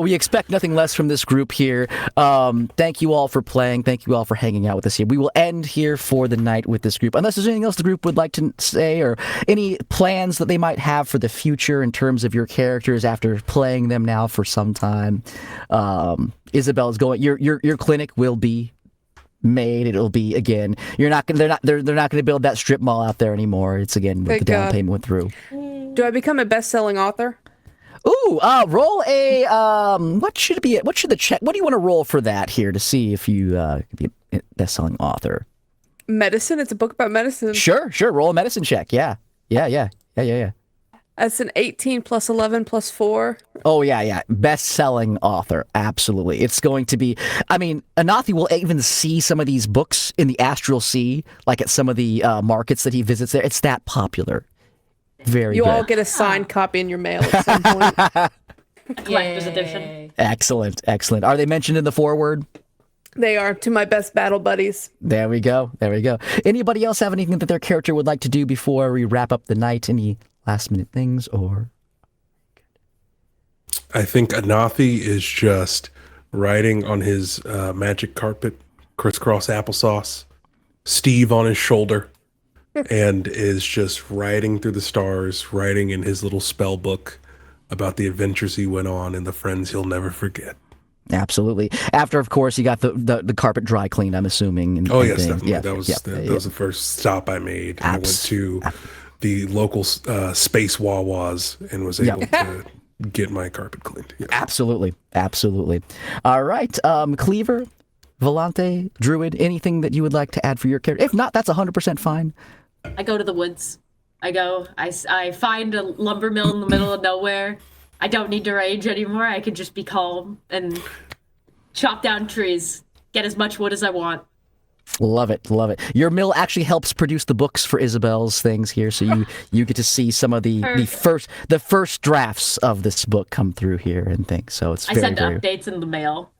We expect nothing less from this group here. Thank you all for playing. Thank you all for hanging out with us here. We will end here for the night with this group. Unless there's anything else the group would like to say, or any plans that they might have for the future in terms of your characters after playing them now for some time. Isabel's going. Your clinic will be made. It'll be again. They're not going to build that strip mall out there anymore. It's again with Thank the down God. payment went through. Do I become a best-selling author? Ooh, roll a what should it be? What should the check? What do you want to roll for that here to see if you could be a best-selling author? Medicine. It's a book about medicine. Sure. Roll a medicine check. Yeah. That's an 18 plus 11 plus 4. Oh yeah. Best-selling author. Absolutely. It's going to be. I mean, Anathi will even see some of these books in the Astral Sea, like at some of the markets that he visits there. It's that popular. Very You good. all get a signed copy in your mail at some point. Collector's edition. Yay. Excellent. Are they mentioned in the foreword? They are to my best battle buddies. There we go. Anybody else have anything that their character would like to do before we wrap up the night? Any last minute things or? I think Anathi is just riding on his magic carpet, crisscross applesauce, Steve on his shoulder, and is just riding through the stars, writing in his little spell book about the adventures he went on and the friends he'll never forget. Absolutely. After, of course, you got the carpet dry cleaned, I'm assuming. And, Oh, and yes, things. definitely. Yeah, That was yeah, that was the first stop I made. I went to Abs- the local space Wawas and was able to get my carpet cleaned. Yeah. Absolutely. Absolutely. All right. Cleaver, Volante, Druid, anything that you would like to add for your character? If not, that's 100% fine. I go to the woods. I find a lumber mill in the middle of nowhere. I don't need to rage anymore. I can just be calm and chop down trees, get as much wood as I want. Love it, love it. Your mill actually helps produce the books for Isabel's things here, so you get to see some of the first drafts of this book come through here and things. So it's I send updates in the mail.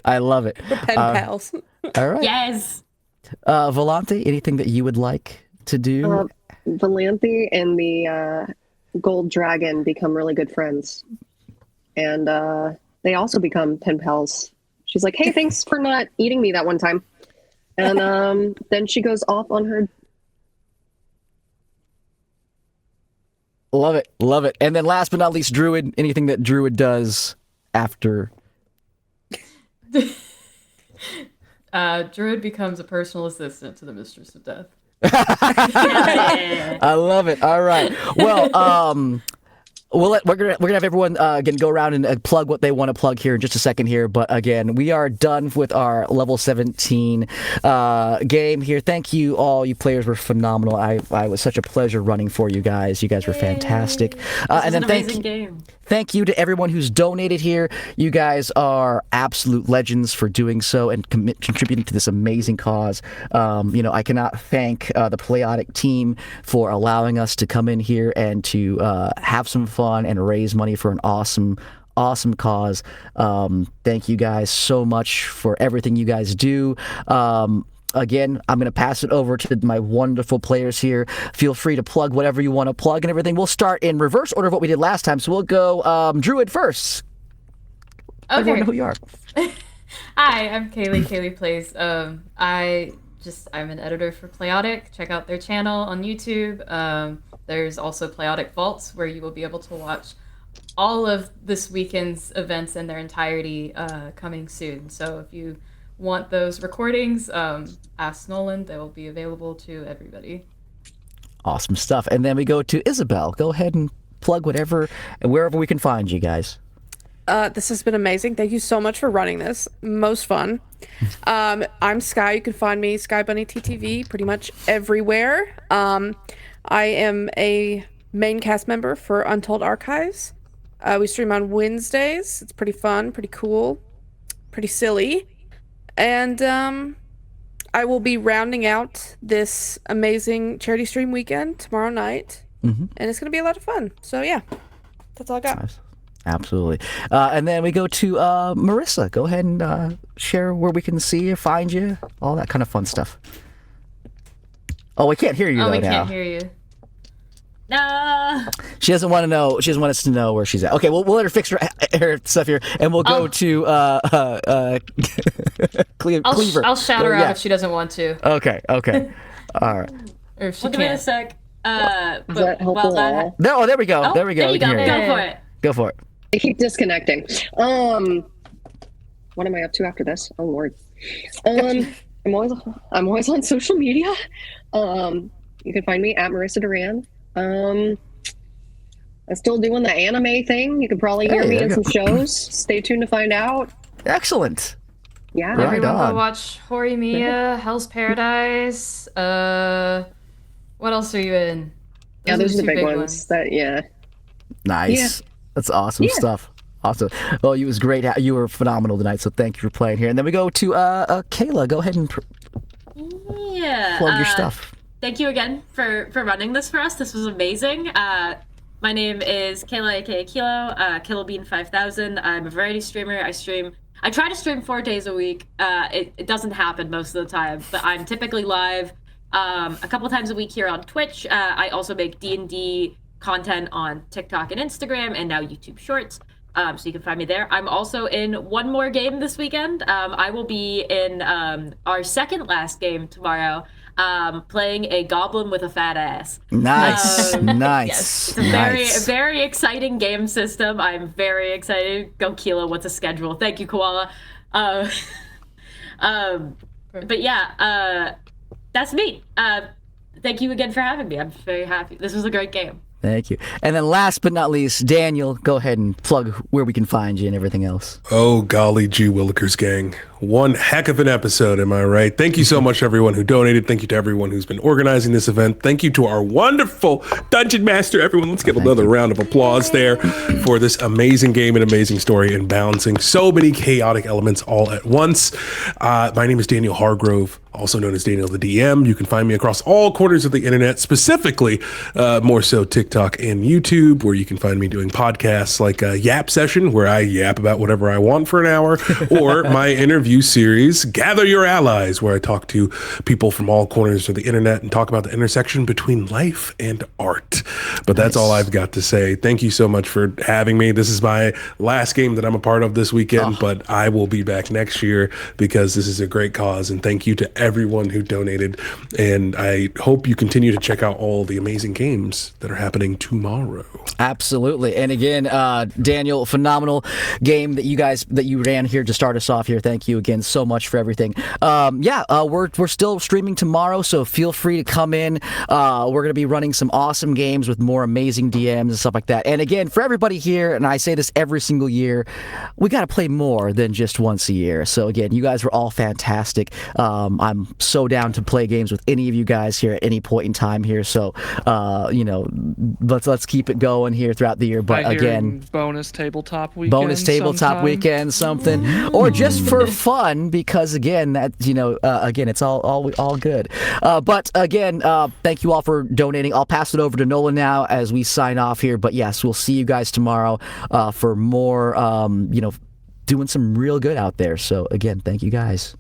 I love it. Pen pals. All right. Yes. Volante, anything that you would like to do? Valanthe and the gold dragon become really good friends. And they also become pen pals. She's like, hey, thanks for not eating me that one time. And then she goes off on her. Love it, love it. And then last but not least, Druid, anything that Druid does after. Druid becomes a personal assistant to the Mistress of Death. I love it. All right. Well, we're gonna have everyone go around and plug what they want to plug here in just a second here. But again, we are done with our level 17 game here. Thank you all. You players were phenomenal. I was such a pleasure running for you guys. You guys were fantastic. And then thank you to everyone who's donated here. You guys are absolute legends for doing so and contributing to this amazing cause. I cannot thank the Playotic team for allowing us to come in here and to have some fun and raise money for an awesome cause. Thank you guys so much for everything you guys do. Again, I'm going to pass it over to my wonderful players here. Feel free to plug whatever you want to plug and everything. We'll start in reverse order of what we did last time. So we'll go Druid first. Okay. Everyone know who you are. Hi, I'm Kaylee. Kaylee Plays. I'm an editor for Playotic. Check out their channel on YouTube. There's also Playotic Vaults, where you will be able to watch all of this weekend's events in their entirety coming soon. So if you want those recordings, ask Nolan. They will be available to everybody. Awesome stuff. And then we go to Isabel. Go ahead and plug whatever and wherever we can find you guys. This has been amazing. Thank you so much for running this. Most fun. I'm Sky. You can find me, Sky Bunny TTV, pretty much everywhere. I am a main cast member for Untold Archives. We stream on Wednesdays. It's pretty fun, pretty cool, pretty silly. And I will be rounding out this amazing charity stream weekend tomorrow night. And it's going to be a lot of fun. So, yeah, that's all I got. Nice. Absolutely. And then we go to Marissa. Go ahead and share where we can see you, find you, all that kind of fun stuff. Oh, we can't hear you though we now. Can't hear you. No. She doesn't want to know. She doesn't want us to know where she's at. Okay, we'll let her fix her stuff here, and we'll go to Cleaver. I'll shout her out if she doesn't want to. Okay. All right. Or if she Wait a can't. sec. Does that help at all? There we go. Oh, there we go. There you We can go. hear you. Go for it. Go for it. I keep disconnecting. What am I up to after this? Oh Lord. I'm always on social media. You can find me at Marissa Duran. I'm still doing the anime thing. You could probably hear me in some shows. Stay tuned to find out. Excellent. Yeah. Right Everyone on. go watch Horimiya, Hell's Paradise. What else are you in? Those are the two big ones. Nice. That's awesome stuff. Awesome. Well, it was great. You were phenomenal tonight, so thank you for playing here. And then we go to Kayla. Go ahead and plug your stuff. Thank you again for running this for us. This was amazing. My name is Kayla, aka Kilo, Kilobean 5000. I'm a variety streamer. I try to stream 4 days a week. It doesn't happen most of the time, but I'm typically live a couple times a week here on Twitch. I also make D&D content on TikTok and Instagram, and now YouTube Shorts. So you can find me there. I'm also in one more game this weekend. I will be in our second last game tomorrow, playing a goblin with a fat ass. Nice, nice. Yes, it's a very exciting game system. I'm very excited. Go Keela, what's a schedule? Thank you, Koala. But yeah, that's me. Thank you again for having me. I'm very happy. This was a great game. Thank you. And then last but not least, Daniel, go ahead and plug where we can find you and everything else. Oh, golly gee willikers, gang. One heck of an episode, am I right? Thank you so much to everyone who donated. Thank you to everyone who's been organizing this event. Thank you to our wonderful Dungeon Master. Everyone, let's give another round of applause there for this amazing game and amazing story and balancing so many chaotic elements all at once. My name is Daniel Hargrove, also known as Daniel the DM. You can find me across all corners of the internet, specifically more so TikTok and YouTube, where you can find me doing podcasts like a Yap Session, where I yap about whatever I want for an hour, or my interview series, Gather Your Allies, where I talk to people from all corners of the internet and talk about the intersection between life and art. But that's all I've got to say. Thank you so much for having me. This is my last game that I'm a part of this weekend, but I will be back next year because this is a great cause. And thank you to everyone who donated. And I hope you continue to check out all the amazing games that are happening tomorrow. Absolutely. And again, Daniel, phenomenal game that you ran here to start us off here. Thank you again so much for everything. We're still streaming tomorrow, so feel free to come in. We're going to be running some awesome games with more amazing DMs and stuff like that. And again, for everybody here, and I say this every single year, we got to play more than just once a year. So again, you guys were all fantastic. I'm so down to play games with any of you guys here at any point in time here. So, let's keep it going here throughout the year. But again, bonus tabletop weekend, something, or just for fun, because again, that it's all good. But again, thank you all for donating. I'll pass it over to Nolan now as we sign off here. But yes, we'll see you guys tomorrow for more. Doing some real good out there. So again, thank you guys.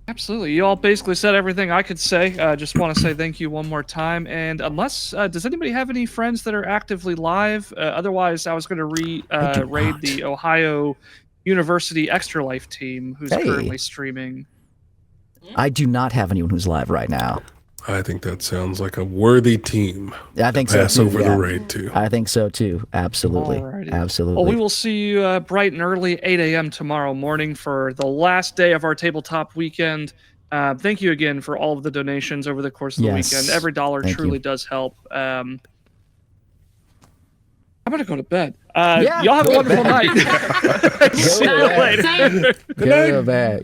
Absolutely. You all basically said everything I could say. Just want to say thank you one more time. And unless, does anybody have any friends that are actively live? Otherwise, I was going to raid the Ohio University Extra Life team who's currently streaming. I do not have anyone who's live right now. I think that sounds like a worthy team. I think so too. Pass over the raid to. I think so too. Absolutely. Alrighty. Absolutely. Well, we will see you bright and early, 8 a.m. tomorrow morning for the last day of our tabletop weekend. Thank you again for all of the donations over the course of the weekend. Every dollar truly does help. I'm going to go to bed. Y'all have a wonderful night. See you later. Go to bed.